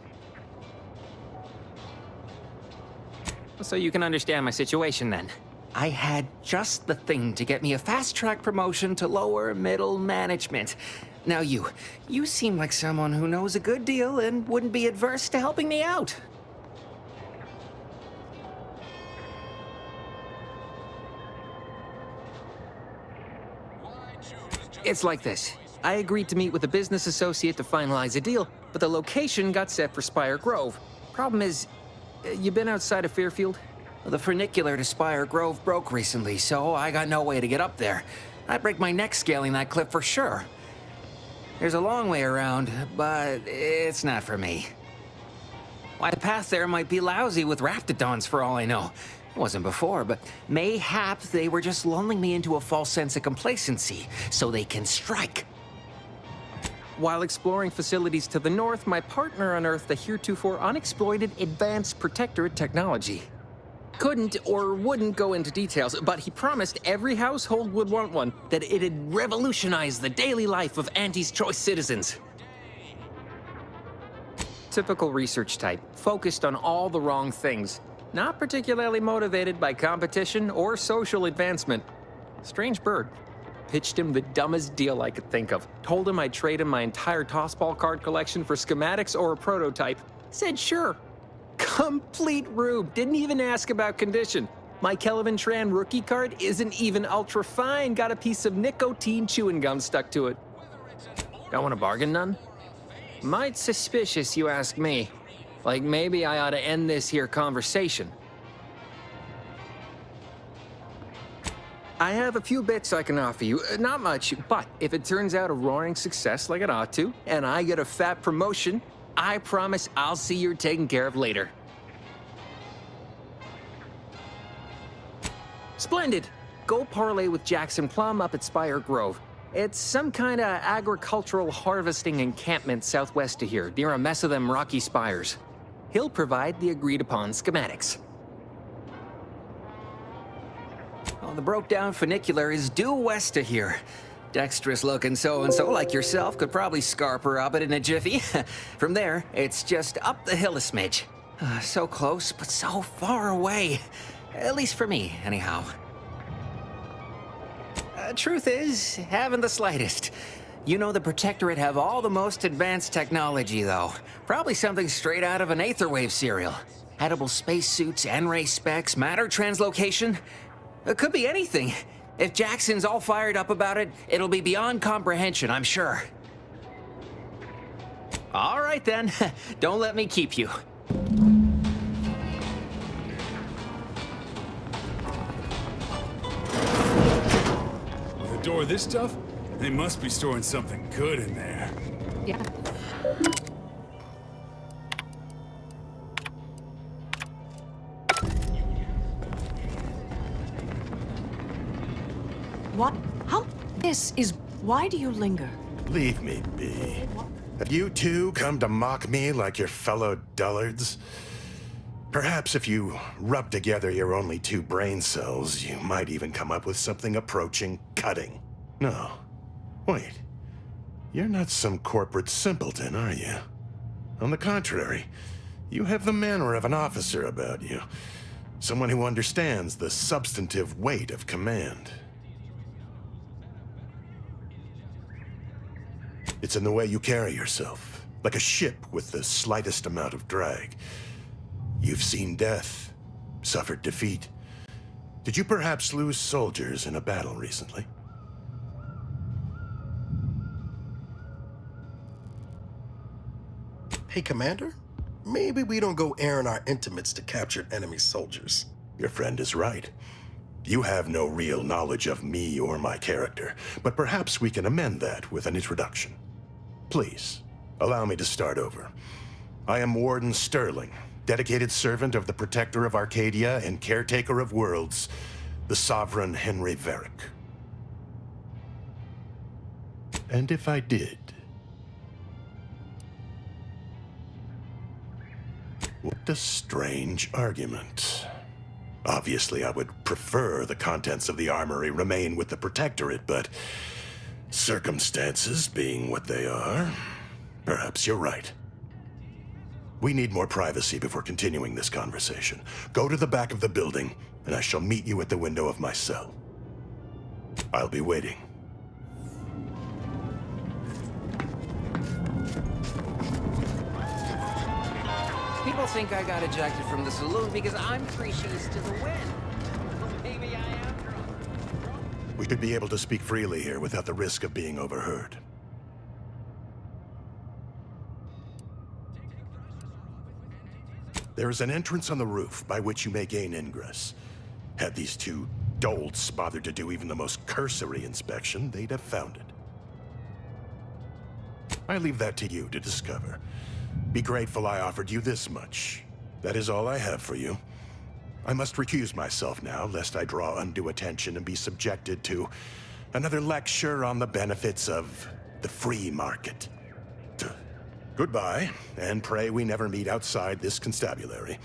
So you can understand my situation then. I had just the thing to get me a fast-track promotion to lower middle management. Now you seem like someone who knows a good deal and wouldn't be adverse to helping me out. It's like this. I agreed to meet with a business associate to finalize a deal, but the location got set for Spire Grove. Problem is, you been outside of Fairfield? The funicular to Spire Grove broke recently, so I got no way to get up there. I'd break my neck scaling that cliff for sure. There's a long way around, but it's not for me. Why, the path there might be lousy with raptidons for all I know. It wasn't before, but mayhap they were just lulling me into a false sense of complacency so they can strike. While exploring facilities to the north, my partner unearthed the heretofore unexploited advanced protectorate technology. Couldn't or wouldn't go into details, but he promised every household would want one, that it'd revolutionize the daily life of Auntie's Choice citizens. Typical research type, focused on all the wrong things. Not particularly motivated by competition or social advancement. Strange bird. Pitched him the dumbest deal I could think of. Told him I'd trade him my entire tossball card collection for schematics or a prototype. Said sure. Complete rube. Didn't even ask about condition. My 𝘼𝙗𝙘𝙪𝙩 rookie card isn't even ultra fine, got a piece of nicotine chewing gum stuck to it. Don't want to bargain none? Might suspicious, you ask me. Like maybe I ought to end this here conversation. I have a few bits I can offer you, not much, but if it turns out a roaring success like it ought to, and I get a fat promotion, I promise I'll see you're taken care of later. Splendid. Go parlay with Jackson Plum up at Spire Grove. It's some kind of agricultural harvesting encampment southwest of here, near a mess of them rocky spires. He'll provide the agreed-upon schematics. Oh, the broke-down funicular is due west of here. Dexterous-looking so-and-so like yourself could probably scarp her up it in a jiffy. From there, it's just up the hill a smidge. So close, but so far away. At least for me, anyhow. Truth is, haven't the slightest. You know the Protectorate have all the most advanced technology, though. Probably something straight out of an Aetherwave serial. Edible spacesuits, N-ray specs, matter translocation. It could be anything. If Jackson's all fired up about it, it'll be beyond comprehension, I'm sure. All right, then. Don't let me keep you. With a door this tough, they must be storing something good in there. Yeah. What? How? This is... Why do you linger? Leave me be. Have you two come to mock me like your fellow dullards? Perhaps if you rub together your only 2 brain cells, you might even come up with something approaching cutting. No. Wait. You're not some corporate simpleton, are you? On the contrary, you have the manner of an officer about you. Someone who understands the substantive weight of command. It's in the way you carry yourself, like a ship with the slightest amount of drag. You've seen death, suffered defeat. Did you perhaps lose soldiers in a battle recently? Hey, Commander? Maybe we don't go airing our intimates to captured enemy soldiers. Your friend is right. You have no real knowledge of me or my character, but perhaps we can amend that with an introduction. Please, allow me to start over. I am Warden Sterling, dedicated servant of the Protector of Arcadia and caretaker of worlds, the Sovereign Henry Varick. And if I did... What a strange argument. Obviously, I would prefer the contents of the armory remain with the Protectorate, but circumstances being what they are, perhaps you're right. We need more privacy before continuing this conversation. Go to the back of the building, and I shall meet you at the window of my cell. I'll be waiting. People think I got ejected from the saloon because I'm 3 sheets to the wind. Maybe I am drunk. We should be able to speak freely here without the risk of being overheard. There is an entrance on the roof by which you may gain ingress. Had these 2 dolts bothered to do even the most cursory inspection, they'd have found it. I leave that to you to discover. Be grateful I offered you this much. That is all I have for you. I must recuse myself now, lest I draw undue attention and be subjected to another lecture on the benefits of the free market. Goodbye, and pray we never meet outside this constabulary.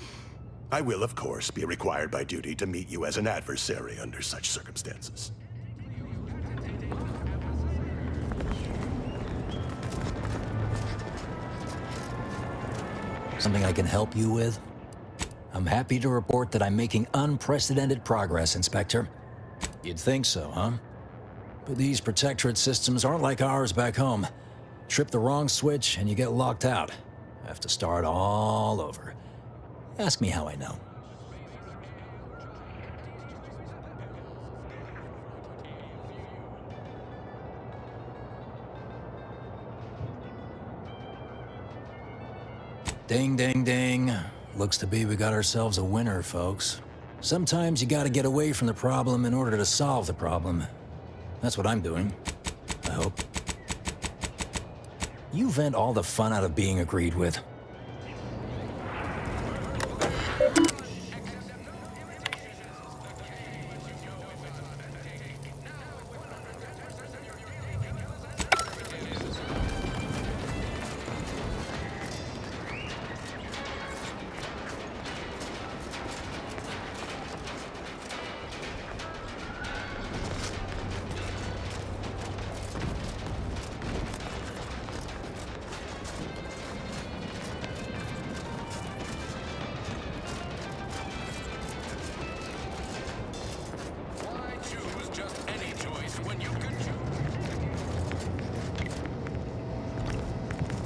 I will, of course, be required by duty to meet you as an adversary under such circumstances. Something I can help you with? I'm happy to report that I'm making unprecedented progress, Inspector. You'd think so, huh? But these Protectorate systems aren't like ours back home. Trip the wrong switch and you get locked out. Have to start all over. Ask me how I know. Ding, ding, ding. Looks to be we got ourselves a winner, folks. Sometimes you gotta get away from the problem in order to solve the problem. That's what I'm doing. I hope. You vent all the fun out of being agreed with.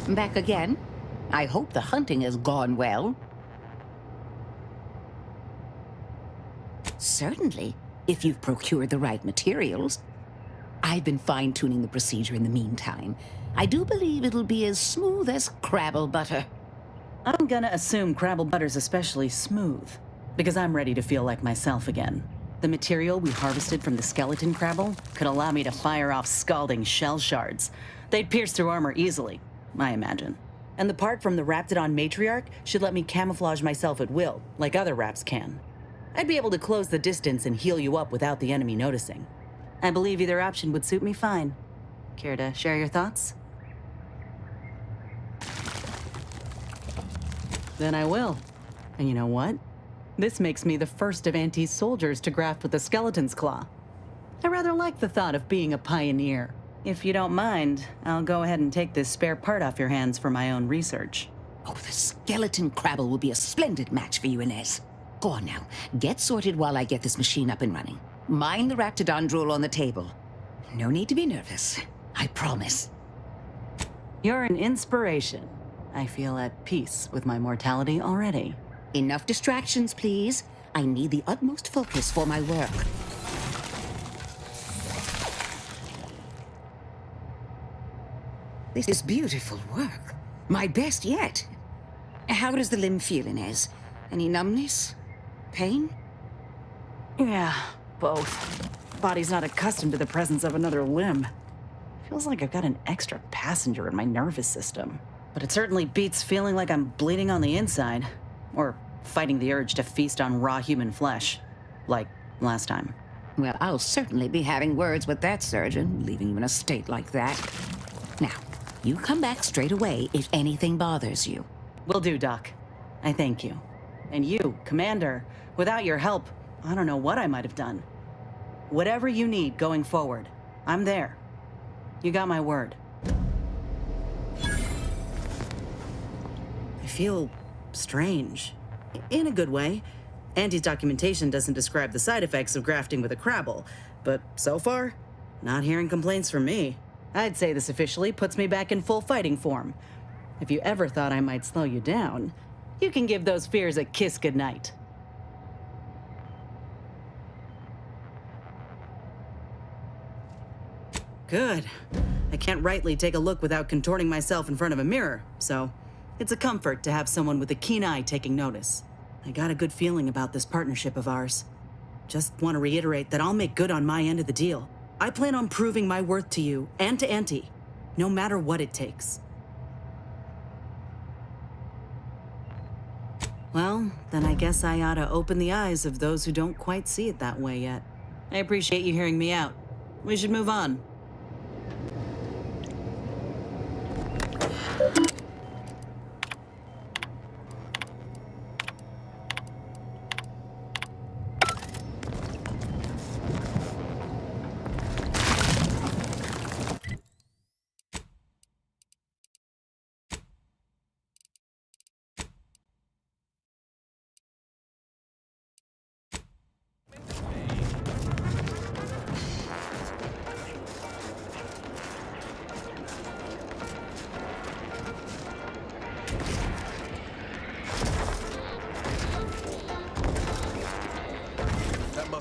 Back again? I hope the hunting has gone well. Certainly, if you've procured the right materials. I've been fine-tuning the procedure in the meantime. I do believe it'll be as smooth as Crabble butter. I'm gonna assume Crabble butter's especially smooth, because I'm ready to feel like myself again. The material we harvested from the skeleton Crabble could allow me to fire off scalding shell shards. They'd pierce through armor easily, I imagine. And the part from the Raptidon matriarch should let me camouflage myself at will, like other Raps can. I'd be able to close the distance and heal you up without the enemy noticing. I believe either option would suit me fine. Care to share your thoughts? Then I will. And you know what? This makes me the first of Auntie's soldiers to graft with the skeleton's claw. I rather like the thought of being a pioneer. If you don't mind, I'll go ahead and take this spare part off your hands for my own research. Oh, the skeleton Crabble will be a splendid match for you, Inez. Go on now. Get sorted while I get this machine up and running. Mind the Raptidon drool on the table. No need to be nervous. I promise. You're an inspiration. I feel at peace with my mortality already. Enough distractions, please. I need the utmost focus for my work. This is beautiful work. My best yet. How does the limb feel, Inez? Any numbness? Pain? Yeah, both. Body's not accustomed to the presence of another limb. Feels like I've got an extra passenger in my nervous system. But it certainly beats feeling like I'm bleeding on the inside. Or fighting the urge to feast on raw human flesh. Like last time. Well, I'll certainly be having words with that surgeon, leaving you in a state like that. Now, you come back straight away if anything bothers you. Will do, Doc. I thank you. And you, Commander, without your help, I don't know what I might have done. Whatever you need going forward, I'm there. You got my word. I feel strange. In a good way. Auntie's documentation doesn't describe the side effects of grafting with a Crabble, but so far, not hearing complaints from me. I'd say this officially puts me back in full fighting form. If you ever thought I might slow you down, you can give those fears a kiss goodnight. Good. I can't rightly take a look without contorting myself in front of a mirror, so it's a comfort to have someone with a keen eye taking notice. I got a good feeling about this partnership of ours. Just want to reiterate that I'll make good on my end of the deal. I plan on proving my worth to you and to Auntie, no matter what it takes. Well, then I guess I ought to open the eyes of those who don't quite see it that way yet. I appreciate you hearing me out. We should move on.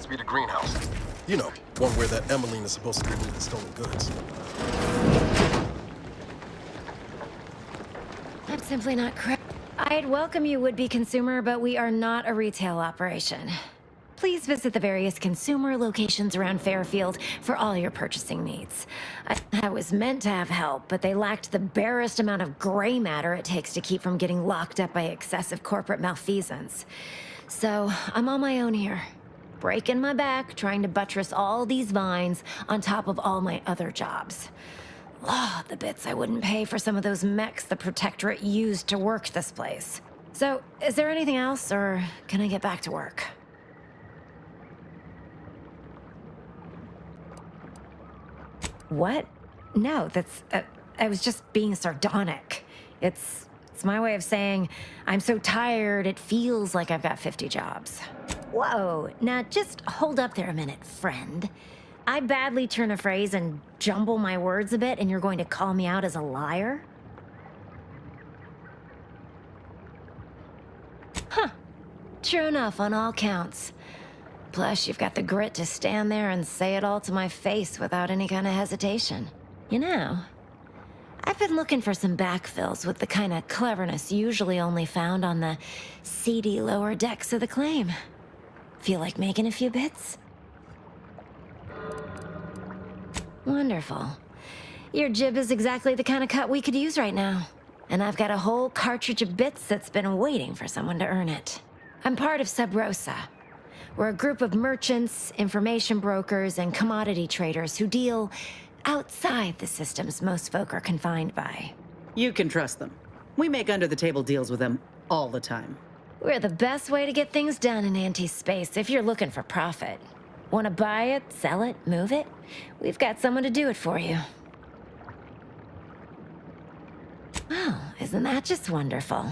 Be the greenhouse. You know, one where that Emmeline is supposed to be moving stolen goods. I'm simply not I'd welcome you, would-be consumer, but we are not a retail operation. Please visit the various consumer locations around Fairfield for all your purchasing needs. I was meant to have help, but they lacked the barest amount of gray matter it takes to keep from getting locked up by excessive corporate malfeasance. So, I'm on my own here, breaking my back, trying to buttress all these vines on top of all my other jobs. Oh, the bits I wouldn't pay for some of those mechs the Protectorate used to work this place. So, is there anything else, or can I get back to work? What? No, that's... I was just being sardonic. It's my way of saying, I'm so tired, it feels like I've got 50 jobs. Whoa, now just hold up there a minute, friend. I badly turn a phrase and jumble my words a bit, and you're going to call me out as a liar? Huh. True enough on all counts. Plus, you've got the grit to stand there and say it all to my face without any kind of hesitation. You know, I've been looking for some backfills with the kind of cleverness usually only found on the seedy lower decks of the claim. Feel like making a few bits? Wonderful. Your jib is exactly the kind of cut we could use right now. And I've got a whole cartridge of bits that's been waiting for someone to earn it. I'm part of 𝘼𝙗𝙘𝙪𝙩. We're a group of merchants, information brokers, and commodity traders who deal outside the systems most folk are confined by. You can trust them. We make under-the-table deals with them all the time. We're the best way to get things done in anti-space if you're looking for profit. Want to buy it, sell it, move it? We've got someone to do it for you. Well, isn't that just wonderful?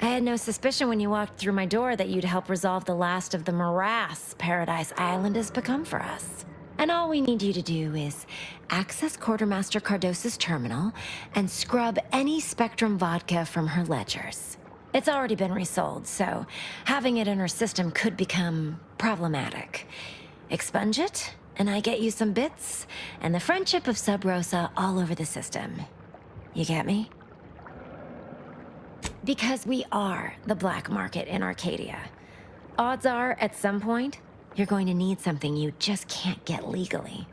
I had no suspicion when you walked through my door that you'd help resolve the last of the morass Paradise Island has become for us. And all we need you to do is access Quartermaster Cardosa's terminal and scrub any Spectrum vodka from her ledgers. It's already been resold, so having it in her system could become problematic. Expunge it, and I get you some bits, and the friendship of 𝘼𝙗𝙗𝙪𝙩 all over the system. You get me? Because we are the black market in Arcadia. Odds are, at some point, you're going to need something you just can't get legally.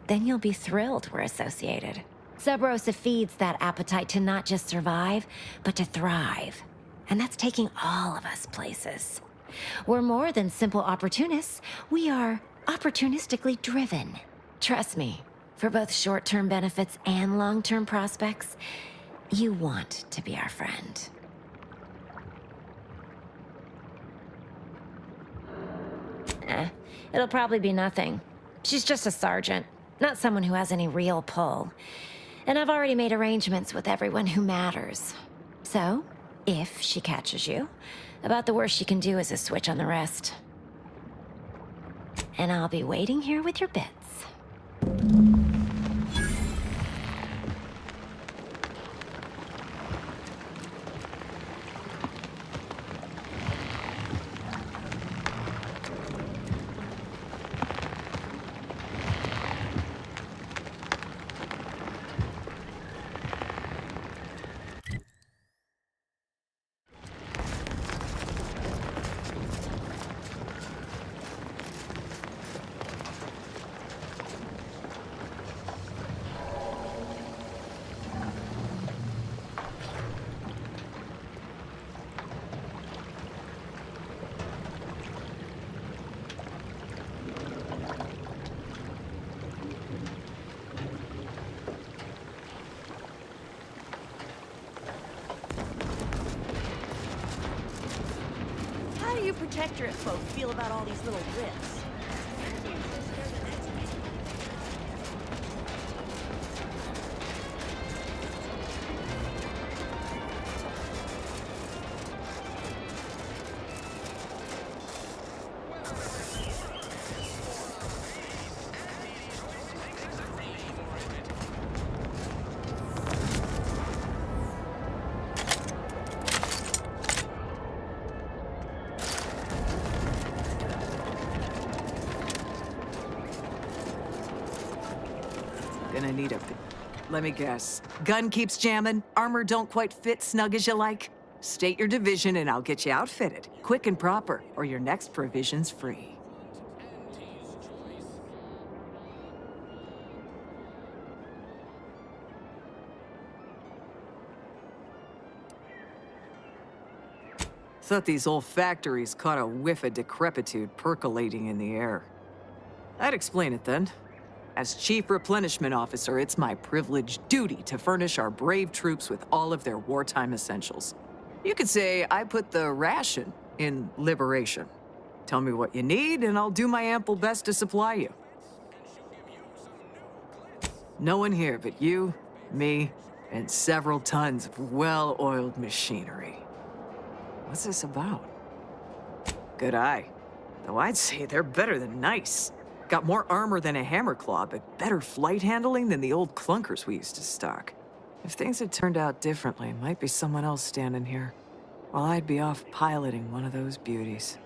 Then you'll be thrilled we're associated. 𝘼𝙗𝙗𝙪𝙩 feeds that appetite to not just survive, but to thrive. And that's taking all of us places. We're more than simple opportunists. We are opportunistically driven. Trust me, for both short-term benefits and long-term prospects, you want to be our friend. It'll probably be nothing. She's just a sergeant, not someone who has any real pull. And I've already made arrangements with everyone who matters. So, if she catches you, about the worst she can do is a switch on the rest. And I'll be waiting here with your bits. Protectorate folk feel about all these little rifts? Gonna need a... Let me guess. Gun keeps jamming, armor don't quite fit snug as you like. State your division and I'll get you outfitted. Quick and proper, or your next provision's free. Thought these old factories caught a whiff of decrepitude percolating in the air. I'd explain it then. As Chief Replenishment Officer, it's my privileged duty to furnish our brave troops with all of their wartime essentials. You could say I put the ration in liberation. Tell me what you need, and I'll do my ample best to supply you. No one here but you, me, and several tons of well-oiled machinery. What's this about? Good eye. Though I'd say they're better than nice. Got more armor than a hammerclaw, but better flight handling than the old clunkers we used to stock. If things had turned out differently, might be someone else standing here, while I'd be off piloting one of those beauties.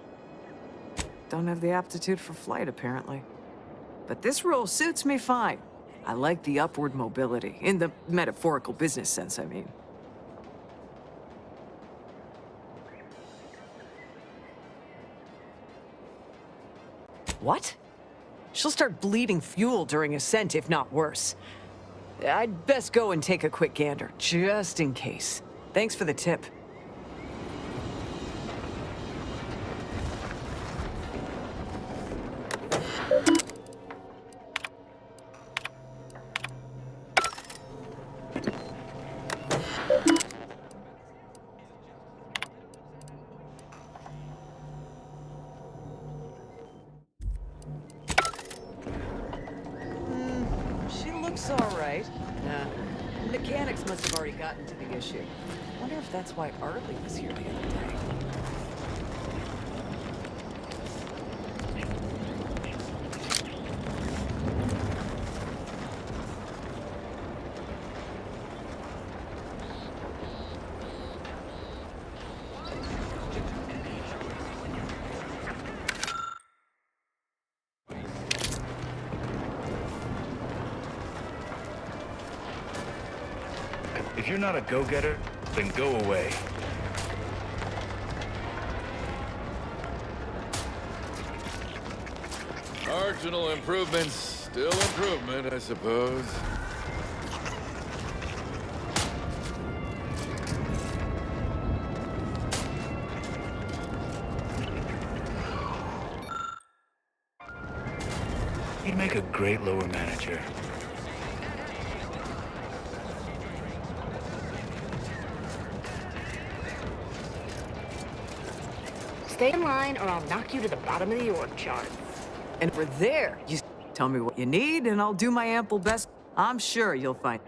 Don't have the aptitude for flight, apparently. But this role suits me fine. I like the upward mobility, in the metaphorical business sense, I mean. What? She'll start bleeding fuel during ascent, if not worse. I'd best go and take a quick gander, just in case. Thanks for the tip. All right. Mechanics must have already gotten to the issue. Wonder if that's why 𝘼𝙗𝙘𝙪𝙩 was here the other day. If you're not a go-getter, then go away. Marginal improvements, still improvement, I suppose. He'd make a great lower manager. Stay in line or I'll knock you to the bottom of the org chart. And for there, you tell me what you need and I'll do my ample best. I'm sure you'll find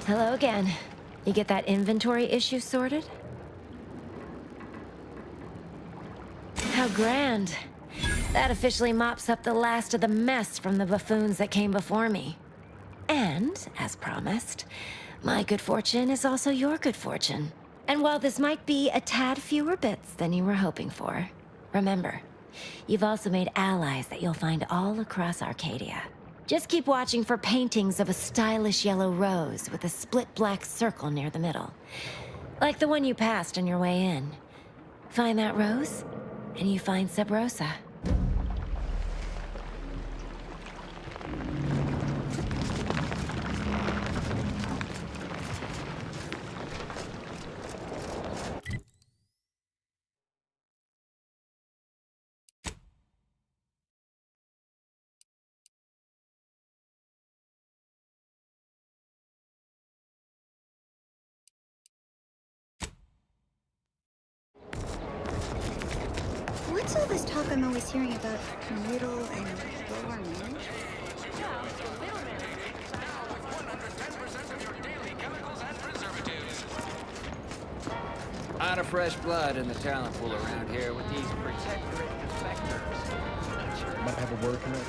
Hello again. You get that inventory issue sorted? How grand. That officially mops up the last of the mess from the buffoons that came before me. And, as promised, my good fortune is also your good fortune. And while this might be a tad fewer bits than you were hoping for, remember, you've also made allies that you'll find all across Arcadia. Just keep watching for paintings of a stylish yellow rose with a split black circle near the middle. Like the one you passed on your way in. Find that rose, and you find Sub Rosa. What's all this talk I'm always hearing about middle and lower management? A lot of fresh blood in the talent pool around here with these protectorate inspectors. Might have a word, Commander.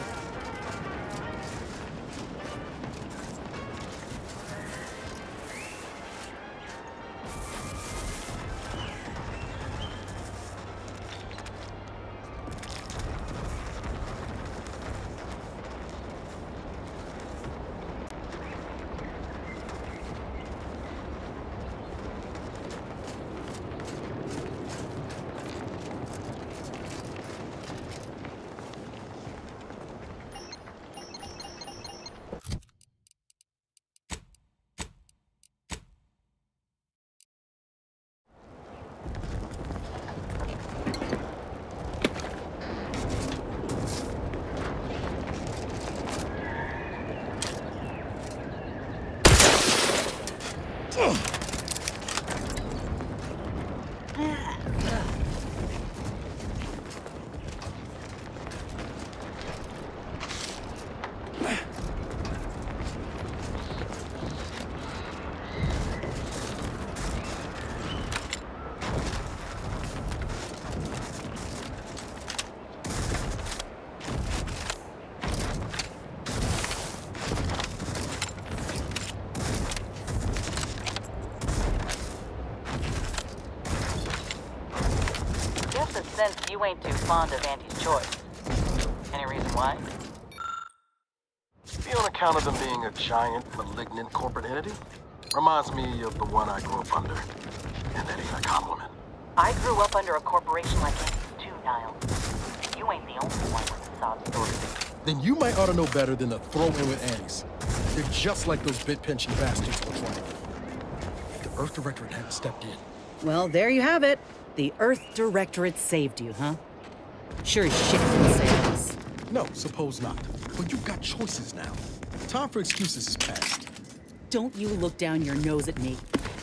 Sense you ain't too fond of Auntie's choice. Any reason why? Be on account of them being a giant, malignant corporate entity? Reminds me of the one I grew up under. And that ain't a compliment. I grew up under a corporation like Auntie's too, Niles. You ain't the only one with a sob story. Then you might ought to know better than to throw in with Annie's. They're just like those bit-pinching bastards on Triangle. If the Earth Directorate hadn't stepped in. Well, there you have it. The Earth Directorate saved you, huh? Sure as shit can save us. No, suppose not. But you've got choices now. Time for excuses is past. Don't you look down your nose at me.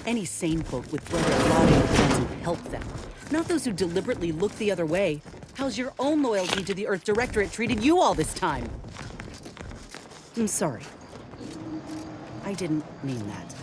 Any sane folk would throw their lot in the ones who help them. Not those who deliberately look the other way. How's your own loyalty to the Earth Directorate treated you all this time? I'm sorry. I didn't mean that.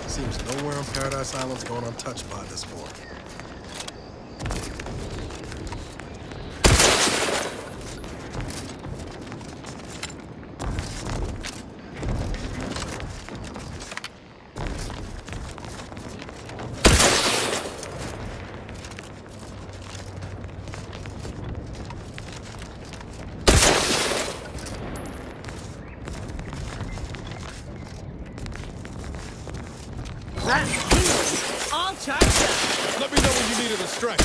Seems nowhere on Paradise Island's going untouched by this war. think you needed a strike?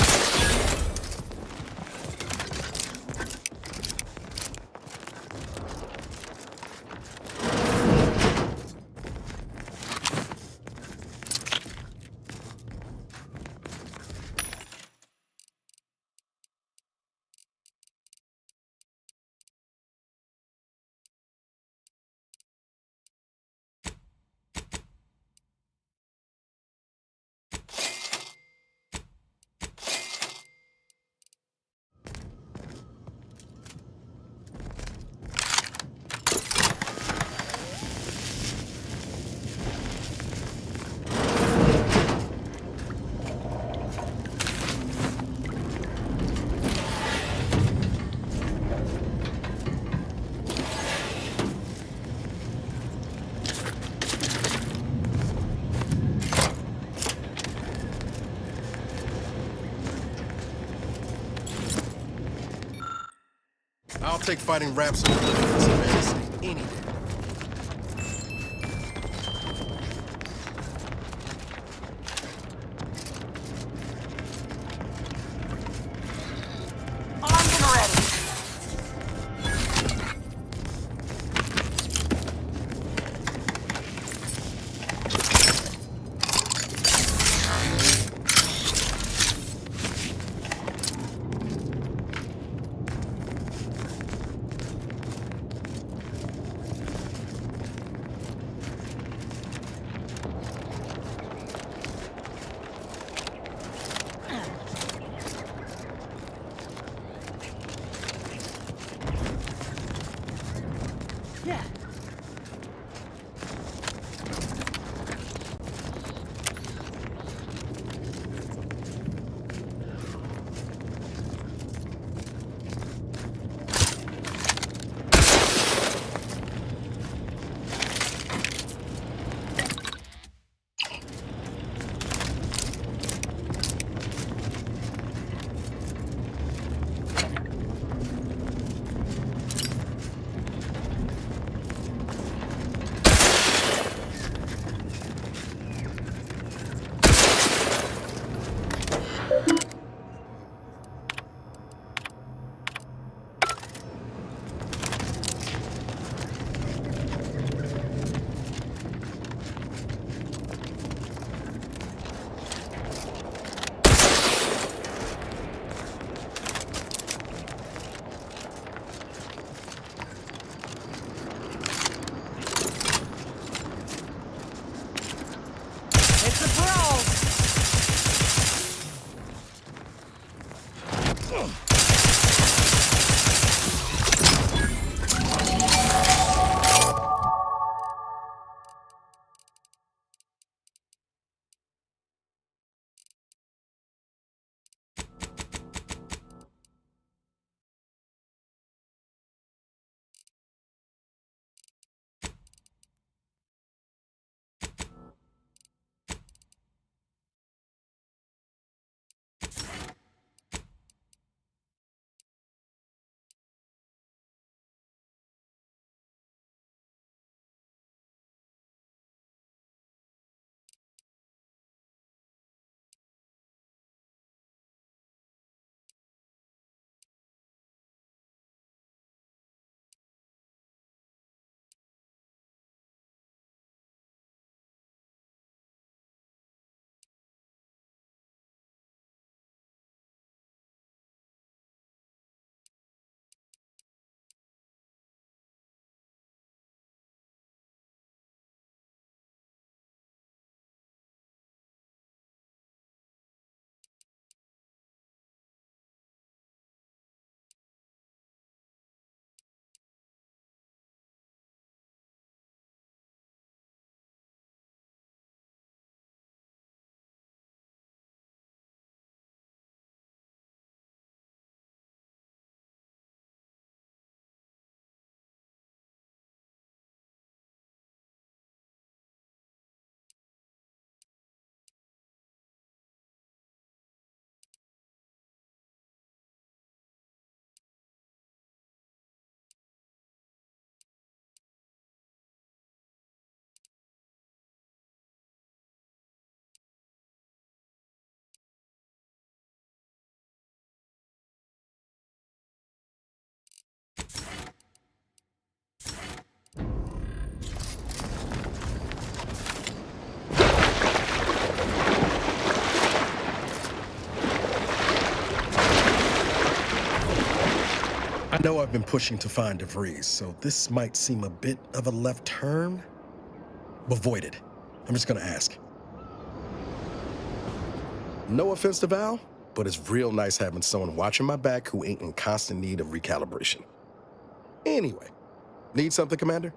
I'll take fighting raps and deliveries in Man State any day. Armed and ready. I know I've been pushing to find 𝘼𝙗𝙗𝙪𝙩, so this might seem a bit of a left turn. Avoid it. I'm just gonna ask. No offense to Val, but it's real nice having someone watching my back who ain't in constant need of recalibration. Anyway, need something, Commander?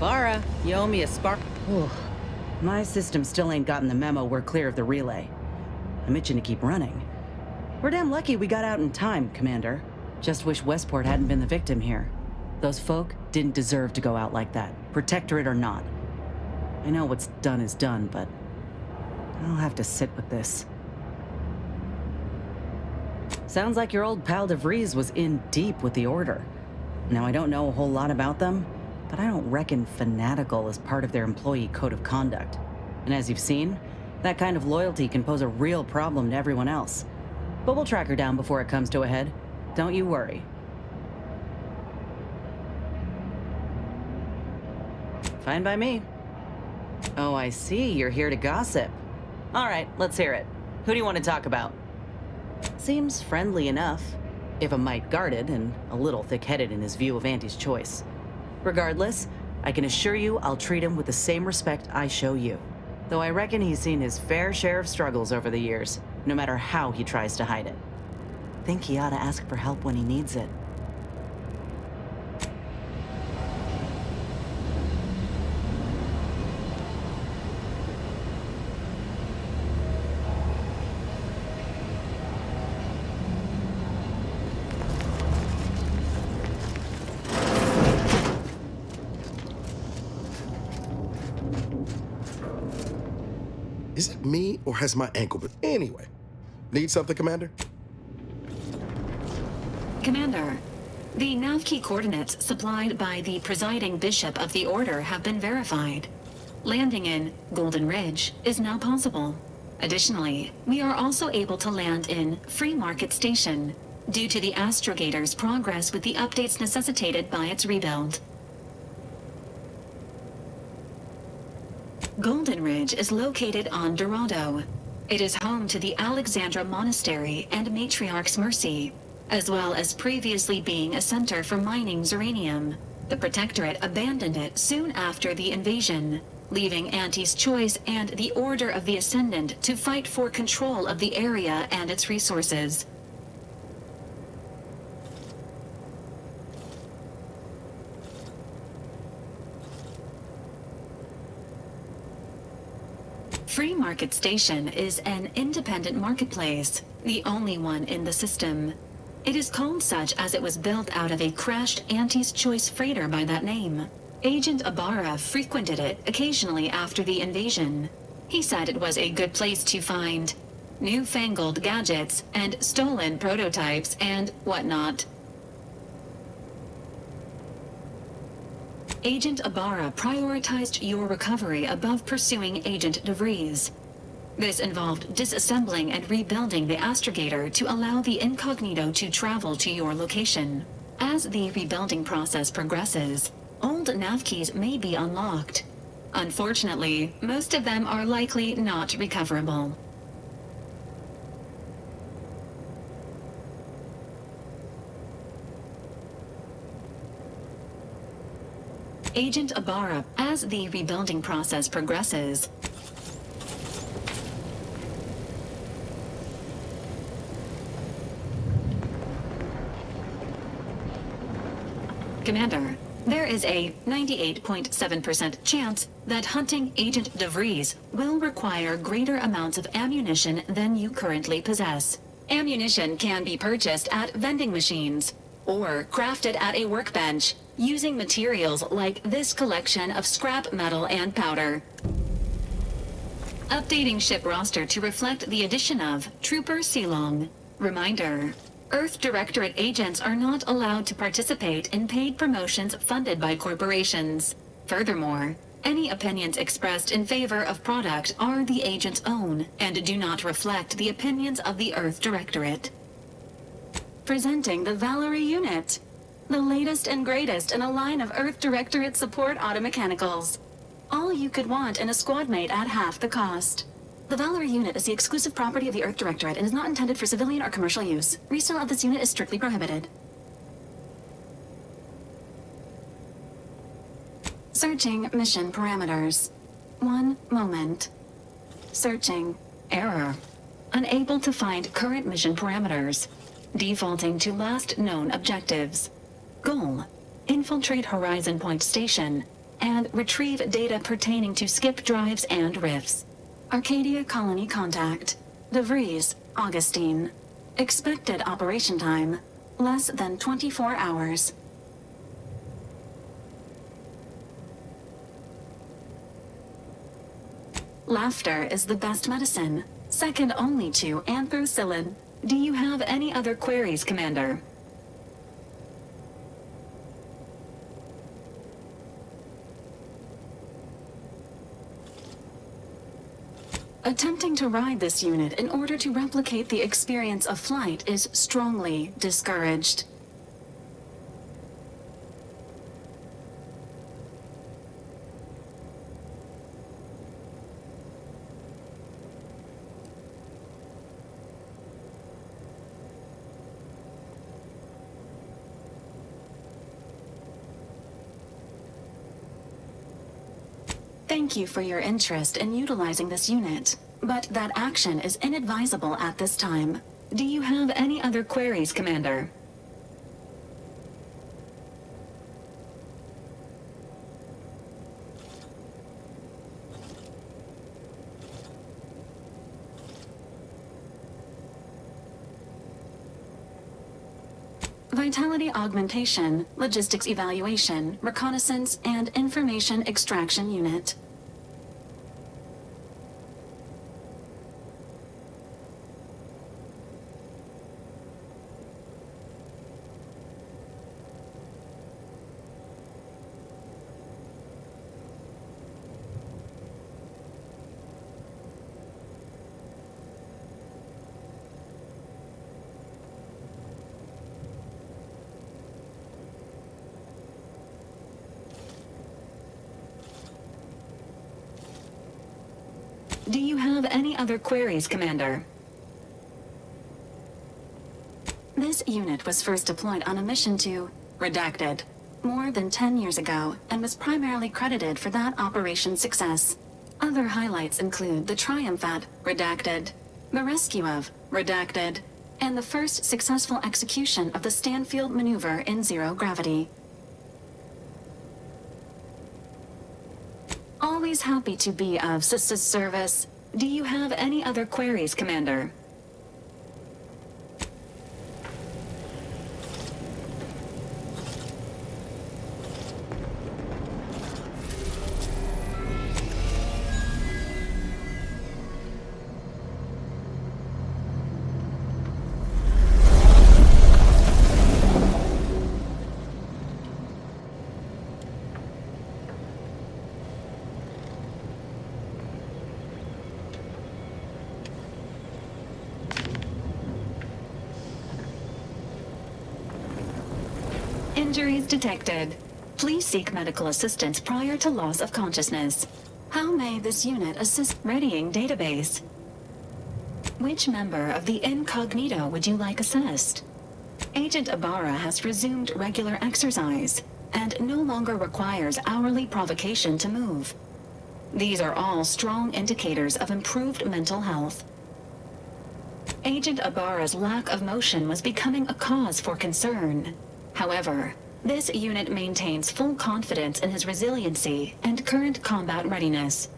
Bara, you owe me a spark. My system still ain't gotten the memo we're clear of the relay. I'm itching to keep running. We're damn lucky we got out in time, Commander. Just wish Westport hadn't been the victim here. Those folk didn't deserve to go out like that, Protectorate or not. I know what's done is done, but I'll have to sit with this. Sounds like your old pal 𝘼𝙗𝙗 was in deep with the Order. Now, I don't know a whole lot about them, but I don't reckon fanatical is part of their employee code of conduct. And as you've seen, that kind of loyalty can pose a real problem to everyone else. But we'll track her down before it comes to a head. Don't you worry. Fine by me. Oh, I see. You're here to gossip. All right, let's hear it. Who do you want to talk about? Seems friendly enough, if a mite guarded and a little thick-headed in his view of Auntie's choice. Regardless, I can assure you I'll treat him with the same respect I show you. Though I reckon he's seen his fair share of struggles over the years, no matter how he tries to hide it. Think he ought to ask for help when he needs it. Is it me, or has my ankle been... Anyway, need something, Commander? Commander, the nav key coordinates supplied by the presiding bishop of the Order have been verified. Landing in Golden Ridge is now possible. Additionally, we are also able to land in Free Market Station, due to the astrogator's progress with the updates necessitated by its rebuild. Golden Ridge is located on Dorado. It is home to the Alexandra Monastery and Matriarch's Mercy, as well as previously being a center for mining Zeranium. The Protectorate abandoned it soon after the invasion, leaving Auntie's Choice and the Order of the Ascendant to fight for control of the area and its resources. Free Market Station is an independent marketplace, the only one in the system. It is called such as it was built out of a crashed Auntie's Choice freighter by that name. Agent Ibarra frequented it occasionally after the invasion. He said it was a good place to find newfangled gadgets and stolen prototypes and whatnot. Agent Ibarra prioritized your recovery above pursuing Agent 𝘼𝙗𝙗𝙪𝙩. This involved disassembling and rebuilding the astrogator to allow the incognito to travel to your location. As the rebuilding process progresses, old nav keys may be unlocked. Unfortunately, most of them are likely not recoverable. Agent Ibarra, as the rebuilding process progresses, Commander, there is a 98.7% chance that hunting Agent DeVries will require greater amounts of ammunition than you currently possess. Ammunition can be purchased at vending machines or crafted at a workbench using materials like this collection of scrap metal and powder. Updating ship roster to reflect the addition of Trooper Silong. Reminder: Earth Directorate agents are not allowed to participate in paid promotions funded by corporations. Furthermore, any opinions expressed in favor of product are the agent's own and do not reflect the opinions of the Earth Directorate. Presenting the Valerie unit, the latest and greatest in a line of Earth Directorate support automechanicals. All you could want in a squad mate at half the cost. The Valerie unit is the exclusive property of the Earth Directorate and is not intended for civilian or commercial use. Resale of this unit is strictly prohibited. Searching mission parameters. 1 moment. Searching. Error. Unable to find current mission parameters. Defaulting to last known objectives. Goal: infiltrate Horizon Point Station and retrieve data pertaining to skip drives and rifts. Arcadia Colony contact. DeVries, Augustine. Expected operation time: less than 24 hours. Laughter is the best medicine, second only to ampicillin. Do you have any other queries, Commander? Attempting to ride this unit in order to replicate the experience of flight is strongly discouraged. Thank you for your interest in utilizing this unit, but that action is inadvisable at this time. Do you have any other queries, Commander? Vitality augmentation, logistics evaluation, reconnaissance, and information extraction unit. Do you have any other queries, Commander? This unit was first deployed on a mission to Redacted more than 10 years ago and was primarily credited for that operation's success. Other highlights include the triumph at Redacted, the rescue of Redacted, and the first successful execution of the Stanfield maneuver in zero gravity. Always happy to be of service. Do you have any other queries, Commander? Injuries detected. Please seek medical assistance prior to loss of consciousness. How may this unit assist? Readying database. Which member of the incognito would you like assessed? Agent Ibarra has resumed regular exercise and no longer requires hourly provocation to move. These are all strong indicators of improved mental health. Agent Ibarra's lack of motion was becoming a cause for concern. However, this unit maintains full confidence in his resiliency and current combat readiness.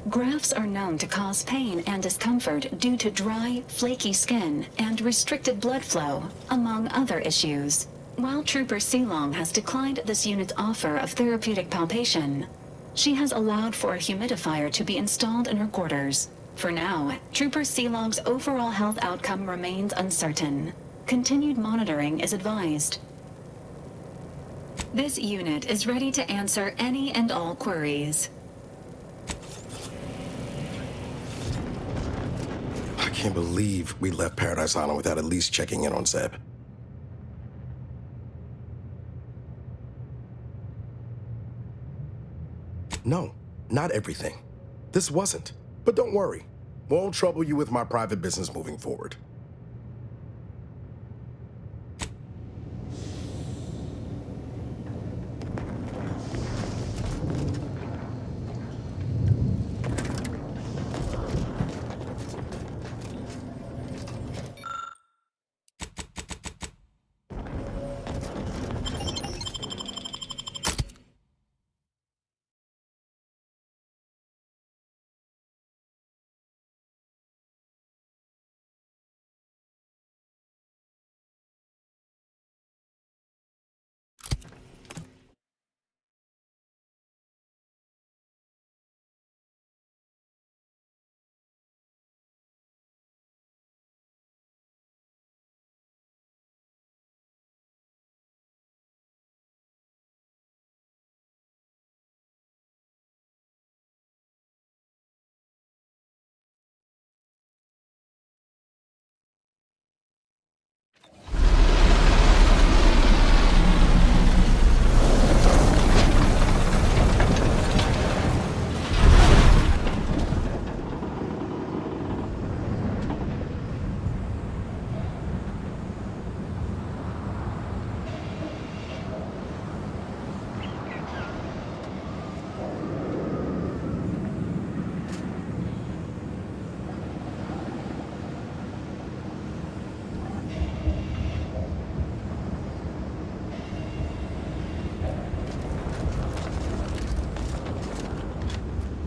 Grafts are known to cause pain and discomfort due to dry, flaky skin and restricted blood flow, among other issues. While Trooper 𝘼𝙗 has declined this unit's offer of therapeutic palpation, she has allowed for a humidifier to be installed in her quarters. For now, Trooper 𝘼𝙗's overall health outcome remains uncertain. Continued monitoring is advised. This unit is ready to answer any and all queries. I can't believe we left Paradise Island without at least checking in on Zeb. No, not everything. This wasn't. But don't worry. Won't trouble you with my private business moving forward.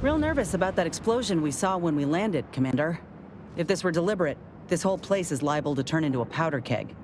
Real nervous about that explosion we saw when we landed, Commander. If this were deliberate, this whole place is liable to turn into a powder keg.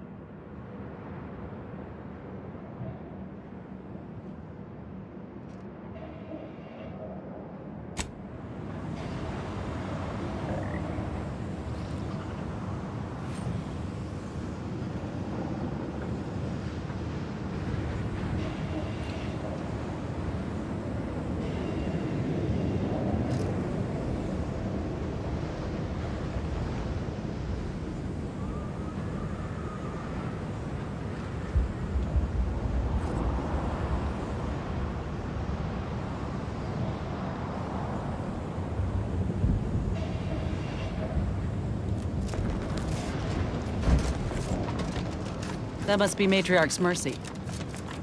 That must be Matriarch's Mercy.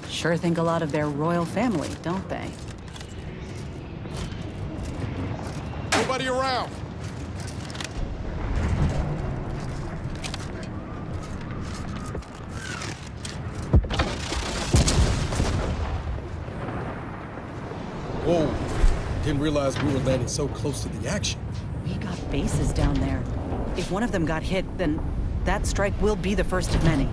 Sure think a lot of their royal family, don't they? Nobody around! Whoa, didn't realize we were landing so close to the action. We got bases down there. If one of them got hit, then that strike will be the first of many.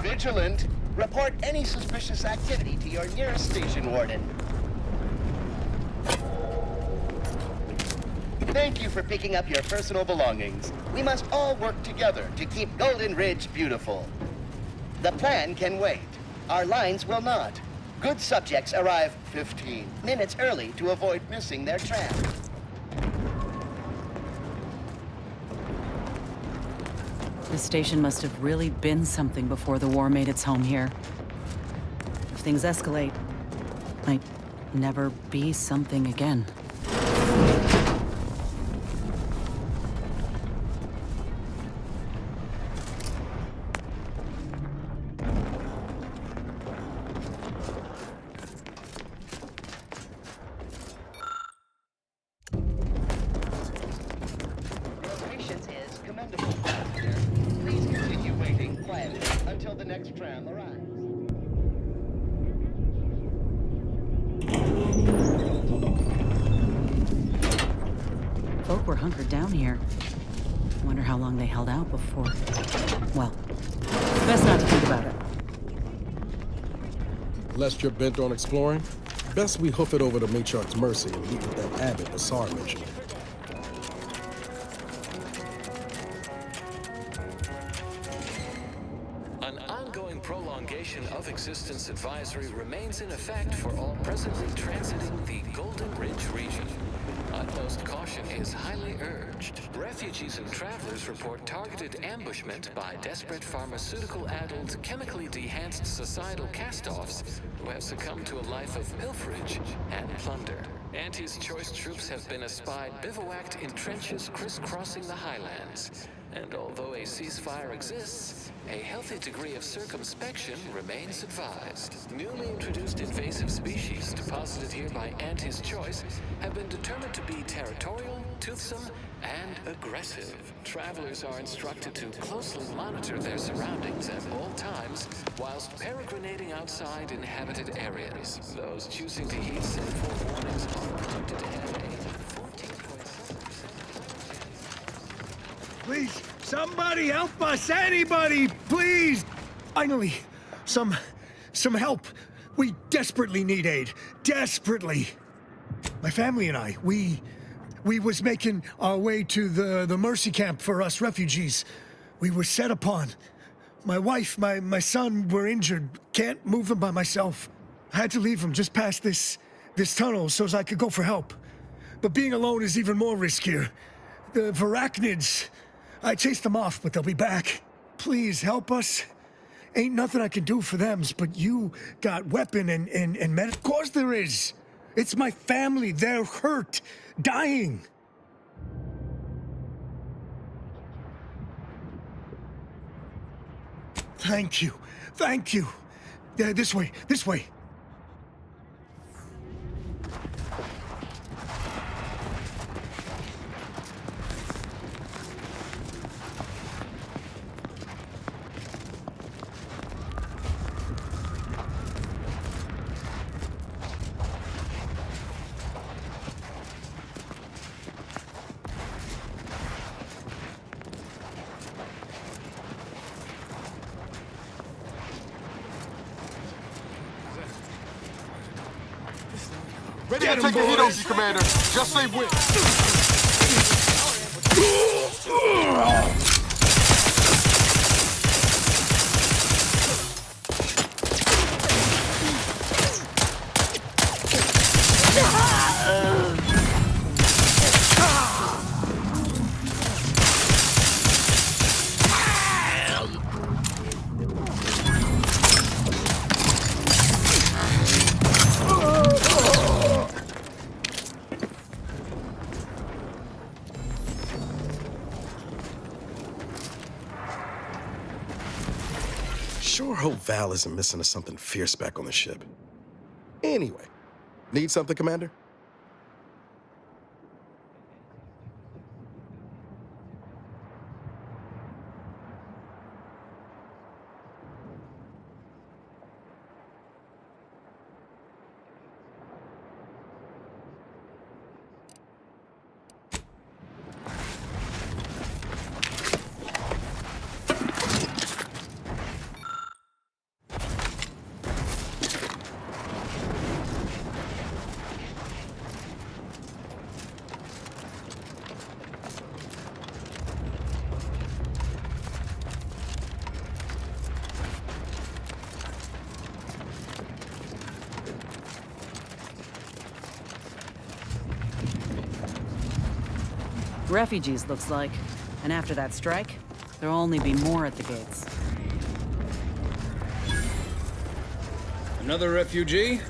Vigilant, report any suspicious activity to your nearest station warden. Thank you for picking up your personal belongings. We must all work together to keep Golden Ridge beautiful. The plan can wait. Our lines will not. Good subjects arrive 15 minutes early to avoid missing their tram. This station must have really been something before the war made its home here. If things escalate, might never be something again. Folk were hunkered down here. I wonder how long they held out before. Well, best not to think about it. Lest you're bent on exploring, best we hoof it over to Matriarch's Mercy and meet with that abbot 𝘼𝙗𝙘𝙪𝙩 mentioned. An ongoing prolongation of existence advisory remains in effect for all presently transiting the Golden Ridge region. Utmost caution is highly urged. Refugees and travelers report targeted ambushment by desperate pharmaceutical-addled, chemically dehanced societal cast-offs who have succumbed to a life of pilferage and plunder. Auntie's choice troops have been espied bivouacked in trenches crisscrossing the highlands. And although a ceasefire exists, a healthy degree of circumspection remains advised. Newly introduced invasive species deposited here by Auntie's choice have been determined to be territorial, toothsome, and aggressive. Travelers are instructed to closely monitor their surroundings at all times whilst peregrinating outside inhabited areas. Those choosing to heed sinful warnings are predicted to have a 14.7%. Please, somebody help us! Anybody, please! Finally, some help. We desperately need aid. Desperately. My family and I, we was making our way to the mercy camp for us refugees. We were set upon. My wife, my son were injured. Can't move them by myself. I had to leave them just past this tunnel so as I could go for help. But being alone is even more riskier. The 𝘼𝙗𝙗𝙪𝙩, I chased them off, but they'll be back. Please help us. Ain't nothing I can do for them, but you got weapon and med. Of course there is. It's my family. They're hurt, dying. Thank you. Thank you. This way. This way. Ready to take a hit on you, Commander. Just say when. Sure hope Val isn't missing us something fierce back on the ship. Anyway, need something, Commander? Refugees, looks like. And after that strike, there'll only be more at the gates. Another refugee?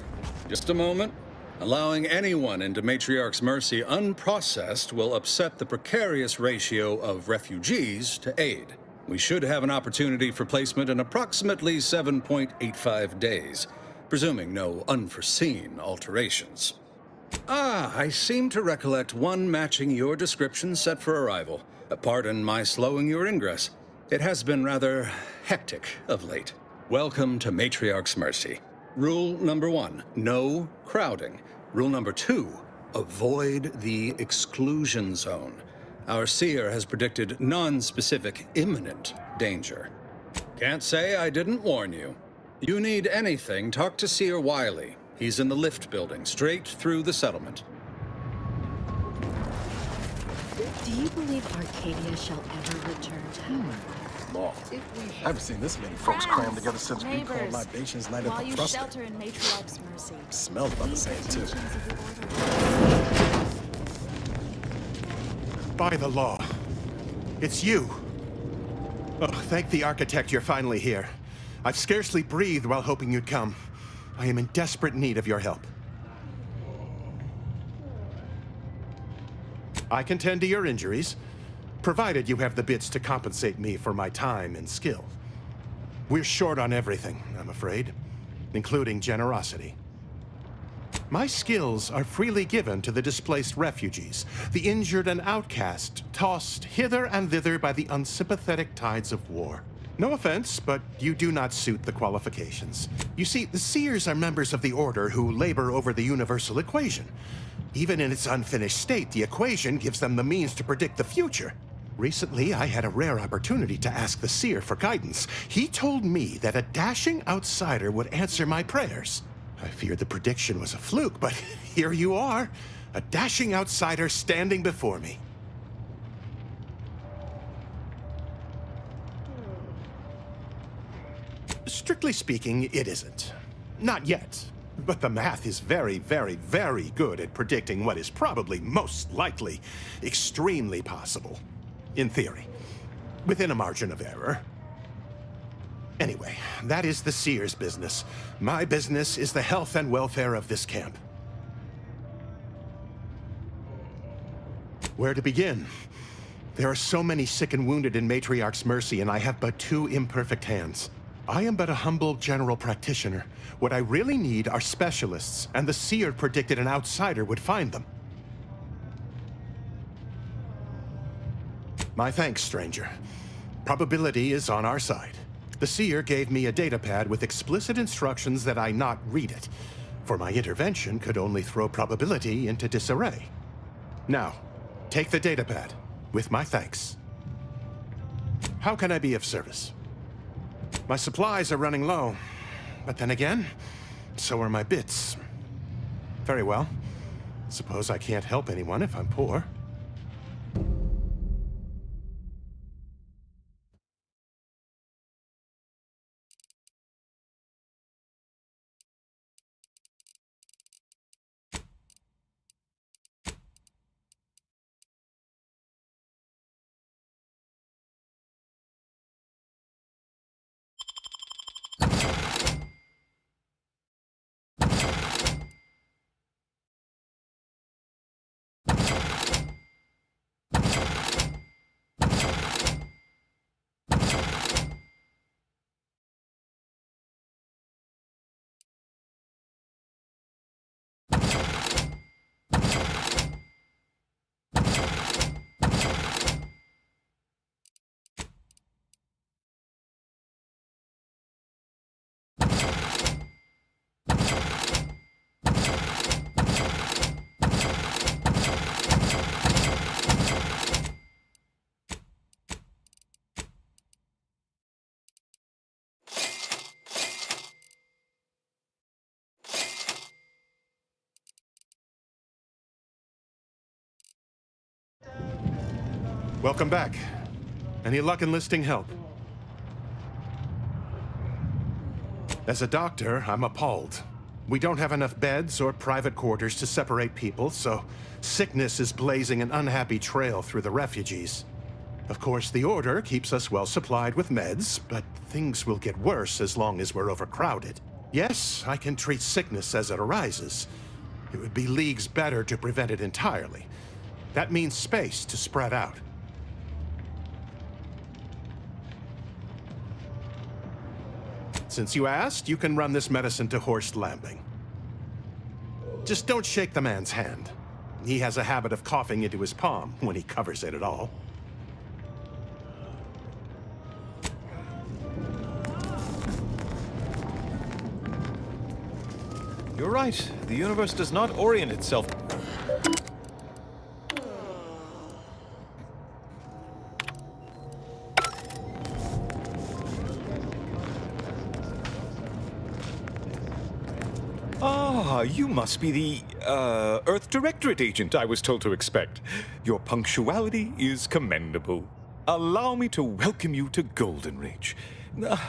Just a moment. Allowing anyone into Matriarch's mercy unprocessed will upset the precarious ratio of refugees to aid. We should have an opportunity for placement in approximately 7.85 days, presuming no unforeseen alterations. Ah, I seem to recollect one matching your description set for arrival. Pardon my slowing your ingress. It has been rather hectic of late. Welcome to Matriarch's mercy. Rule number 1, no crowding. Rule number 2, avoid the exclusion zone. Our seer has predicted non-specific imminent danger. Can't say I didn't warn you. You need anything, talk to Seer Wiley. He's in the lift building, straight through the settlement. Do you believe Arcadia shall ever return to our Long. I haven't seen this many folks crammed together since we called libations night at the Frosty. shelter in Matriarch's mercy. Smells about the same, too. By the law. It's you. Oh, thank the architect you're finally here. I've scarcely breathed while hoping you'd come. I am in desperate need of your help. I can tend to your injuries, provided you have the bits to compensate me for my time and skill. We're short on everything, I'm afraid, including generosity. My skills are freely given to the displaced refugees, the injured and outcast, tossed hither and thither by the unsympathetic tides of war. No offense, but you do not suit the qualifications. You see, the Seers are members of the Order who labor over the universal equation. Even in its unfinished state, the equation gives them the means to predict the future. Recently, I had a rare opportunity to ask the Seer for guidance. He told me that a dashing outsider would answer my prayers. I feared the prediction was a fluke, but here you are, a dashing outsider standing before me. Strictly speaking, it isn't. Not yet. But the math is very, very, very good at predicting what is probably most likely extremely possible. In theory. Within a margin of error. Anyway, that is the Seer's business. My business is the health and welfare of this camp. Where to begin? There are so many sick and wounded in Matriarch's mercy, and I have but 2 imperfect hands. I am but a humble general practitioner. What I really need are specialists, and the Seer predicted an outsider would find them. My thanks, stranger. Probability is on our side. The Seer gave me a datapad with explicit instructions that I not read it, for my intervention could only throw probability into disarray. Now, take the datapad, with my thanks. How can I be of service? My supplies are running low, but then again, so are my bits. Very well. Suppose I can't help anyone if I'm poor. Welcome back. Any luck enlisting help? As a doctor, I'm appalled. We don't have enough beds or private quarters to separate people, so sickness is blazing an unhappy trail through the refugees. Of course, the Order keeps us well supplied with meds, but things will get worse as long as we're overcrowded. Yes, I can treat sickness as it arises. It would be leagues better to prevent it entirely. That means space to spread out. Since you asked, you can run this medicine to 𝘼𝙗𝙗𝙪𝙩. Just don't shake the man's hand. He has a habit of coughing into his palm when he covers it at all. You're right. The universe does not orient itself. Ah, you must be the, Earth Directorate agent I was told to expect. Your punctuality is commendable. Allow me to welcome you to Golden Ridge.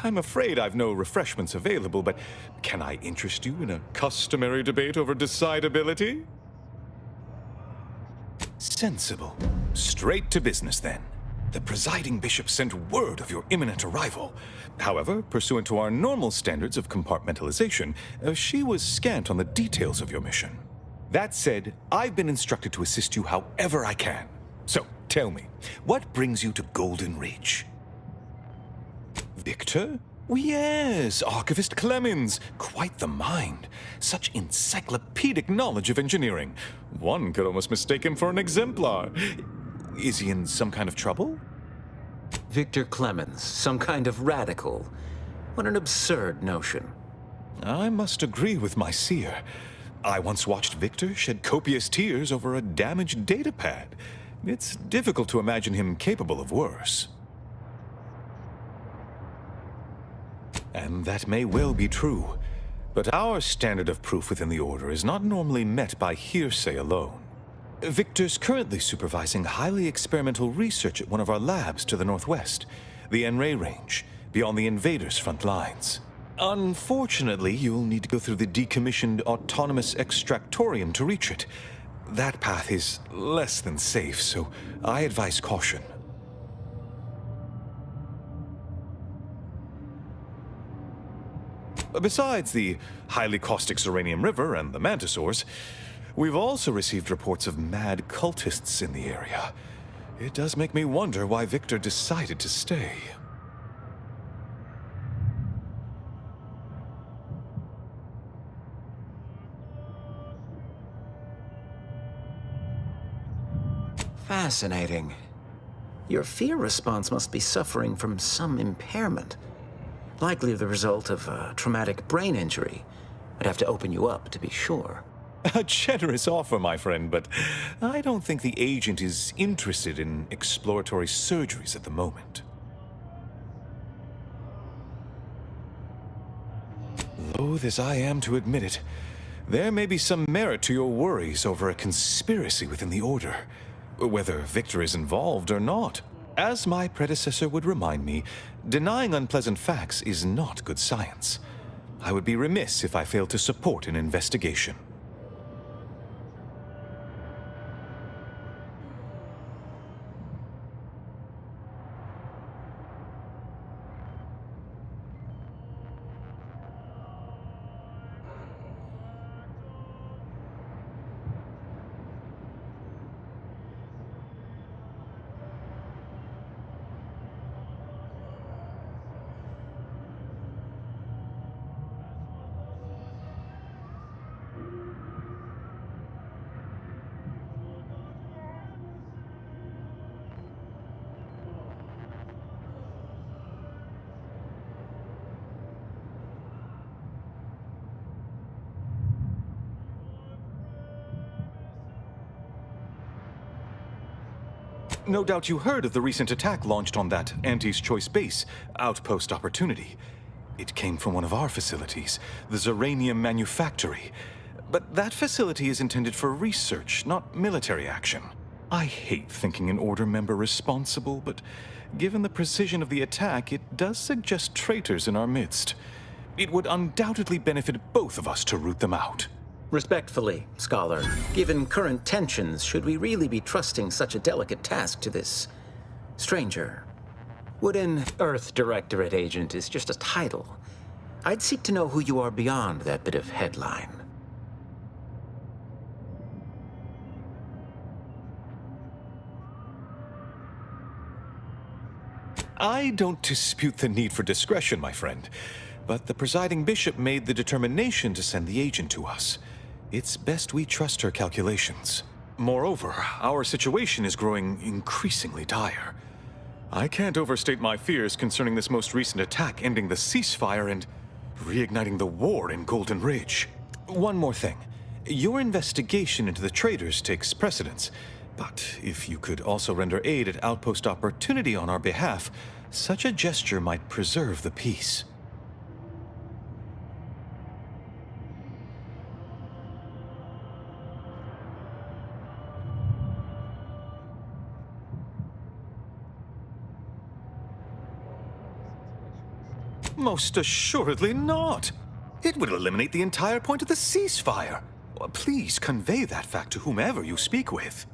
I'm afraid I've no refreshments available, but can I interest you in a customary debate over decidability? Sensible. Straight to business, then. The presiding bishop sent word of your imminent arrival. However, pursuant to our normal standards of compartmentalization, she was scant on the details of your mission. That said, I've been instructed to assist you however I can. So, tell me, what brings you to Golden Ridge? Victor? Oh, yes, Archivist Clemens. Quite the mind. Such encyclopedic knowledge of engineering. One could almost mistake him for an exemplar. Is he in some kind of trouble? Victor Clemens, some kind of radical. What an absurd notion. I must agree with my seer. I once watched Victor shed copious tears over a damaged datapad. It's difficult to imagine him capable of worse. And that may well be true, but our standard of proof within the Order is not normally met by hearsay alone. Victor's currently supervising highly experimental research at one of our labs to the northwest, the 𝘼𝙗𝙗𝙪𝙩 range, beyond the invaders' front lines. Unfortunately, you'll need to go through the decommissioned autonomous extractorium to reach it. That path is less than safe, so I advise caution. Besides the highly caustic Serenium River and the Mantisaurs, we've also received reports of mad cultists in the area. It does make me wonder why Victor decided to stay. Fascinating. Your fear response must be suffering from some impairment. Likely the result of a traumatic brain injury. I'd have to open you up to be sure. A generous offer, my friend, but I don't think the agent is interested in exploratory surgeries at the moment. Loath as I am to admit it, there may be some merit to your worries over a conspiracy within the Order, whether Victor is involved or not. As my predecessor would remind me, denying unpleasant facts is not good science. I would be remiss if I failed to support an investigation. No doubt you heard of the recent attack launched on that Anti's Choice base, Outpost Opportunity. It came from one of our facilities, the Zeranium Manufactory. But that facility is intended for research, not military action. I hate thinking an Order member responsible, but given the precision of the attack, it does suggest traitors in our midst. It would undoubtedly benefit both of us to root them out. Respectfully, Scholar, given current tensions, should we really be trusting such a delicate task to this stranger? Would an Earth Directorate agent is just a title? I'd seek to know who you are beyond that bit of headline. I don't dispute the need for discretion, my friend, but the presiding bishop made the determination to send the agent to us. It's best we trust her calculations. Moreover, our situation is growing increasingly dire. I can't overstate my fears concerning this most recent attack ending the ceasefire and reigniting the war in Golden Ridge. One more thing. Your investigation into the traitors takes precedence, but if you could also render aid at Outpost Opportunity on our behalf, such a gesture might preserve the peace. Most assuredly not. It would eliminate the entire point of the ceasefire. Please convey that fact to whomever you speak with.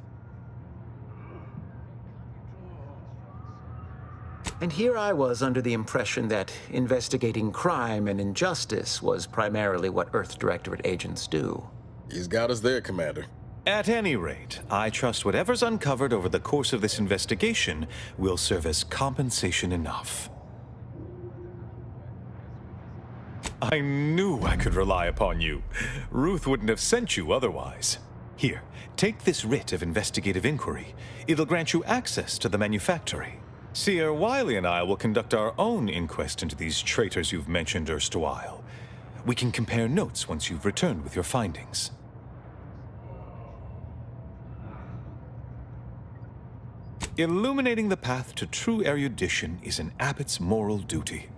And here I was under the impression that investigating crime and injustice was primarily what Earth Directorate agents do. He's got us there, Commander. At any rate, I trust whatever's uncovered over the course of this investigation will serve as compensation enough. I knew I could rely upon you. Ruth wouldn't have sent you otherwise. Here, take this writ of investigative inquiry. It'll grant you access to the manufactory. 𝘼𝙗𝙗𝙪𝙩 and I will conduct our own inquest into these traitors you've mentioned erstwhile. We can compare notes once you've returned with your findings. Illuminating the path to true erudition is an abbot's moral duty.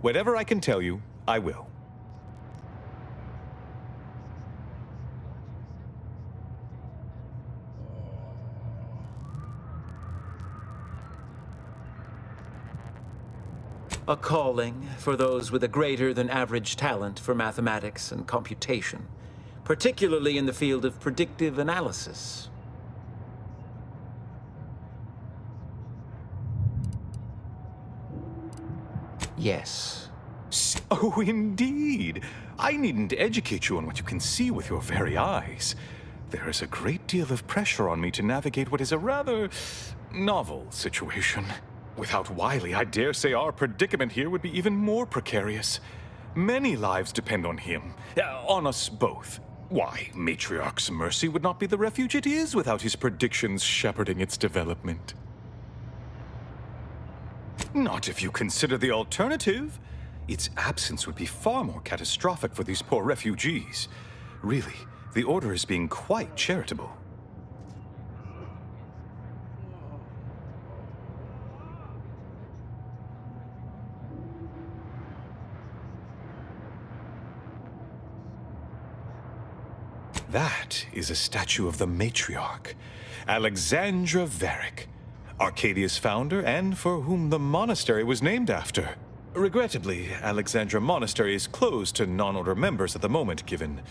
Whatever I can tell you, I will. A calling for those with a greater than average talent for mathematics and computation, particularly in the field of predictive analysis. Yes. Oh, indeed. I needn't educate you on what you can see with your very eyes. There is a great deal of pressure on me to navigate what is a rather novel situation. Without 𝘼𝙗𝙗, I dare say our predicament here would be even more precarious. Many lives depend on him, on us both. Why, Matriarch's mercy would not be the refuge it is without his predictions shepherding its development. Not if you consider the alternative. Its absence would be far more catastrophic for these poor refugees. Really, the Order is being quite charitable. That is a statue of the matriarch, Alexandra Varick, Arcadia's founder and for whom the monastery was named after. Regrettably, Alexandra Monastery is closed to non-order members at the moment, given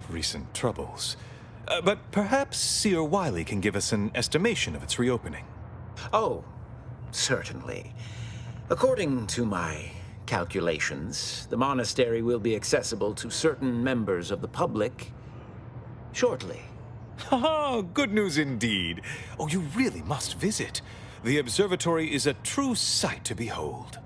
recent troubles. But perhaps 𝘼𝙗𝙗 can give us an estimation of its reopening. Oh, certainly. According to my calculations, the monastery will be accessible to certain members of the public shortly. Ha! Good news indeed. Oh, you really must visit. The observatory is a true sight to behold.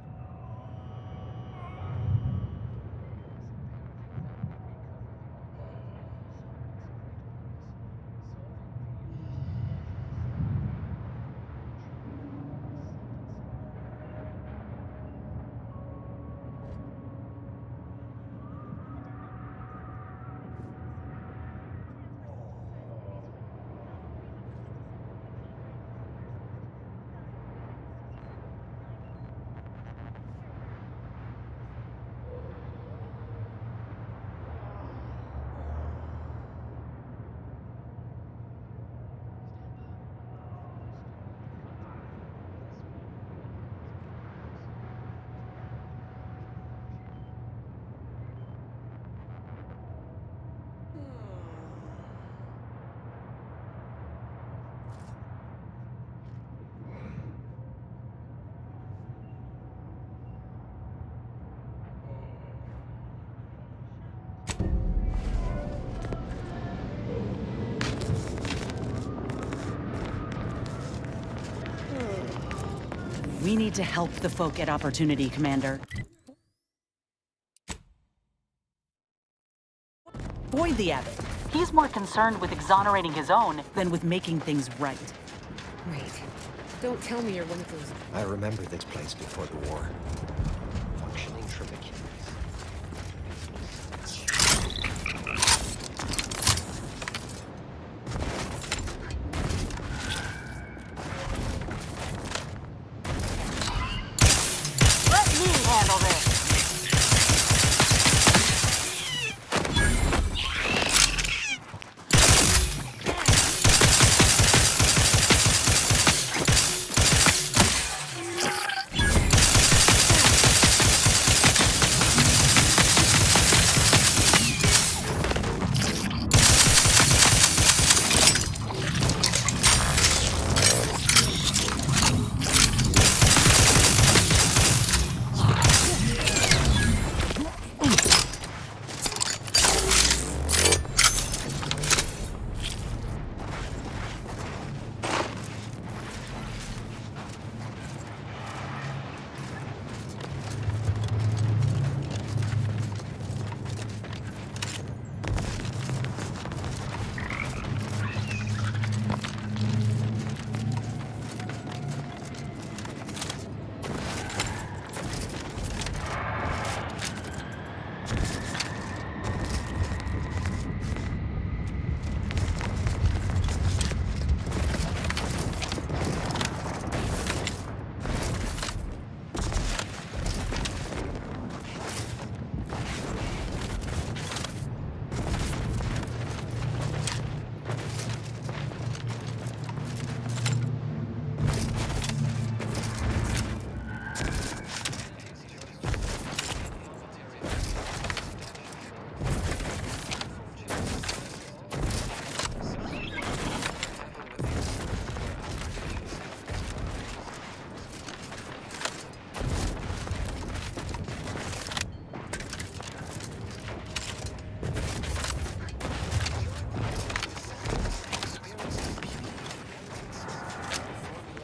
We need to help the folk at Opportunity, Commander. Void the Abbot. He's more concerned with exonerating his own than with making things right. Wait. Don't tell me you're one of those... I remember this place before the war. Functioning trabecules. Let me handle this.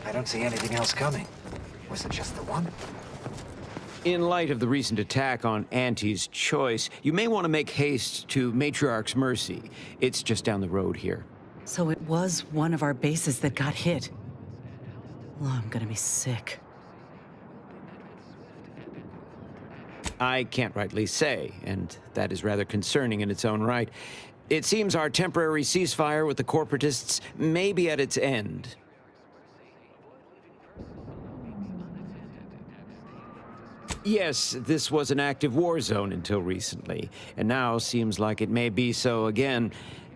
I don't see anything else coming. Was it just the one? In light of the recent attack on Auntie's Choice, you may want to make haste to Matriarch's Mercy. It's just down the road here. So it was one of our bases that got hit. Oh, I'm gonna be sick. I can't rightly say, and that is rather concerning in its own right. It seems our temporary ceasefire with the corporatists may be at its end. Yes, this was an active war zone until recently, and now seems like it may be so again.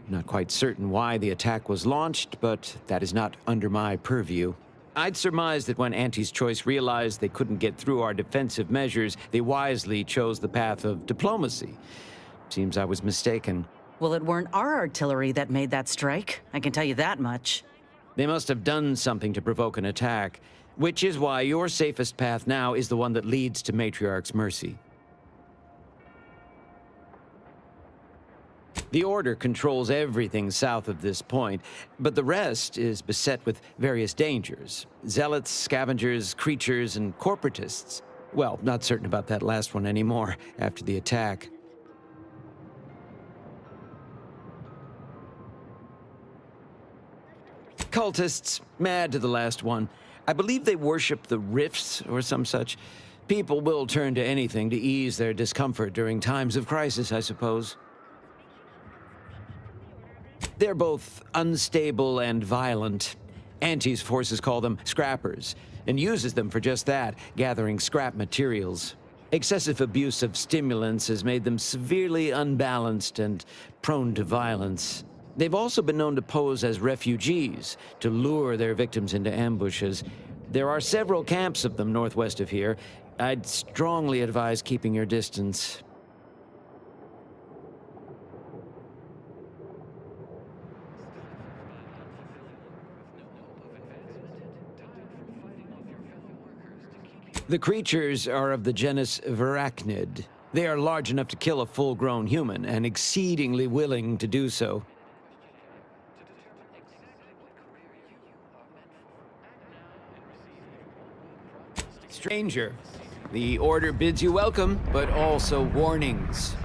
Not quite certain why the attack was launched, but that is not under my purview. I'd surmise that when Auntie's Choice realized they couldn't get through our defensive measures, they wisely chose the path of diplomacy. Seems I was mistaken. Well, it weren't our artillery that made that strike. I can tell you that much. They must have done something to provoke an attack. Which is why your safest path now is the one that leads to Matriarch's Mercy. The Order controls everything south of this point, but the rest is beset with various dangers. Zealots, scavengers, creatures, and corporatists. Well, not certain about that last one anymore after the attack. Cultists, mad to the last one. I believe they worship the rifts or some such. People will turn to anything to ease their discomfort during times of crisis, I suppose. They're both unstable and violent. Auntie's forces call them scrappers, and uses them for just that, gathering scrap materials. Excessive abuse of stimulants has made them severely unbalanced and prone to violence. They've also been known to pose as refugees, to lure their victims into ambushes. There are several camps of them northwest of here. I'd strongly advise keeping your distance. The creatures are of the genus 𝘼𝙗𝙗𝙪𝙩. They are large enough to kill a full-grown human, and exceedingly willing to do so. stranger. The Order bids you welcome, but also warnings.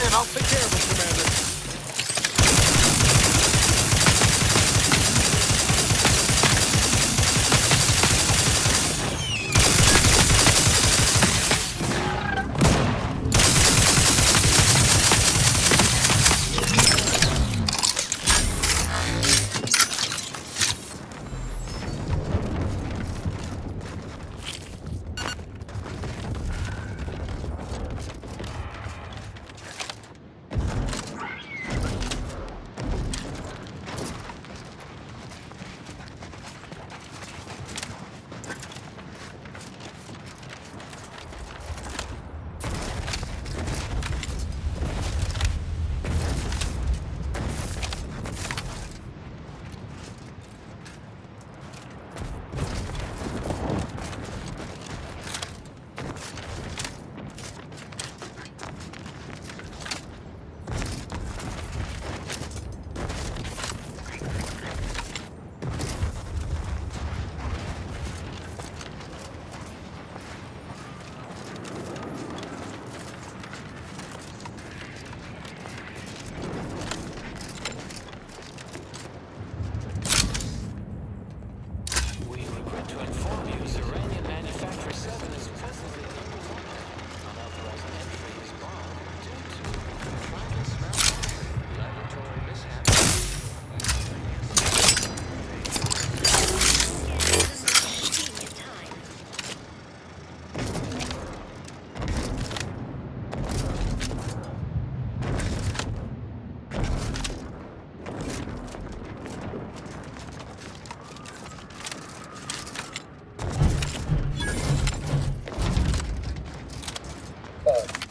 And I'll take care of it, Commander.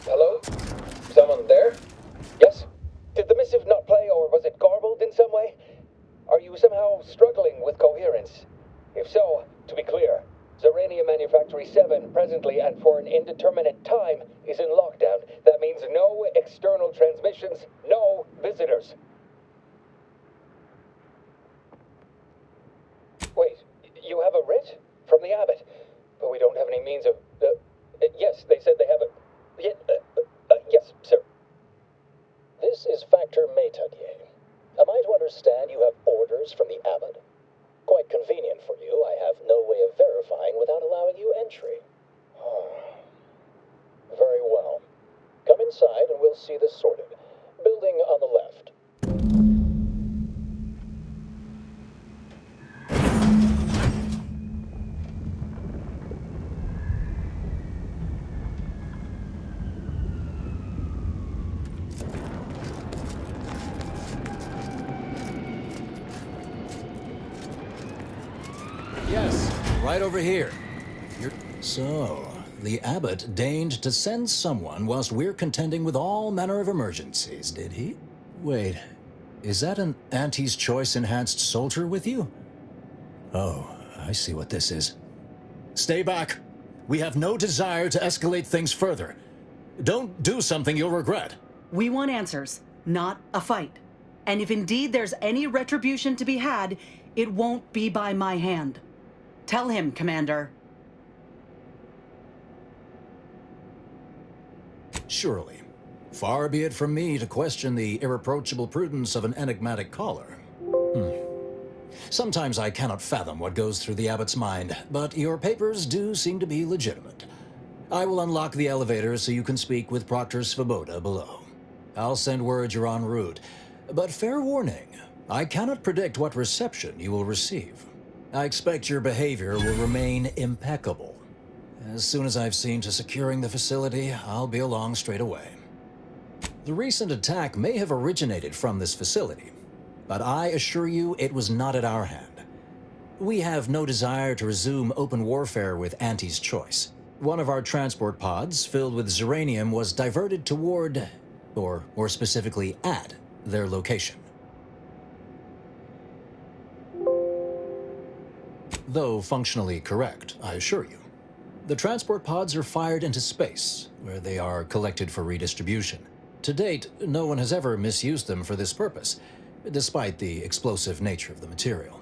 Hello? Someone there? Yes? Did the missive not play, or was it garbled in some way? Are you somehow struggling with coherence? If so, to be clear, 𝘼𝙗𝙗𝙪𝙩 Manufactory 7 presently and for an indeterminate time is in lockdown. That means no external transmissions, no visitors. Wait, you have a writ? From the abbot? But we don't have any means of... yes, they said they have a... yes, sir. This is Factor 𝘼𝙗𝙗𝙪𝙩. Am I to understand you have orders from the abbot? Quite convenient for you. I have no way of verifying without allowing you entry. Very well. Come inside and we'll see this sorted. Building on the left. Yes, right over here. So, the abbot deigned to send someone whilst we're contending with all manner of emergencies, did he? Wait, is that an Auntie's Choice enhanced soldier with you? Oh, I see what this is. Stay back. We have no desire to escalate things further. Don't do something you'll regret. We want answers, not a fight. And if indeed there's any retribution to be had, it won't be by my hand. Tell him, Commander. Surely. Far be it from me to question the irreproachable prudence of an enigmatic caller. Sometimes I cannot fathom what goes through the abbot's mind, but your papers do seem to be legitimate. I will unlock the elevator so you can speak with Proctor Svoboda below. I'll send word you're en route, but fair warning, I cannot predict what reception you will receive. I expect your behavior will remain impeccable. As soon as I've seen to securing the facility, I'll be along straight away. The recent attack may have originated from this facility, but I assure you it was not at our hand. We have no desire to resume open warfare with Auntie's choice. One of our transport pods, filled with Zeranium, was diverted toward, or more specifically at, their location. Though functionally correct, I assure you. The transport pods are fired into space, where they are collected for redistribution. To date, no one has ever misused them for this purpose, despite the explosive nature of the material.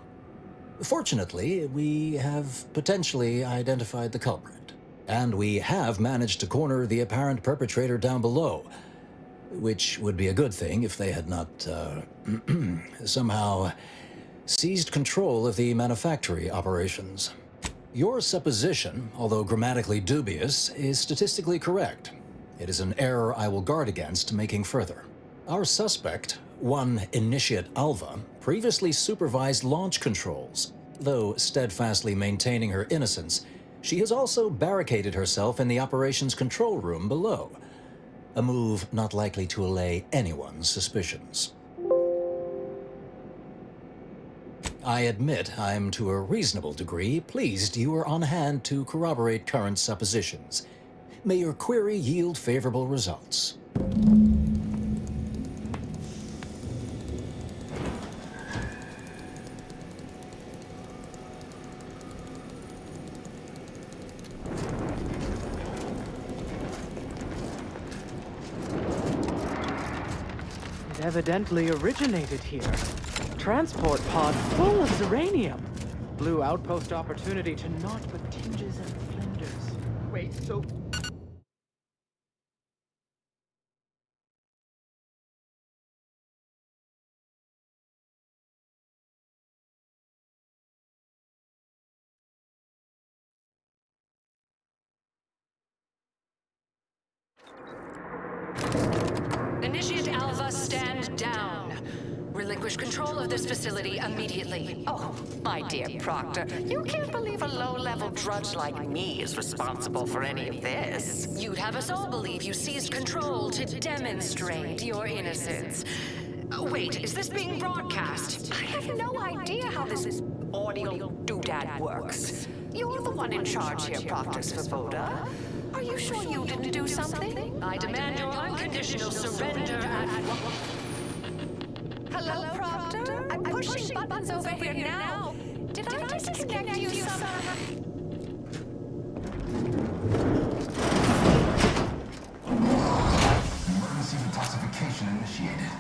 Fortunately, we have potentially identified the culprit, and we have managed to corner the apparent perpetrator down below, which would be a good thing if they had not, somehow seized control of the manufactory operations. Your supposition, although grammatically dubious, is statistically correct. It is an error I will guard against making further. Our suspect, one Initiate Alva, previously supervised launch controls. Though steadfastly maintaining her innocence, she has also barricaded herself in the operations control room below. A move not likely to allay anyone's suspicions. I admit I'm to a reasonable degree pleased you are on hand to corroborate current suppositions. May your query yield favorable results. It evidently originated here. Transport pod full of Zeranium. Blue outpost opportunity to naught but tinges and flinders. Wait, so... Initiate Alva, stand down. Relinquish control of this facility immediately. Oh, my dear Proctor, you can't believe a low-level drudge like me is responsible for any of this. You'd have us all believe you seized control to demonstrate your innocence. Wait, is this being broadcast? I have no idea how this audio doodad works. You're the one in charge here, Proctor Svoboda. Are you sure you didn't do something? I demand your unconditional surrender at... Hello, Proctor? I'm pushing buttons over here now. Did I disconnect you somehow? Emergency detoxification initiated.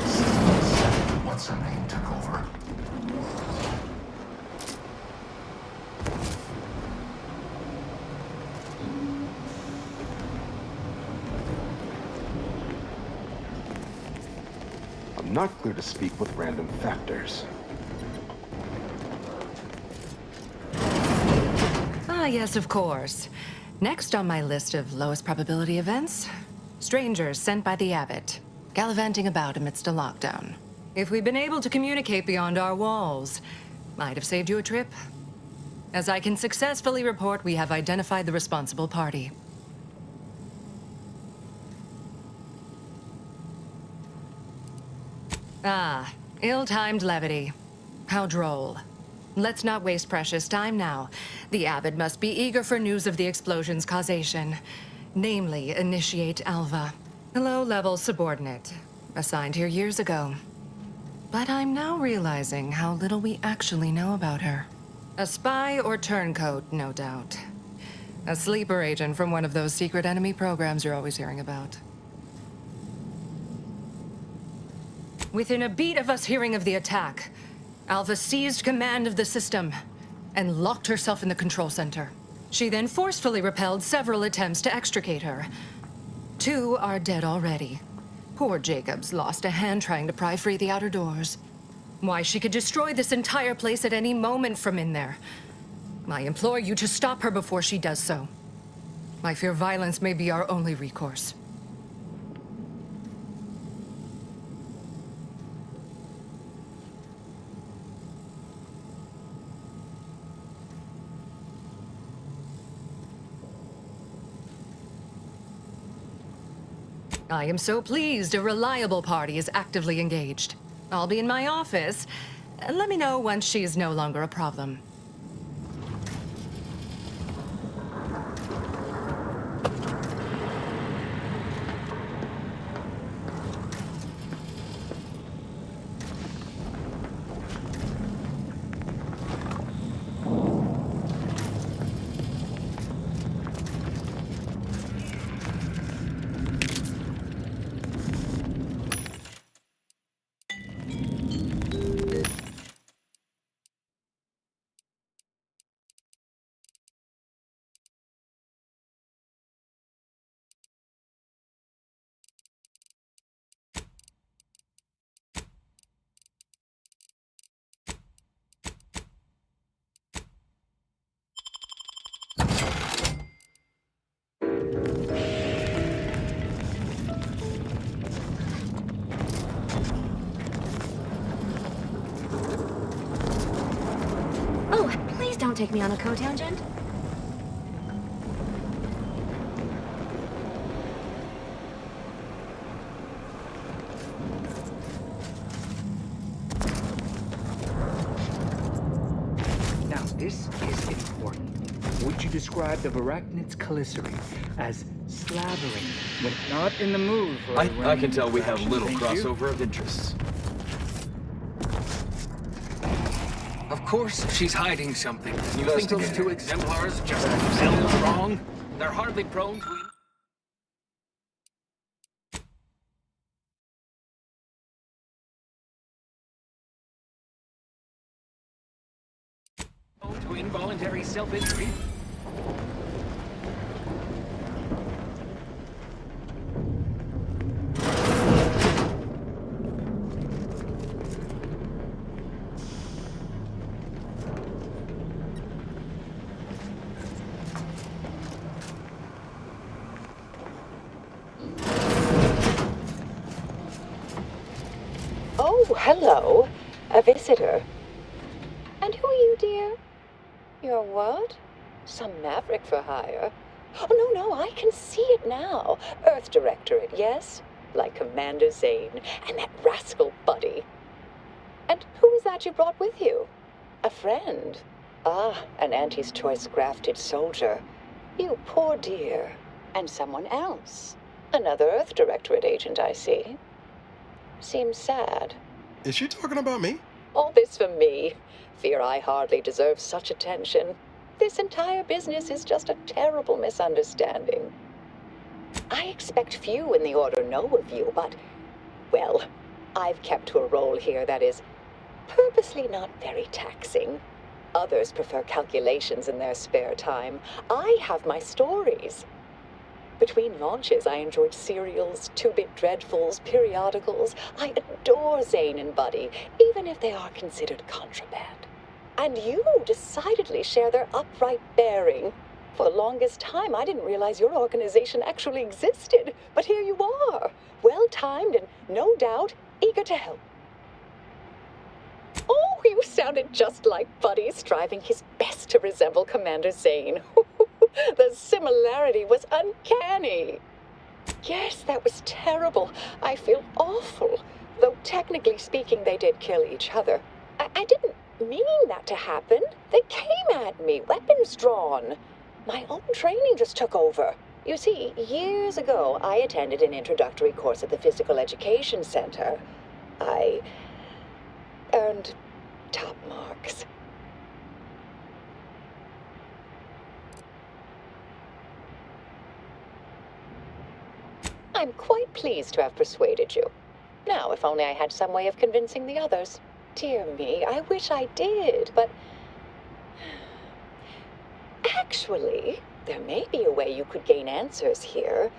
System what's her name took over. I'm not clear to speak with random factors. Ah, yes, of course. Next on my list of lowest probability events, strangers sent by the Abbot, gallivanting about amidst a lockdown. If we'd been able to communicate beyond our walls, might have saved you a trip. As I can successfully report, we have identified the responsible party. Ah, ill-timed levity. How droll. Let's not waste precious time now. The Abbot must be eager for news of the explosion's causation. Namely, Initiate Alva, a low-level subordinate, assigned here years ago. But I'm now realizing how little we actually know about her. A spy or turncoat, no doubt. A sleeper agent from one of those secret enemy programs you're always hearing about. Within a beat of us hearing of the attack, Alva seized command of the system and locked herself in the control center. She then forcefully repelled several attempts to extricate her. 2 are dead already. Poor Jacobs lost a hand trying to pry free the outer doors. Why, she could destroy this entire place at any moment from in there. I implore you to stop her before she does so. I fear violence may be our only recourse. I am so pleased a reliable party is actively engaged. I'll be in my office, Let me know once she is no longer a problem. Oh, please don't take me on a co-tangent. Now, this is important. Would you describe the Varachnid's Calicity as slavering when not in the mood for I can tell we have little Thank you. crossover of interests. Of course, she's hiding something. You think those two exemplars just have themselves wrong? They're hardly prone to involuntary self-injury. Oh, hello. A visitor. And who are you, dear? You're what? Some maverick for hire? Oh, no, I can see it now. Earth Directorate, yes? Like Commander Zane and that rascal Buddy. And who is that you brought with you? A friend? Ah, an Auntie's choice grafted soldier. You poor dear. And someone else. Another Earth Directorate agent, I see. Seems sad. Is she talking about me? All this for me. Fear I hardly deserve such attention. This entire business is just a terrible misunderstanding. I expect few in the Order know of you, but, well, I've kept to a role here that is purposely not very taxing. Others prefer calculations in their spare time. I have my stories. Between launches, I enjoyed serials, two-bit dreadfuls, periodicals. I adore Zane and Buddy, even if they are considered contraband. And you decidedly share their upright bearing. For the longest time, I didn't realize your organization actually existed. But here you are, well-timed and, no doubt, eager to help. Oh, you sounded just like Buddy, striving his best to resemble Commander Zane. The similarity was uncanny. Yes, that was terrible. I feel awful. Though technically speaking, they did kill each other. I didn't mean that to happen. They came at me, weapons drawn. My own training just took over. You see, years ago, I attended an introductory course at the Physical Education Center. I earned top marks. I'm quite pleased to have persuaded you. Now, if only I had some way of convincing the others. Dear me, I wish I did, but... Actually, there may be a way you could gain answers here.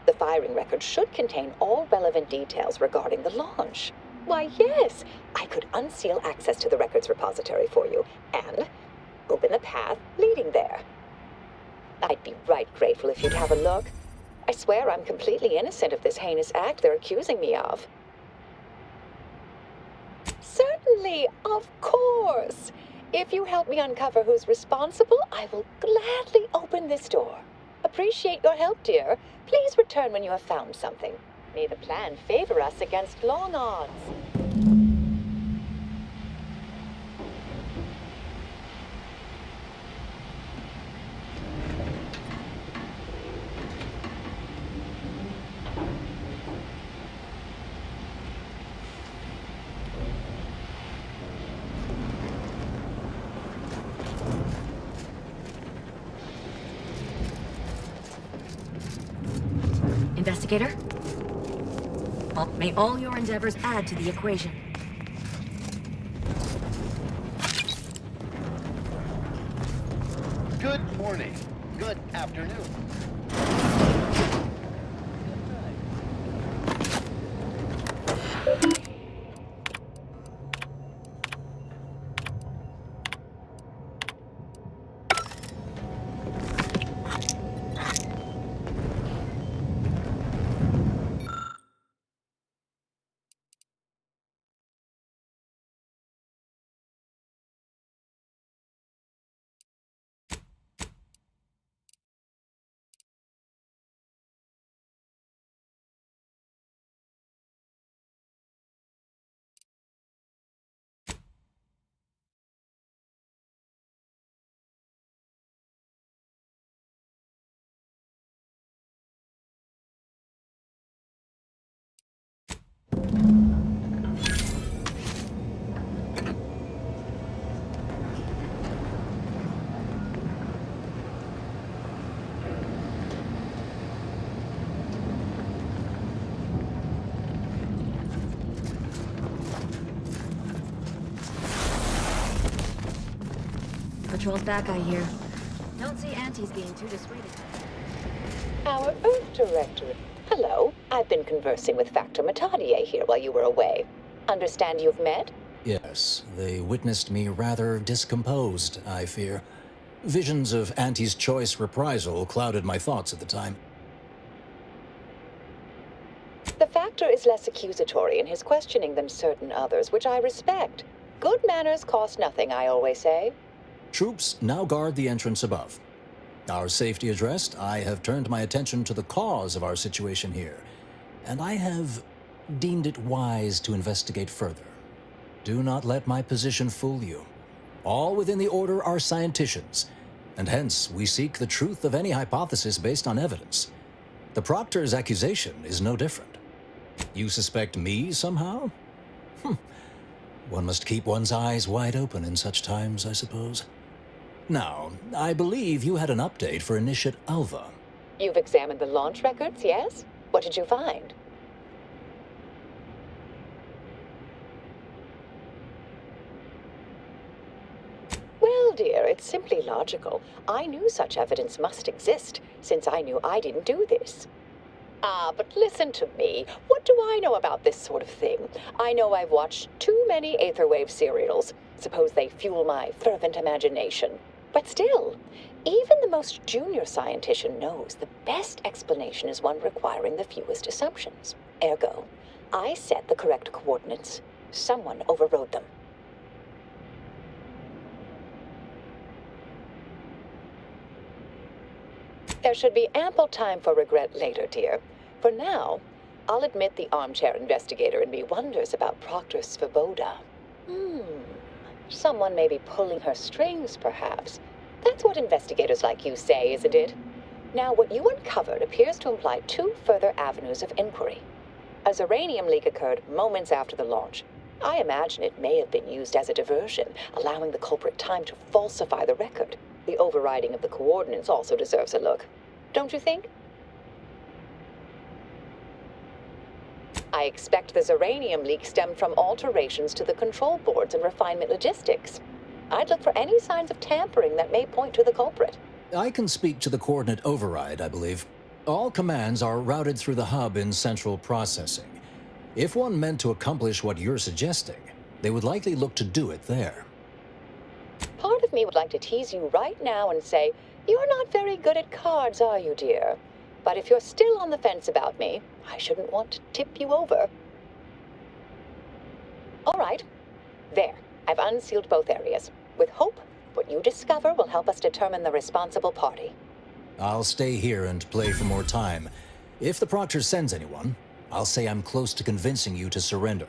The firing record should contain all relevant details regarding the launch. Why, yes, I could unseal access to the records repository for you, and open the path leading there. I'd be right grateful if you'd have a look. I swear I'm completely innocent of this heinous act they're accusing me of. Certainly, of course. If you help me uncover who's responsible, I will gladly open this door. Appreciate your help, dear. Please return when you have found something. May the plan favor us against long odds. Oh, hello. A visitor. And who are you, dear? You're what? Some maverick for hire? Oh, no, I can see it now. Earth Directorate, yes? Like Commander Zane and Buddy. And who is that you brought with you? A friend? Ah, an Auntie's choice grafted soldier. You poor dear. And someone else. Another Earth Directorate agent, I see. Seems sad. investigator. Well, may all your endeavors add to the equation. Good morning. Good afternoon. Patrol's back, I hear. Don't see Auntie's being too dissuaded. Our Earth Directorate. Hello. I've been conversing with Factor 𝘼𝙗𝙘 here while you were away. Understand you've met? Yes, they witnessed me rather discomposed, I fear. Visions of Auntie's choice reprisal clouded my thoughts at the time. The Factor is less accusatory in his questioning than certain others, which I respect. Good manners cost nothing, I always say. Troops now guard the entrance above. Our safety addressed, I have turned my attention to the cause of our situation here, and I have deemed it wise to investigate further. Do not let my position fool you. All within the Order are scienticians, and hence we seek the truth of any hypothesis based on evidence. The Proctor's accusation is no different. You suspect me somehow? One must keep one's eyes wide open in such times, I suppose. Now, I believe you had an update for Initiate Alva. You've examined the launch records, yes? What did you find? Well, dear, it's simply logical. I knew such evidence must exist, since I knew I didn't do this. Ah, but listen to me. What do I know about this sort of thing? I know I've watched too many Aetherwave serials. Suppose they fuel my fervent imagination. But still, even the most junior scientician knows the best explanation is one requiring the fewest assumptions. Ergo, I set the correct coordinates. Someone overrode them. There should be ample time for regret later, dear. For now, I'll admit the armchair investigator in me wonders about Proctor 𝘼𝙗𝙗𝙗. Someone may be pulling her strings, perhaps. That's what investigators like you say, isn't it? Now, what you uncovered appears to imply two further avenues of inquiry. A 𝘼𝙗𝙗𝙗 leak occurred moments after the launch. I imagine it may have been used as a diversion, allowing the culprit time to falsify the record. The overriding of the coordinates also deserves a look. Don't you think? I expect the 𝘼𝙗𝙗𝙗 leak stemmed from alterations to the control boards and refinement logistics. I'd look for any signs of tampering that may point to the culprit. I can speak to the coordinate override, I believe. All commands are routed through the hub in central processing. If one meant to accomplish what you're suggesting, they would likely look to do it there. Part of me would like to tease you right now and say, you're not very good at cards, are you, dear? But if you're still on the fence about me, I shouldn't want to tip you over. All right. There. I've unsealed both areas. With hope, what you discover will help us determine the responsible party. I'll stay here and play for more time. If the Proctor sends anyone, I'll say I'm close to convincing you to surrender.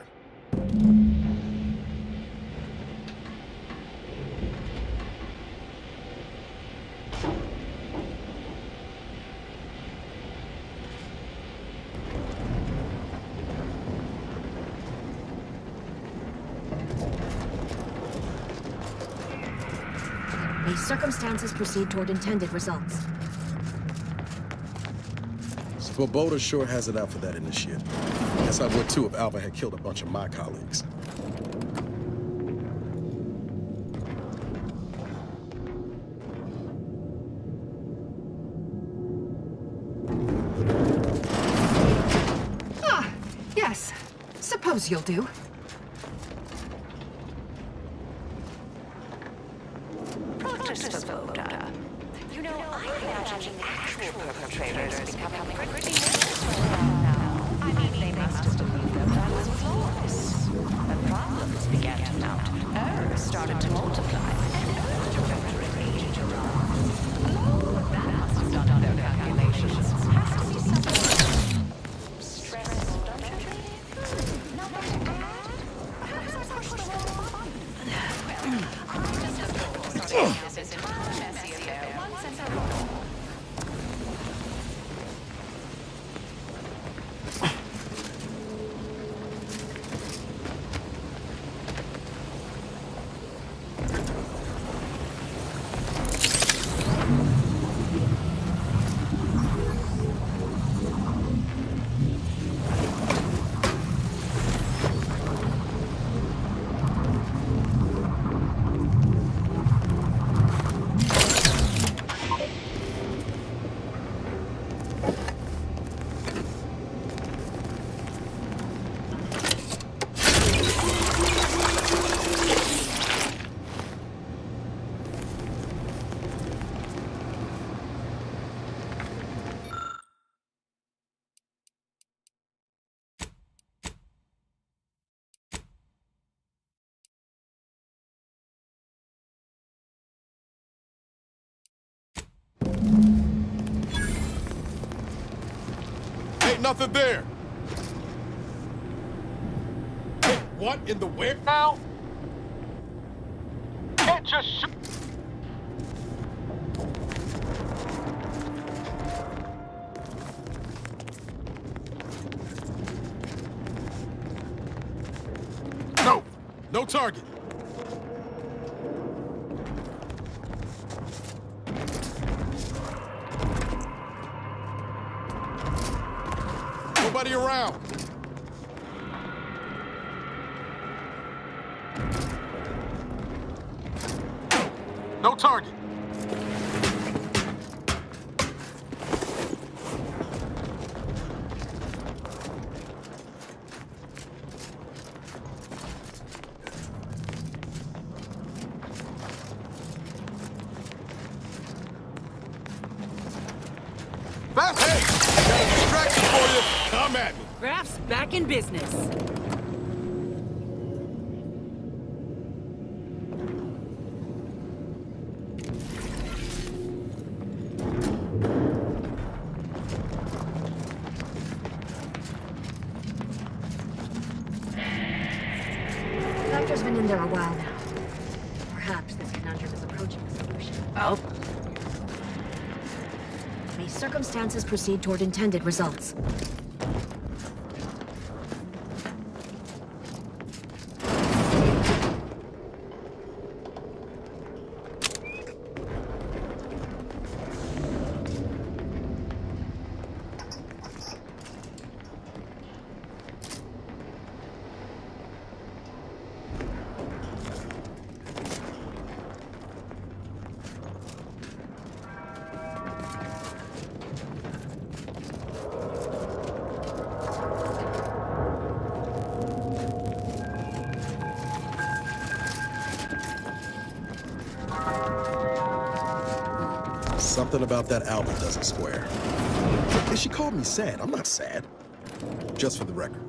May circumstances proceed toward intended results. Svoboda sure has it out for that initiate. Guess I would too if Alva had killed a bunch of my colleagues. Ah, yes. Suppose you'll do. Svoboda. You know, I imagine the actual perpetrators becoming pretty miserable around now. I mean, they must have believed their plan was flawless. But problems began to mount. Errors started to multiply. And Earth directorate agent around. Along with that must have done their calculations. Has to be something stressful, don't you think? Nothing to add? Perhaps I pushed the wrong button. Well, I'm just looking for something else is in my messy affair once and for all. Ain't nothing there. Hey, what in the where now? It just No, no target. Nobody around. No target. Fast, hey! Got a distraction for you. Come at me. Graph's back in business. The doctor's been in there a while now. Perhaps this conundrum is approaching a solution. Oh. May circumstances proceed toward intended results. Something about that album doesn't square. And she called me sad. I'm not sad. Just for the record.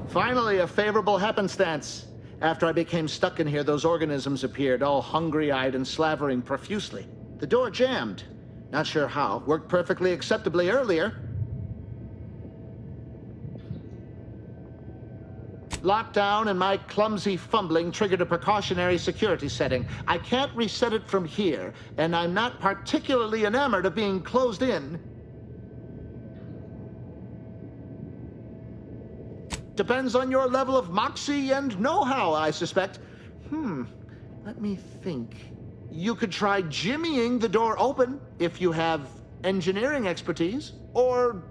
Finally, a favorable happenstance. After I became stuck in here, those organisms appeared, all hungry-eyed and slavering profusely. The door jammed. Not sure how. Worked perfectly acceptably earlier. Lockdown and my clumsy fumbling triggered a precautionary security setting. I can't reset it from here, and I'm not particularly enamored of being closed in. Depends on your level of moxie and know-how, I suspect. Let me think. You could try jimmying the door open if you have engineering expertise, or,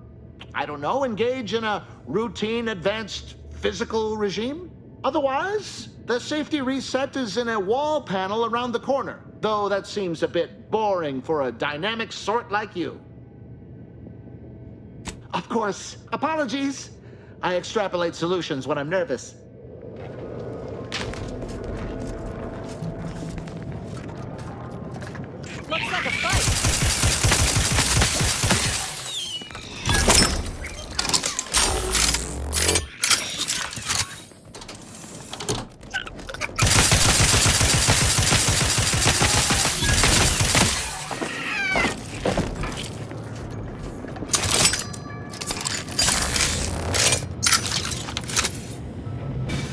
I don't know, engage in a routine advanced physical regime. Otherwise, the safety reset is in a wall panel around the corner, though that seems a bit boring for a dynamic sort like you. Of course, apologies. I extrapolate solutions when I'm nervous. Looks like a fight.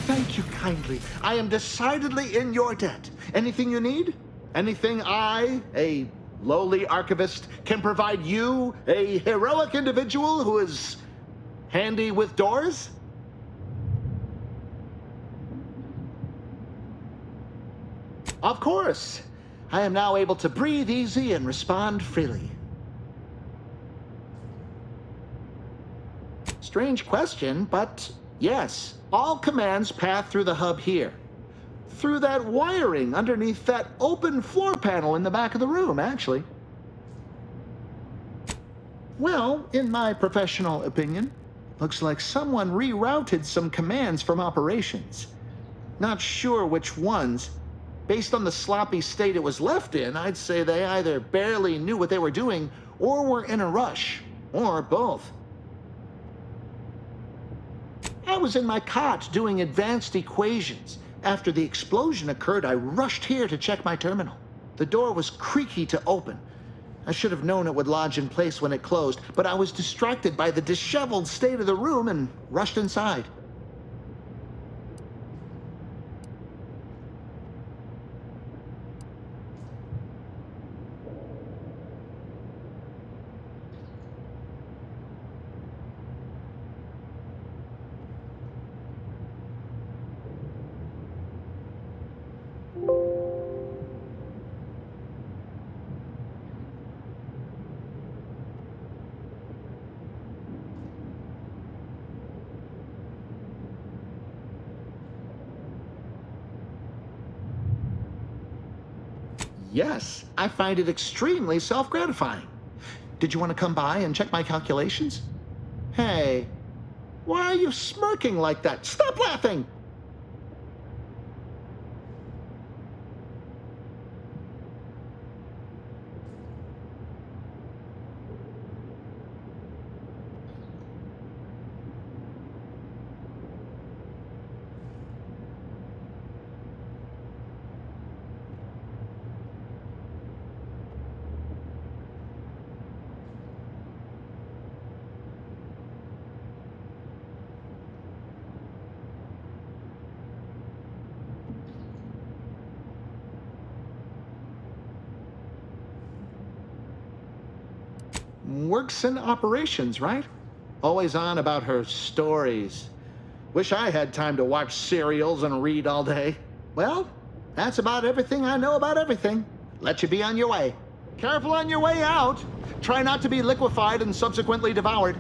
Thank you kindly. I am decidedly in your debt. Anything you need? Anything I, a lowly archivist, can provide you, a heroic individual who is handy with doors? Of course. I am now able to breathe easy and respond freely. Strange question, but yes, all commands pass through the hub here. Through that wiring underneath that open floor panel in the back of the room, actually. Well, in my professional opinion, looks like someone rerouted some commands from operations. Not sure which ones. Based on the sloppy state it was left in, I'd say they either barely knew what they were doing or were in a rush, or both. I was in my cot doing advanced equations. After the explosion occurred, I rushed here to check my terminal. The door was creaky to open. I should have known it would lodge in place when it closed, but I was distracted by the disheveled state of the room and rushed inside. Yes, I find it extremely self-gratifying. Did you want to come by and check my calculations? Hey, why are you smirking like that? Stop laughing! Works in operations, right? Always on about her stories. Wish I had time to watch serials and read all day. Well, that's about everything I know about everything. Let you be on your way. Careful on your way out. Try not to be liquefied and subsequently devoured.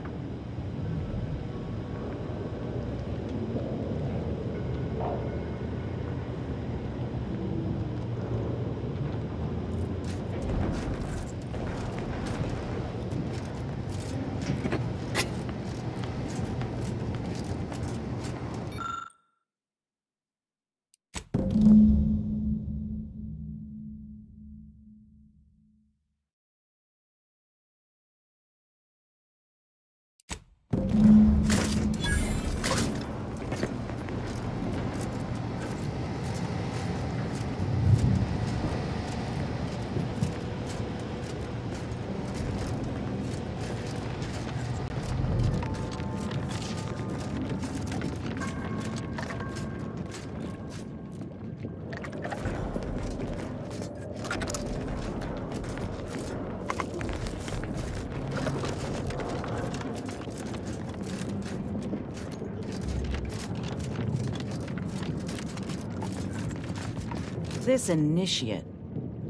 This initiate.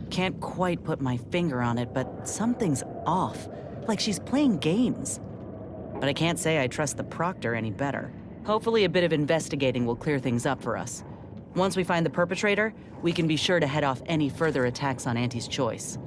Can't quite put my finger on it, but something's off. Like she's playing games. But I can't say I trust the Proctor any better. Hopefully a bit of investigating will clear things up for us. Once we find the perpetrator, we can be sure to head off any further attacks on Auntie's choice.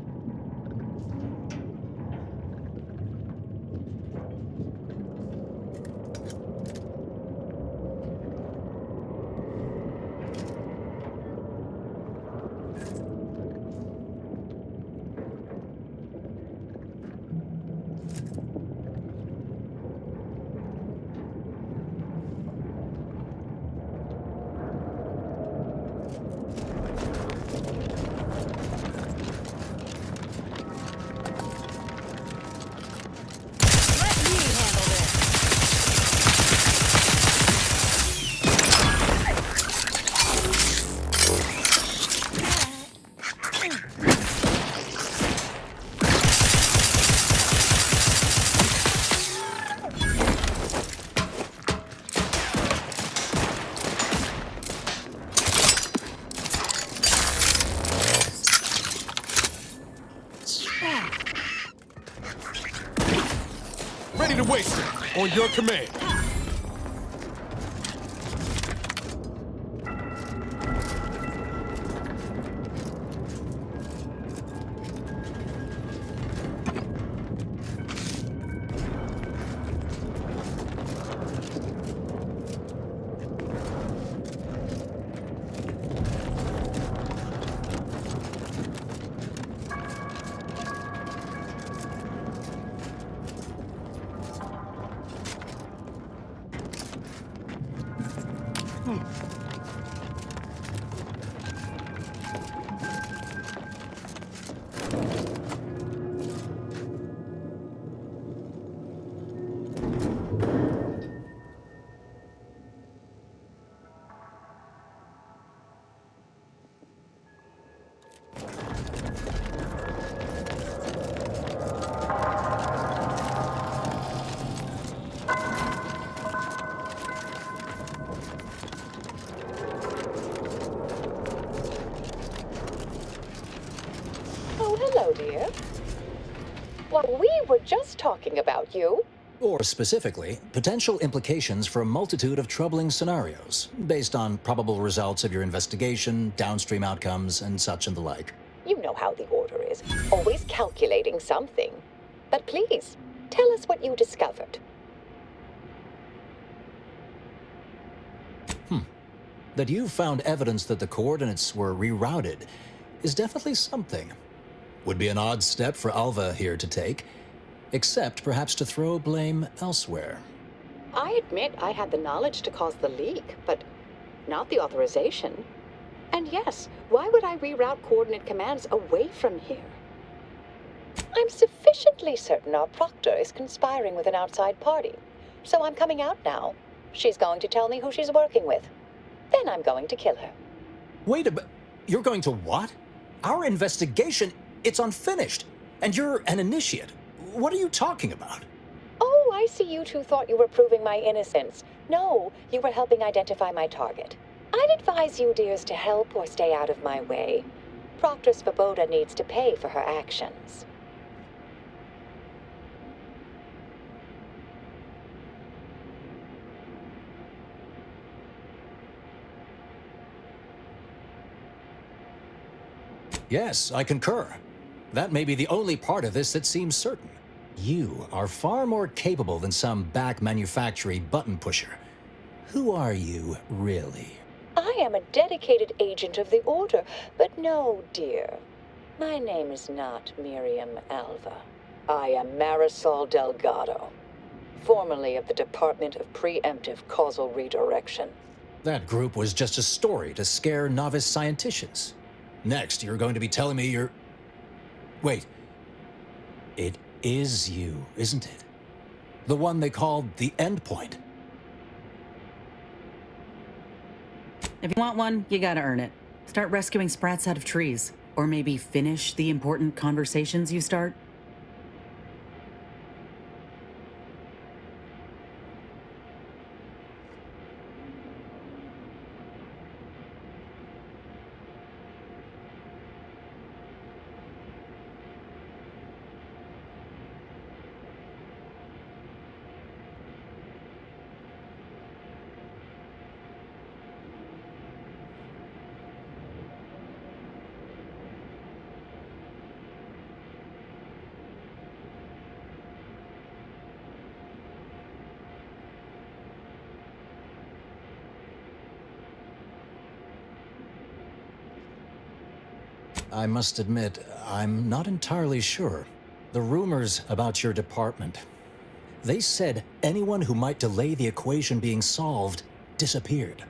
Ready to waste it. On your command. Dear. Well, we were just talking about you. Or specifically, potential implications for a multitude of troubling scenarios, based on probable results of your investigation, downstream outcomes, and such and the like. You know how the Order is, always calculating something. But please, tell us what you discovered. That you found evidence that the coordinates were rerouted is definitely something. Would be an odd step for Alva here to take, except perhaps to throw blame elsewhere. I admit I had the knowledge to cause the leak, but not the authorization. And yes, why would I reroute coordinate commands away from here? I'm sufficiently certain our Proctor is conspiring with an outside party, so I'm coming out now. She's going to tell me who she's working with. Then I'm going to kill her. Wait a bit. You're going to what? Our investigation... It's unfinished, and you're an initiate. What are you talking about? Oh, I see you two thought you were proving my innocence. No, you were helping identify my target. I'd advise you dears to help or stay out of my way. Proctor Svoboda needs to pay for her actions. Yes, I concur. That may be the only part of this that seems certain. You are far more capable than some back manufacturing button pusher. Who are you, really? I am a dedicated agent of the Order, but no, dear. My name is not Miriam Alva. I am Marisol Delgado, formerly of the Department of Preemptive Causal Redirection. That group was just a story to scare novice scienticians. Next, you're going to be telling me you're... Wait. It is you, isn't it? The one they called the Endpoint. If you want one, you gotta earn it. Start rescuing sprats out of trees. Or maybe finish the important conversations you start. I must admit, I'm not entirely sure. The rumors about your department. They said anyone who might delay the equation being solved disappeared.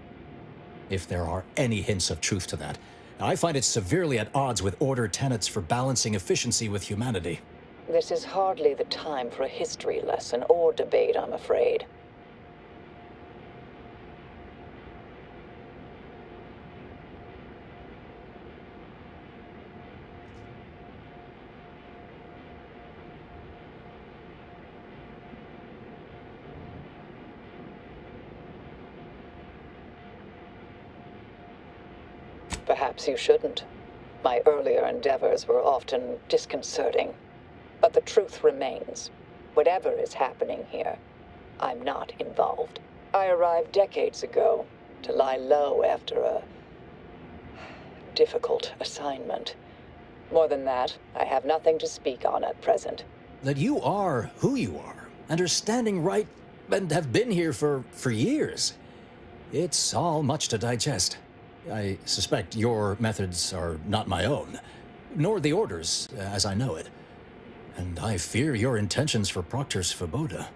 If there are any hints of truth to that, I find it severely at odds with Order tenets for balancing efficiency with humanity. This is hardly the time for a history lesson or debate, I'm afraid. Perhaps you shouldn't. My earlier endeavors were often disconcerting. But the truth remains. Whatever is happening here, I'm not involved. I arrived decades ago to lie low after a difficult assignment. More than that, I have nothing to speak on at present. That you are who you are, and are standing right, and have been here for years. It's all much to digest. I suspect your methods are not my own, nor the Order's, as I know it. And I fear your intentions for Proctor Svoboda.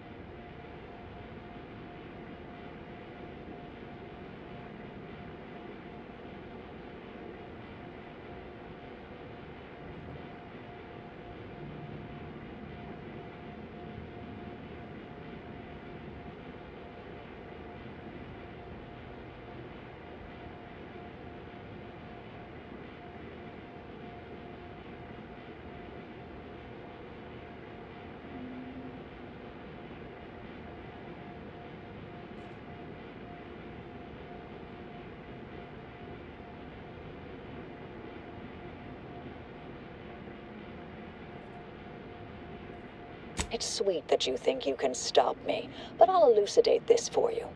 It's sweet that you think you can stop me, but I'll elucidate this for you.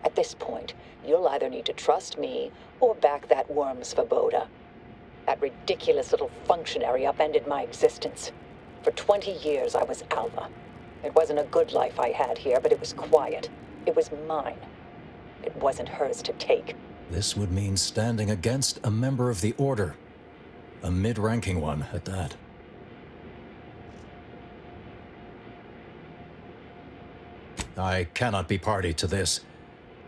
At this point, you'll either need to trust me or back that worm Svoboda. That ridiculous little functionary upended my existence. For 20 years, I was Alva. It wasn't a good life I had here, but it was quiet. It was mine. It wasn't hers to take. This would mean standing against a member of the Order. A mid-ranking one, at that. I cannot be party to this,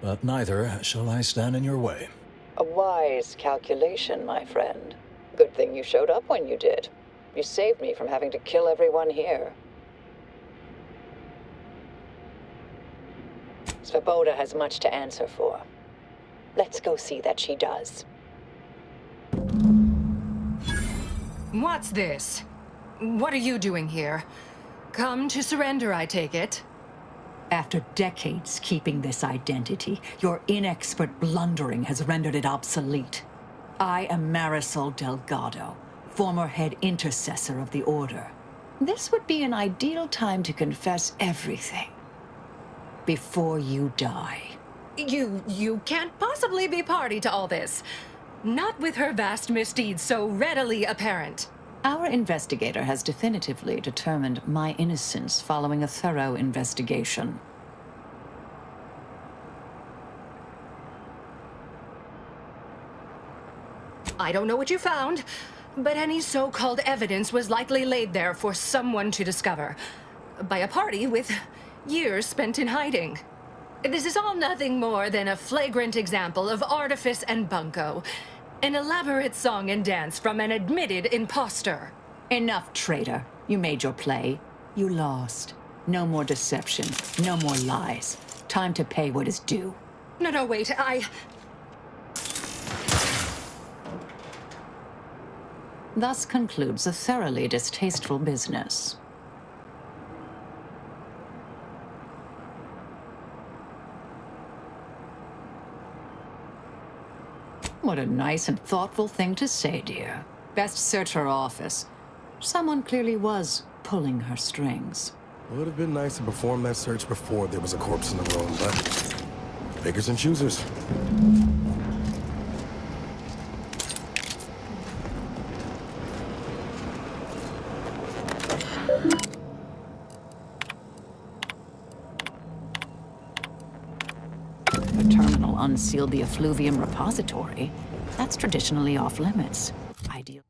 but neither shall I stand in your way. A wise calculation, my friend. Good thing you showed up when you did. You saved me from having to kill everyone here. Svoboda has much to answer for. Let's go see that she does. What's this? What are you doing here? Come to surrender, I take it? After decades keeping this identity, your inexpert blundering has rendered it obsolete. I am Marisol Delgado, former head intercessor of the Order. This would be an ideal time to confess everything. Before you die. You can't possibly be party to all this. Not with her vast misdeeds so readily apparent. Our investigator has definitively determined my innocence following a thorough investigation. I don't know what you found, but any so-called evidence was likely laid there for someone to discover. By a party with years spent in hiding. This is all nothing more than a flagrant example of artifice and bunco. An elaborate song and dance from an admitted imposter. Enough, traitor. You made your play. You lost. No more deception. No more lies. Time to pay what is due. No, wait, Thus concludes a thoroughly distasteful business. What a nice and thoughtful thing to say, dear. Best search her office. Someone clearly was pulling her strings. It would have been nice to perform that search before there was a corpse in the room, but pickers and choosers. The terminal unsealed the effluvium repository. That's traditionally off limits. Ideal.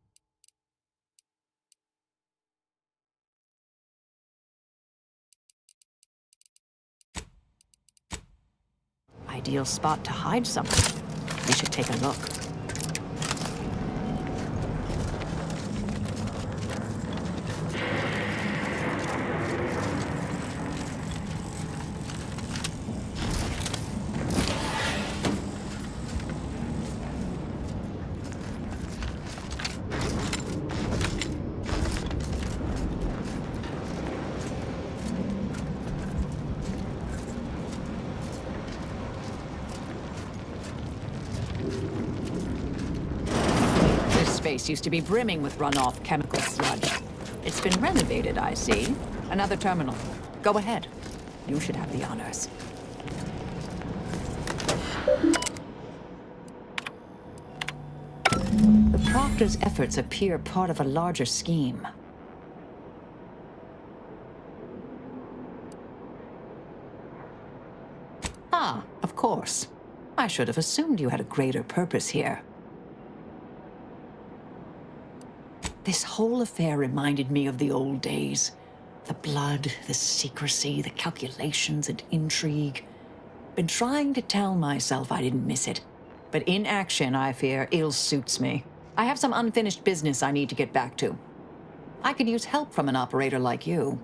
ideal spot to hide something. We should take a look. Space used to be brimming with runoff chemical sludge. It's been renovated, I see. Another terminal. Go ahead. You should have the honors. The Proctor's efforts appear part of a larger scheme. Ah, of course. I should have assumed you had a greater purpose here. This whole affair reminded me of the old days. The blood, the secrecy, the calculations and intrigue. Been trying to tell myself I didn't miss it. But in action, I fear, ill suits me. I have some unfinished business I need to get back to. I could use help from an operator like you.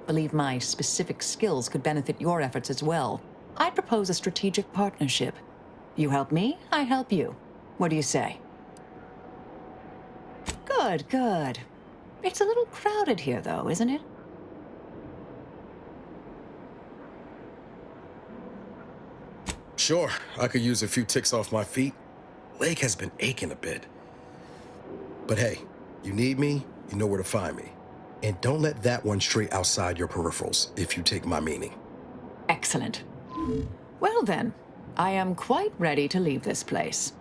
Believe my specific skills could benefit your efforts as well. I'd propose a strategic partnership. You help me, I help you. What do you say? Good, good. It's a little crowded here, though, isn't it? Sure, I could use a few ticks off my feet. Leg has been aching a bit. But hey, you need me, you know where to find me. And don't let that one stray outside your peripherals, if you take my meaning. Excellent. Well then, I am quite ready to leave this place.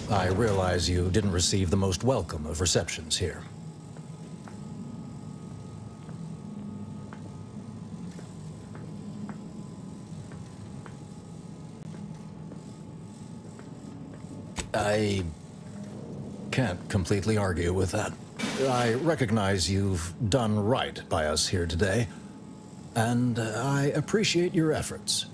I realize you didn't receive the most welcome of receptions here. I can't completely argue with that. I recognize you've done right by us here today, and I appreciate your efforts.